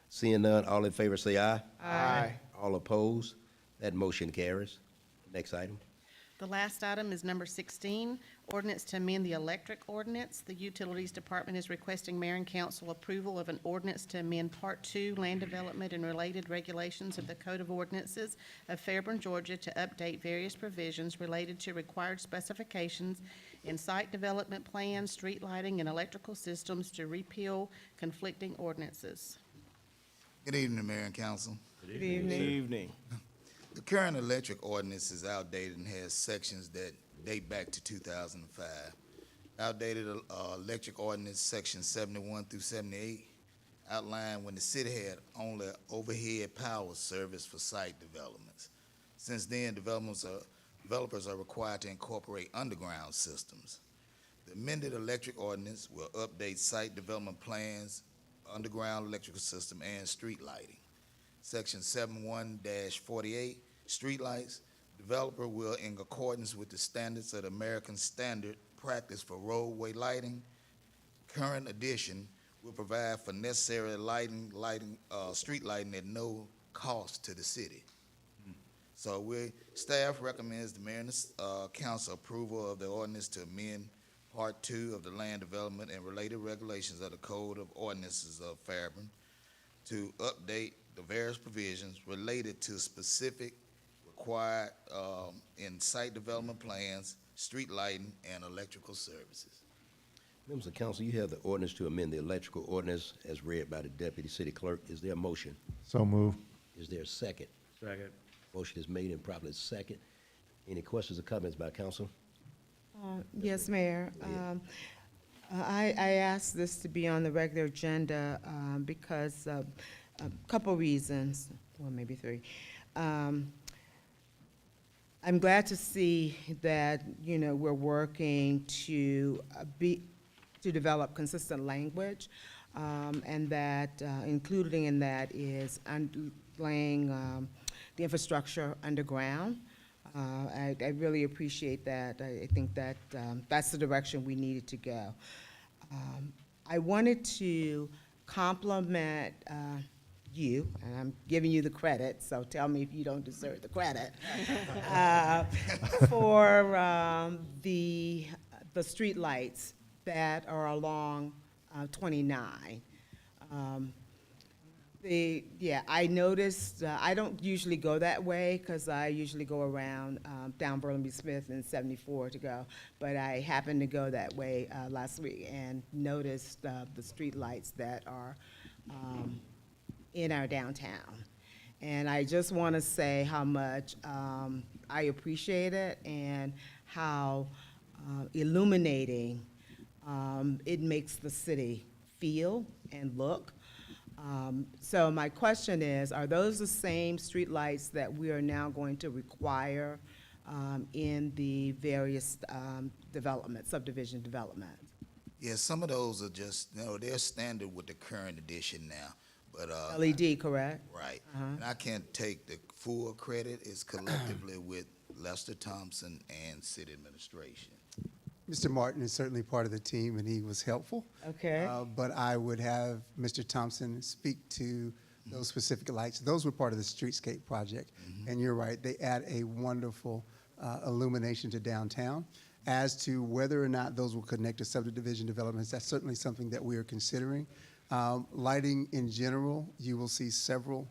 Seeing none, all in favor say aye. Aye. All opposed? That motion carries. Next item. The last item is number 16, ordinance to amend the electric ordinance. The Utilities Department is requesting mayor and council approval of an ordinance to amend Part 2, Land Development and Related Regulations of the Code of Ordinances of Fairburn, Georgia, to update various provisions related to required specifications in site development plans, street lighting, and electrical systems to repeal conflicting ordinances. Good evening, Mayor and Council. Good evening. Evening. The current electric ordinance is outdated and has sections that date back to 2005. Outdated electric ordinance, section 71 through 78, outlined when the city had only overhead power service for site developments. Since then, developers are required to incorporate underground systems. The amended electric ordinance will update site development plans, underground electrical system, and street lighting. Section 71-48, streetlights. Developer will, in accordance with the standards of the American Standard Practice for Roadway Lighting, current edition will provide for necessary street lighting at no cost to the city. So staff recommends the mayor and the council approval of the ordinance to amend Part 2 of the Land Development and Related Regulations of the Code of Ordinances of Fairburn to update the various provisions related to specific required in site development plans, street lighting, and electrical services. Members of council, you have the ordinance to amend the electrical ordinance as read by the deputy city clerk. Is there a motion? So move. Is there a second? Second. Motion is made and properly second. Any questions or comments by council? Yes, Mayor. I asked this to be on the regular agenda because a couple reasons, well, maybe three. I'm glad to see that, we're working to develop consistent language, and that including in that is laying the infrastructure underground. I really appreciate that. I think that that's the direction we needed to go. I wanted to compliment you, and I'm giving you the credit, so tell me if you don't deserve the credit, for the street lights that are along 29. I noticed, I don't usually go that way because I usually go around down Burlingame Smith and 74 to go, but I happened to go that way last week and noticed the street lights that are in our downtown. And I just want to say how much I appreciate it and how illuminating it makes the city feel and look. So my question is, are those the same streetlights that we are now going to require in the various subdivision developments? Yeah, some of those are just, they're standard with the current edition now. but, LED, correct? right. Uh-huh. And I can't take the full credit. It's collectively with Lester Thompson and city administration. Mr. Martin is certainly part of the team, and he was helpful. Okay. But I would have Mr. Thompson speak to those specific lights. Those were part of the streetscape project. And you're right, they add a wonderful illumination to downtown. As to whether or not those will connect to subdivision developments, that's certainly something that we are considering. Lighting in general, you will see several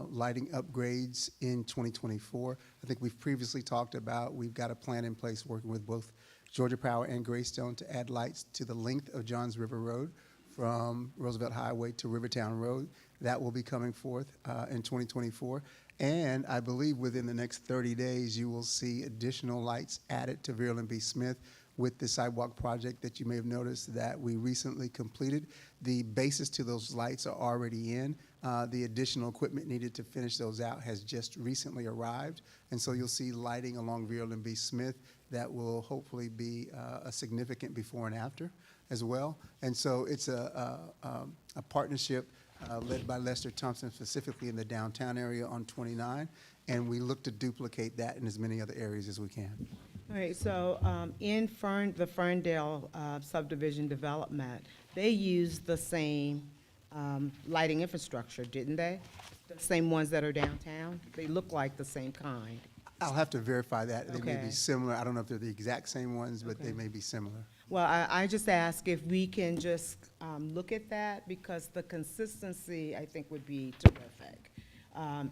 lighting upgrades in 2024. I think we've previously talked about, we've got a plan in place working with both Georgia Power and Greystone to add lights to the length of Johns River Road from Roosevelt Highway to Rivertown Road. That will be coming forth in 2024. And I believe within the next 30 days, you will see additional lights added to Vera B. Smith with the sidewalk project that you may have noticed that we recently completed. The bases to those lights are already in. The additional equipment needed to finish those out has just recently arrived. And so you'll see lighting along Vera B. Smith that will hopefully be a significant before and after as well. And so it's a partnership led by Lester Thompson, specifically in the downtown area on 29, and we look to duplicate that in as many other areas as we can. All right, so in the Ferndale subdivision development, they used the same lighting infrastructure, didn't they? The same ones that are downtown? They look like the same kind. I'll have to verify that. They may Okay. be similar. I don't know if they're the exact same ones, but they Okay. may be similar. Well, I just ask if we can just look at that, because the consistency, I think, would be terrific.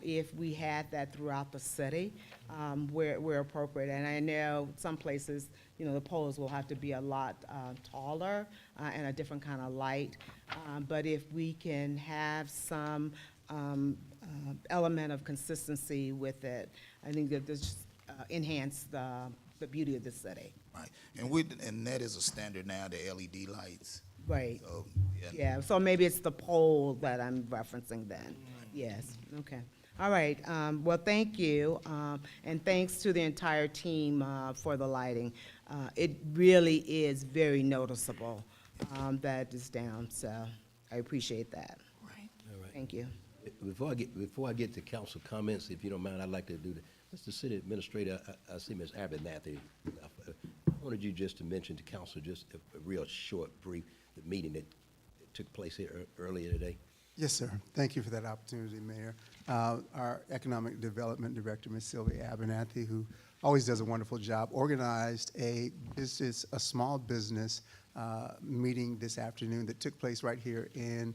If we had that throughout the city, where appropriate. And I know some places, you know, the poles will have to be a lot taller and a different kind of light. But if we can have some element of consistency with it, I think that this enhance the beauty of the city. Right, and that is a standard now, the LED lights. Right. So, Yeah, so maybe it's the pole that I'm referencing then. Yes, okay. All right, well, thank you, and thanks to the entire team for the lighting. It really is very noticeable that it's down, so I appreciate that. Right. All right. Thank you. Before I get to council comments, if you don't mind, I'd like to do that. Mr. City Administrator, I see Ms. Abernathy. I wanted you just to mention to council just a real short, brief, the meeting that took place here earlier today. Yes, sir. Thank you for that opportunity, Mayor. Our Economic Development Director, Ms. Sylvia Abernathy, who always does a wonderful job, organized a small business meeting this afternoon that took place right here in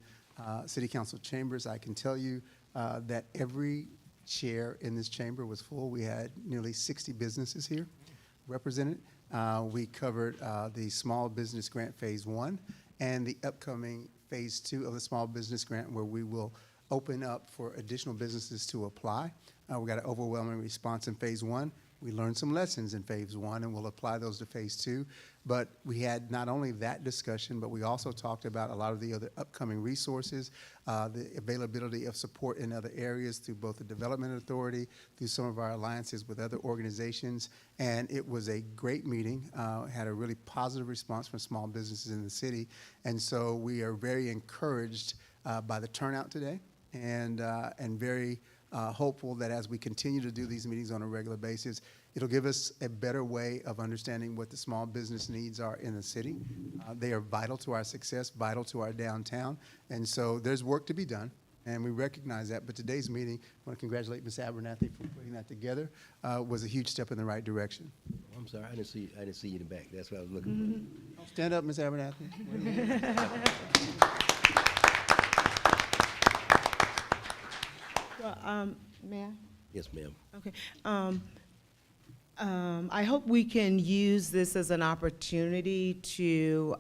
City Council chambers. I can tell you that every chair in this chamber was full. We had nearly 60 businesses here represented. We covered the Small Business Grant Phase 1 and the upcoming Phase 2 of the Small Business Grant, where we will open up for additional businesses to apply. We got an overwhelming response in Phase 1. We learned some lessons in Phase 1, and we'll apply those to Phase 2. But we had not only that discussion, but we also talked about a lot of the other upcoming resources, the availability of support in other areas through both the Development Authority, through some of our alliances with other organizations. And it was a great meeting, had a really positive response from small businesses in the city. And so we are very encouraged by the turnout today, and very hopeful that as we continue to do these meetings on a regular basis, it'll give us a better way of understanding what the small business needs are in the city. They are vital to our success, vital to our downtown, and so there's work to be done, and we recognize that. But today's meeting, I want to congratulate Ms. Abernathy for putting that together, was a huge step in the right direction. Oh, I'm sorry, I didn't see you in the back. That's what I was looking for. Stand up, Ms. Abernathy. Well, Mayor? Yes, ma'am. Okay. I hope we can use this as an opportunity to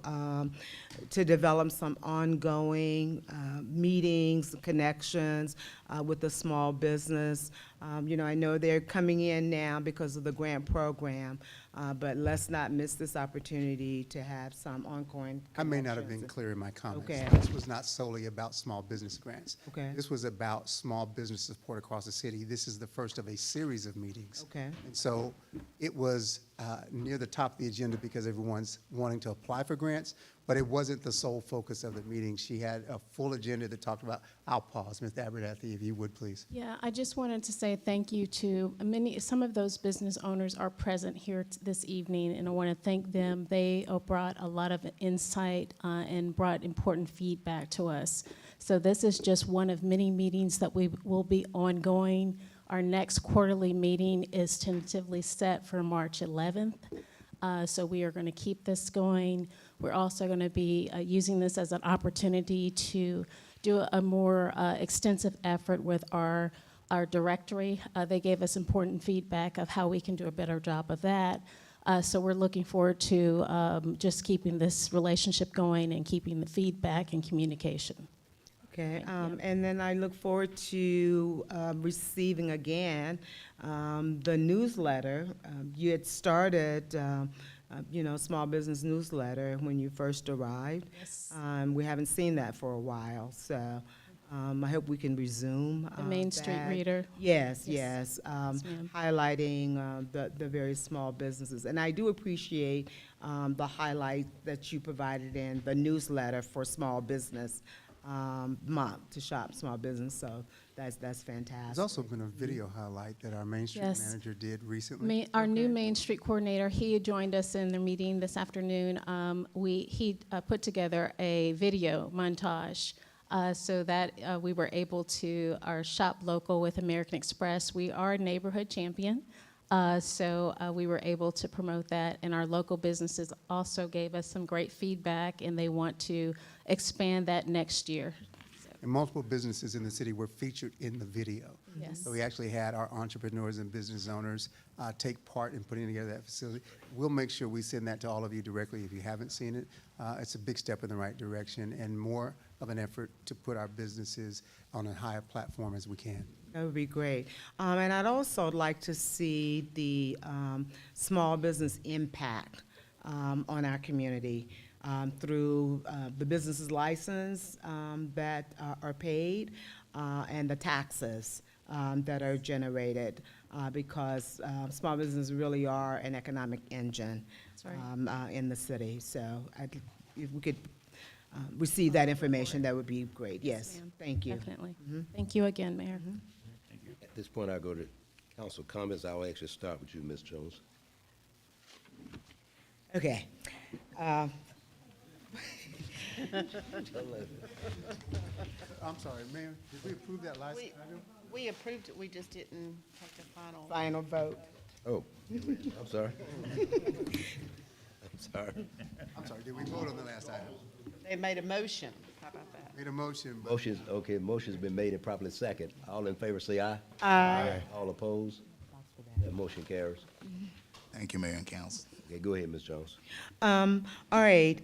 develop some ongoing meetings, connections with the small business. You know, I know they're coming in now because of the grant program, but let's not miss this opportunity to have some ongoing connections. I may not have been clear in my comments. Okay. This was not solely about small business grants. Okay. This was about small business support across the city. This is the first of a series of meetings. Okay. And so it was near the top of the agenda because everyone's wanting to apply for grants, but it wasn't the sole focus of the meeting. She had a full agenda that talked about. I'll pause, Ms. Abernathy, if you would, please. Yeah, I just wanted to say thank you to some of those business owners are present here this evening, and I want to thank them. They brought a lot of insight and brought important feedback to us. So this is just one of many meetings that we will be ongoing. Our next quarterly meeting is tentatively set for March 11th. So we are going to keep this going. We're also going to be using this as an opportunity to do a more extensive effort with our directory. They gave us important feedback of how we can do a better job of that. So we're looking forward to just keeping this relationship going and keeping the feedback and communication. Okay, and then I look forward to receiving again the newsletter. You had started, small business newsletter when you first arrived. Yes. We haven't seen that for a while, so I hope we can resume. The Main Street that. Reader. Yes, Yes. yes, ma'am. highlighting the very small businesses. And I do appreciate the highlight that you provided in the newsletter for small business month, to shop small business, so that's fantastic. There's also been a video highlight that our Main Street Yes. manager did recently. Our new Main Street coordinator, he joined us in the meeting this afternoon. He put together a video montage so that we were able to, our shop local with American Express. We are a neighborhood champion. So we were able to promote that, and our local businesses also gave us some great feedback, and they want to expand that next year. And multiple businesses in the city were featured in the video. Yes. So we actually had our entrepreneurs and business owners take part in putting together that facility. We'll make sure we send that to all of you directly if you haven't seen it. It's a big step in the right direction and more of an effort to put our businesses on a higher platform as we can. That would be great. And I'd also like to see the small business impact on our community through the business's license that are paid and the taxes that are generated because small businesses really are an economic engine That's right. in the city. So if we could receive that information, that would be great. Yes, ma'am. thank you. Definitely. Thank you again, Mayor. At this point, I'll go to council comments. I'll actually start with you, Ms. Jones. Okay. I'm sorry, Mayor, did we approve that last item? We approved it, we just didn't take the final. Final vote. Oh, I'm sorry. I'm sorry. I'm sorry, did we vote on the last item? They made a motion. How about that? Made a motion, but Motion's been made and properly second. All in favor, say aye. Aye. All opposed? That motion carries. Thank you, Mayor and Council. Okay, go ahead, Ms. Jones. All right,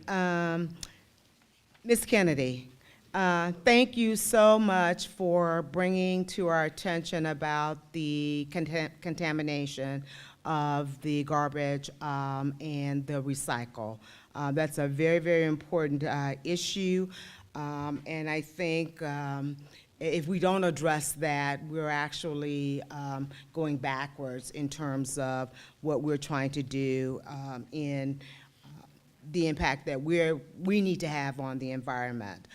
Ms. Kennedy, thank you so much for bringing to our attention about the contamination of the garbage and the recycle. That's a very, very important issue, and I think if we don't address that, we're actually going backwards in terms of what we're trying to do in the impact that we need to have on the environment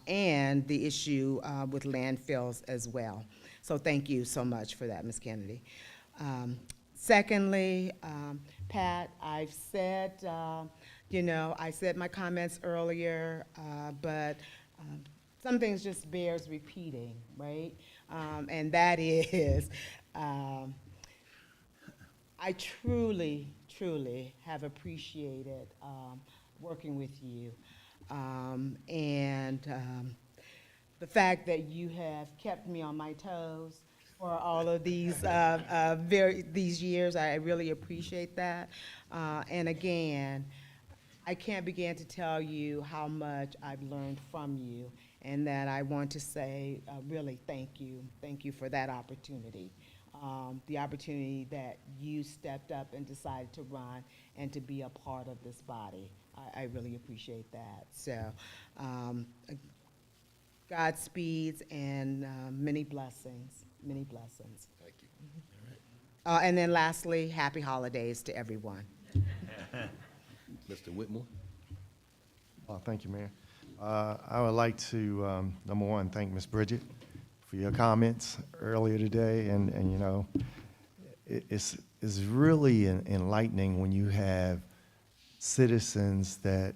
and the issue with landfills as well. So thank you so much for that, Ms. Kennedy. Secondly, Pat, I've said, I said my comments earlier, but some things just bears repeating, right? And that is, I truly have appreciated working with you. And the fact that you have kept me on my toes for all of these these years, I really appreciate that. And again, I can't begin to tell you how much I've learned from you, and that I want to say really thank you. Thank you for that opportunity. The opportunity that you stepped up and decided to run and to be a part of this body. I really appreciate that. So Godspeeds and many blessings, many blessings. Thank you. And then lastly, happy holidays to everyone. Mr. Whitmore? Thank you, Mayor. I would like to, number one, thank Ms. Bridget for your comments earlier today. And you know, it's really enlightening when you have citizens that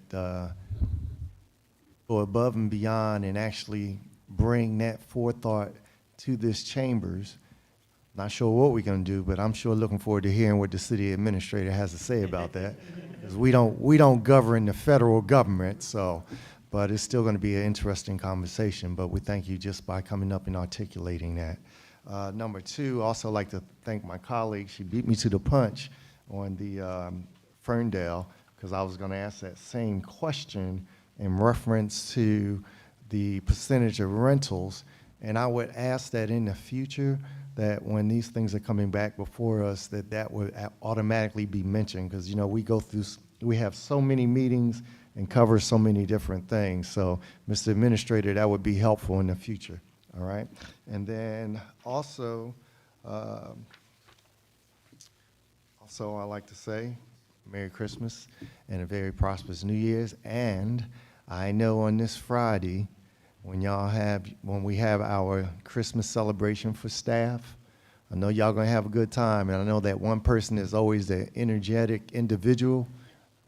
go above and beyond and actually bring that forethought to this chambers. Not sure what we're going to do, but I'm sure looking forward to hearing what the city administrator has to say about that. Because we don't govern the federal government, so, but it's still going to be an interesting conversation. But we thank you just by coming up and articulating that. Number two, also like to thank my colleague. She beat me to the punch on the Ferndale, because I was going to ask that same question in reference to the percentage of rentals. And I would ask that in the future, that when these things are coming back before us, that would automatically be mentioned, because you know we have so many meetings and cover so many different things. So, Mr. Administrator, that would be helpful in the future. All right, and then also, I'd like to say Merry Christmas and a very prosperous New Year's. And I know on this Friday, when we have our Christmas celebration for staff, I know y'all gonna have a good time, and I know that one person is always the energetic individual,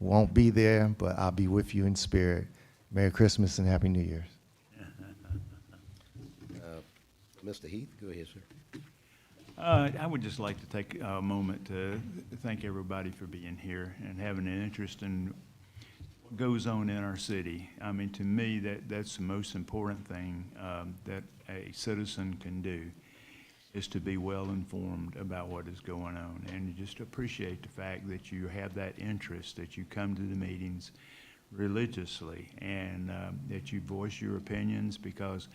won't be there, but I'll be with you in spirit. Merry Christmas and Happy New Year's. Mr. Heath, go ahead, sir. I would just like to take a moment to thank everybody for being here and having an interest in what goes on in our city. I mean, to me, that's the most important thing that a citizen can do, is to be well informed about what is going on, and just appreciate the fact that you have that interest, that you come to the meetings religiously, and that you voice your opinions, because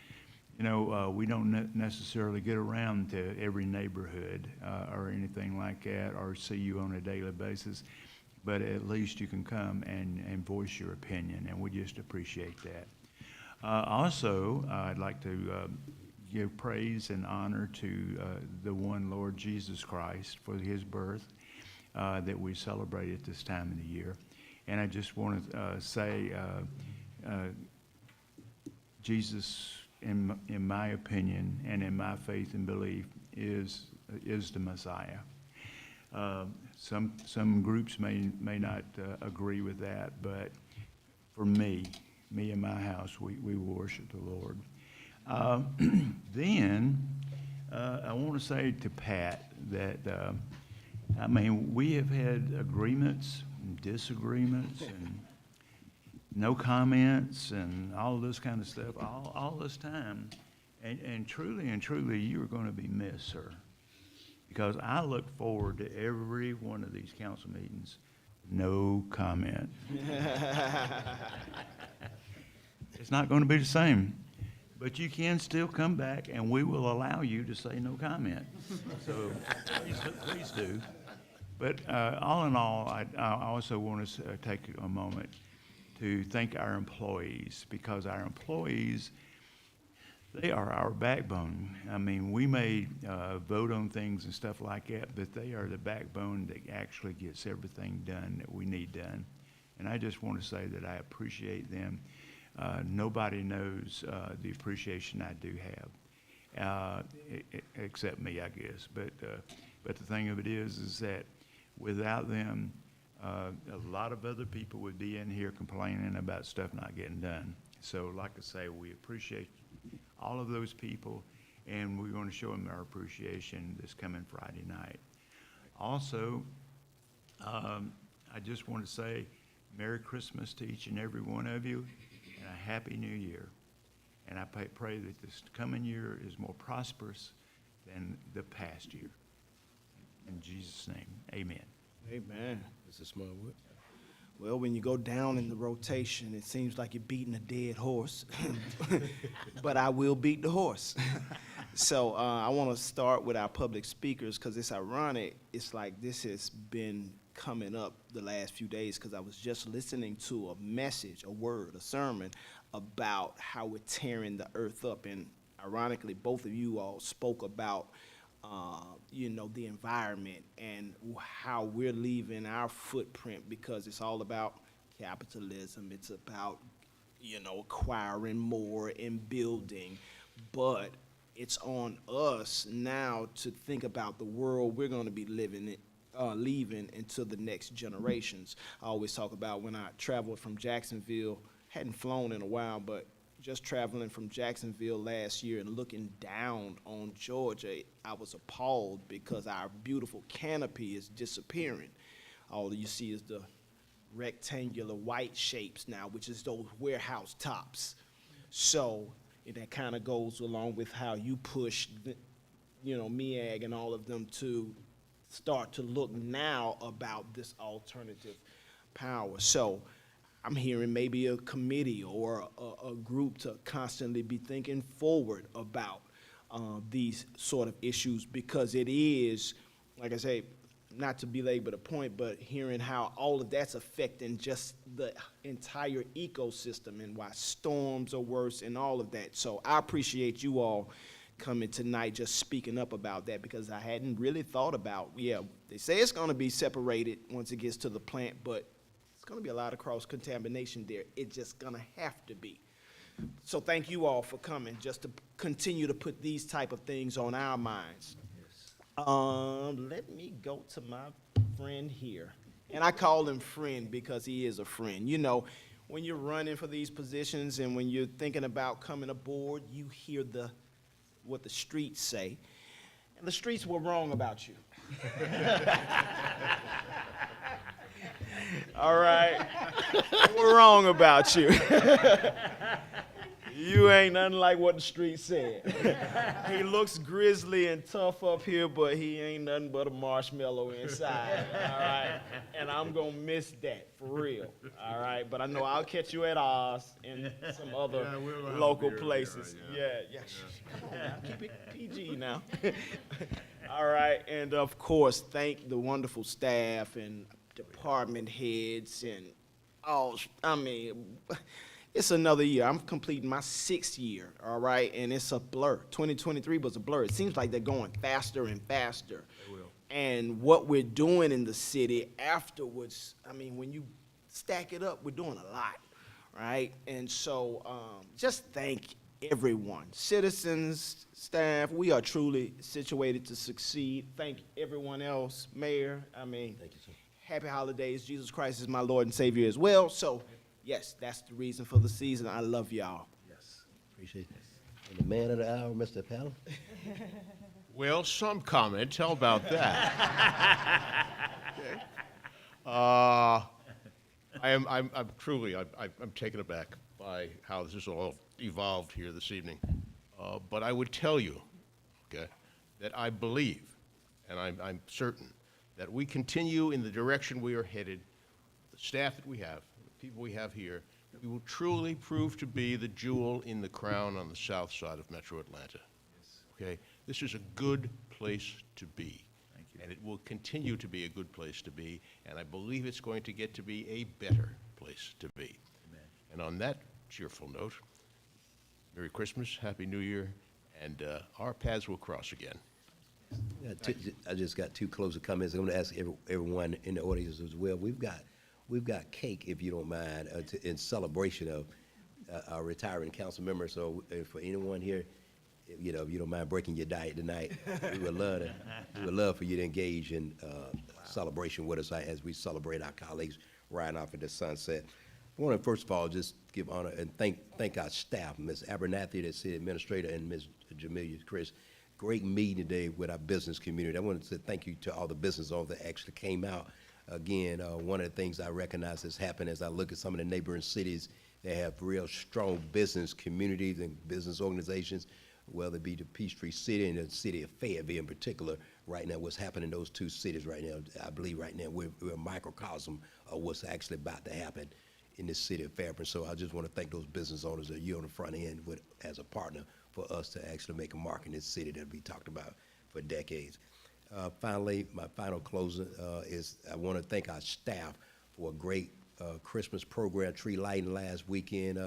you know, we don't necessarily get around to every neighborhood or anything like that, or see you on a daily basis, but at least you can come and voice your opinion, and we just appreciate that. Also, I'd like to give praise and honor to the one Lord Jesus Christ for his birth that we celebrate at this time of the year. And I just want to say, Jesus, in my opinion and in my faith and belief, is the Messiah. Some groups may not agree with that, but for me and my house, we worship the Lord. Then I want to say to Pat that I mean, we have had agreements and disagreements and no comments and all this kind of stuff all this time. And truly, you are going to be missed, sir. Because I look forward to every one of these council meetings. No comment. It's not going to be the same. But you can still come back, and we will allow you to say no comment. So please do. But all in all, I also want to take a moment to thank our employees, because our employees, they are our backbone. I mean, we may vote on things and stuff like that, but they are the backbone that actually gets everything done that we need done. And I just want to say that I appreciate them. Nobody knows the appreciation I do have, except me, I guess. But the thing of it is that without them, a lot of other people would be in here complaining about stuff not getting done. So, like I say, we appreciate all of those people, and we're going to show them our appreciation this coming Friday night. Also, I just want to say Merry Christmas to each and every one of you, and a Happy New Year. And I pray that this coming year is more prosperous than the past year. In Jesus' name, amen. Amen. Mr. Smallwood? Well, when you go down in the rotation, it seems like you're beating a dead horse. But I will beat the horse. So I want to start with our public speakers, because it's ironic. It's like this has been coming up the last few days, because I was just listening to a message, a word, a sermon about how we're tearing the earth up. And ironically, both of you all spoke about the environment and how we're leaving our footprint, because it's all about capitalism. It's about, acquiring more and building. But it's on us now to think about the world we're going to be leaving into the next generations. I always talk about when I traveled from Jacksonville, hadn't flown in a while, but just traveling from Jacksonville last year and looking down on Georgia, I was appalled because our beautiful canopy is disappearing. All you see is the rectangular white shapes now, which is those warehouse tops. So that kind of goes along with how you push, MEAG and all of them to start to look now about this alternative power. So I'm hearing maybe a committee or a group to constantly be thinking forward about these sort of issues, because it is, like I say, not to belabor the point, but hearing how all of that's affecting just the entire ecosystem and why storms are worse and all of that. So I appreciate you all coming tonight just speaking up about that, because I hadn't really thought about, they say it's going to be separated once it gets to the plant, but it's going to be a lot of cross-contamination there. It's just going to have to be. So thank you all for coming, just to continue to put these type of things on our minds. Let me go to my friend here. And I call him friend because he is a friend. When you're running for these positions and when you're thinking about coming aboard, you hear what the streets say. And the streets were wrong about you. All right? We're wrong about you. You ain't nothing like what the street said. He looks grizzly and tough up here, but he ain't nothing but a marshmallow inside, all right? And I'm going to miss that, for real, all right? But I know I'll catch you at Oz and some other local places. Yeah. Come on now, keep it PG now. All right, and of course, thank the wonderful staff and department heads and it's another year. I'm completing my 6th year, all right? And it's a blur. 2023 was a blur. It seems like they're going faster and faster. They will. And what we're doing in the city afterwards, when you stack it up, we're doing a lot, right? And so just thank everyone, citizens, staff. We are truly situated to succeed. Thank everyone else, Mayor. Thank you, sir. Happy holidays. Jesus Christ is my Lord and Savior as well. So yes, that's the reason for the season. I love y'all. Yes, appreciate it. And the man of the hour, Mr. Powell. Well, some comment. How about that? Okay. I'm truly taken aback by how this has all evolved here this evening. But I would tell you, okay, that I believe, and I'm certain, that we continue in the direction we are headed, the staff that we have, the people we have here, we will truly prove to be the jewel in the crown on the south side of Metro Atlanta. Okay? This is a good place to be. Thank you. And it will continue to be a good place to be, and I believe it's going to get to be a better place to be. Amen. And on that cheerful note, Merry Christmas, Happy New Year, and our paths will cross again. I just got 2 closing comments. I'm going to ask everyone in the audience as well. We've got cake, if you don't mind, in celebration of our retiring council member. So for anyone here, if you don't mind breaking your diet tonight, we would love for you to engage in celebration with us as we celebrate our colleagues riding off into the sunset. I want to first of all just give honor and thank our staff, Ms. Abernathy, the city administrator, and Ms. Jamelia Chris. Great meeting today with our business community. I wanted to say thank you to all the business owners that actually came out. Again, one of the things I recognize has happened as I look at some of the neighboring cities that have real strong business communities and business organizations, whether it be the Peachtree City and the city of Fayetteville in particular. Right now, what's happening in those 2 cities right now, I believe right now we're a microcosm of what's actually about to happen in the city of Fairburn. So I just want to thank those business owners that you're on the front end with as a partner for us to actually make a mark in this city that we talked about for decades. Finally, my final closing is I want to thank our staff for a great Christmas program, tree lighting last weekend.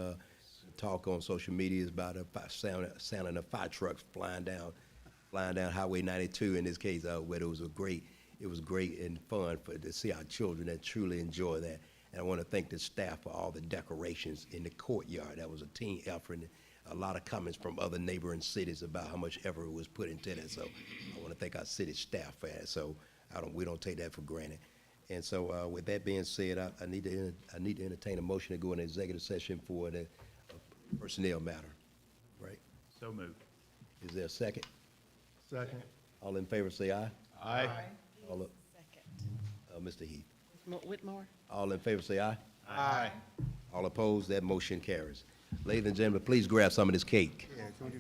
Talk on social media is about sounding of fire trucks flying down flying down Highway 92 in this case, where it was great and fun to see our children that truly enjoy that. And I want to thank the staff for all the decorations in the courtyard. That was a team effort, and a lot of comments from other neighboring cities about how much effort was put into that. So I want to thank our city staff for that. So we don't take that for granted. And so with that being said, I need to entertain a motion to go into executive session for the personnel matter. Right? So moved. Is there a second? Second. All in favor say aye. Aye. All, Second. Mr. Heath. Whitmore? All in favor say aye. Aye. All opposed, that motion carries. Ladies and gentlemen, please grab some of this cake. Yeah, can we do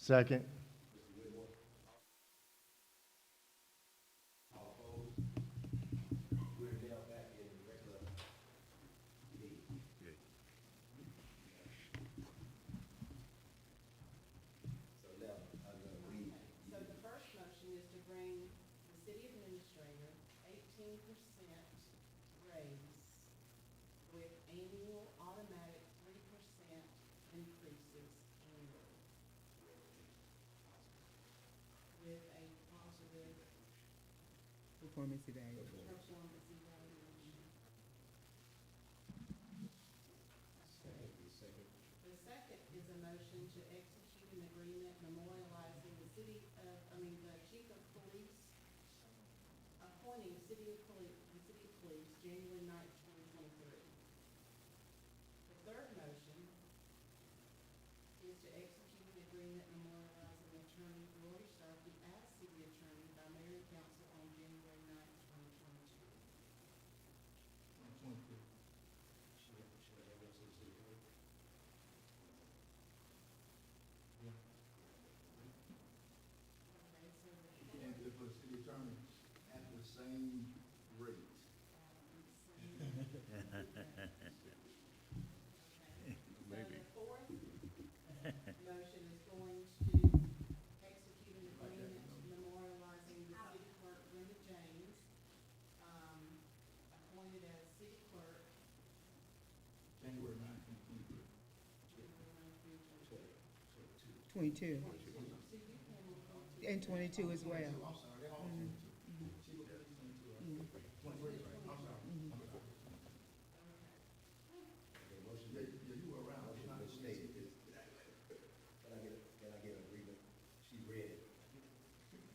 Second. So the first motion is to bring the city administrator 18% raise with annual automatic 3% increases annually. With a positive Performance evaluation. performance evaluation. The second is a motion to execute an agreement memorializing the chief of police, appointing the city of police, January 9th, 2023. The third motion is to execute an agreement memorializing Attorney Roy Starkey as city attorney by mayor and council on January 9th, 2022. And for the city attorney at the same rate. Maybe. The fourth motion is going to execute an agreement memorializing the city clerk Brenda James, appointed as city clerk. January 9th, 2023. 22. And 22 as well.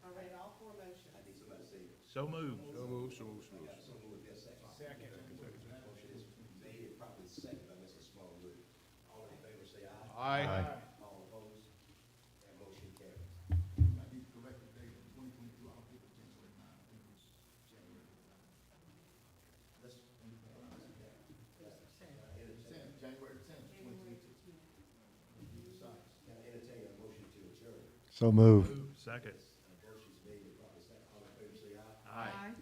I read all four motions. I need somebody to say it. So moved. Second. Motion is made and properly seconded by Mr. Smallwood. All in favor, say aye. Aye. All opposed? That motion carries. I need to correct the date, 2022, I'll put it January 9th, I think it was January 9th. January 10th, 2022. Can I entertain a motion to adjourn? So move. Second. Motion's made and properly seconded. All in favor, say aye. Aye.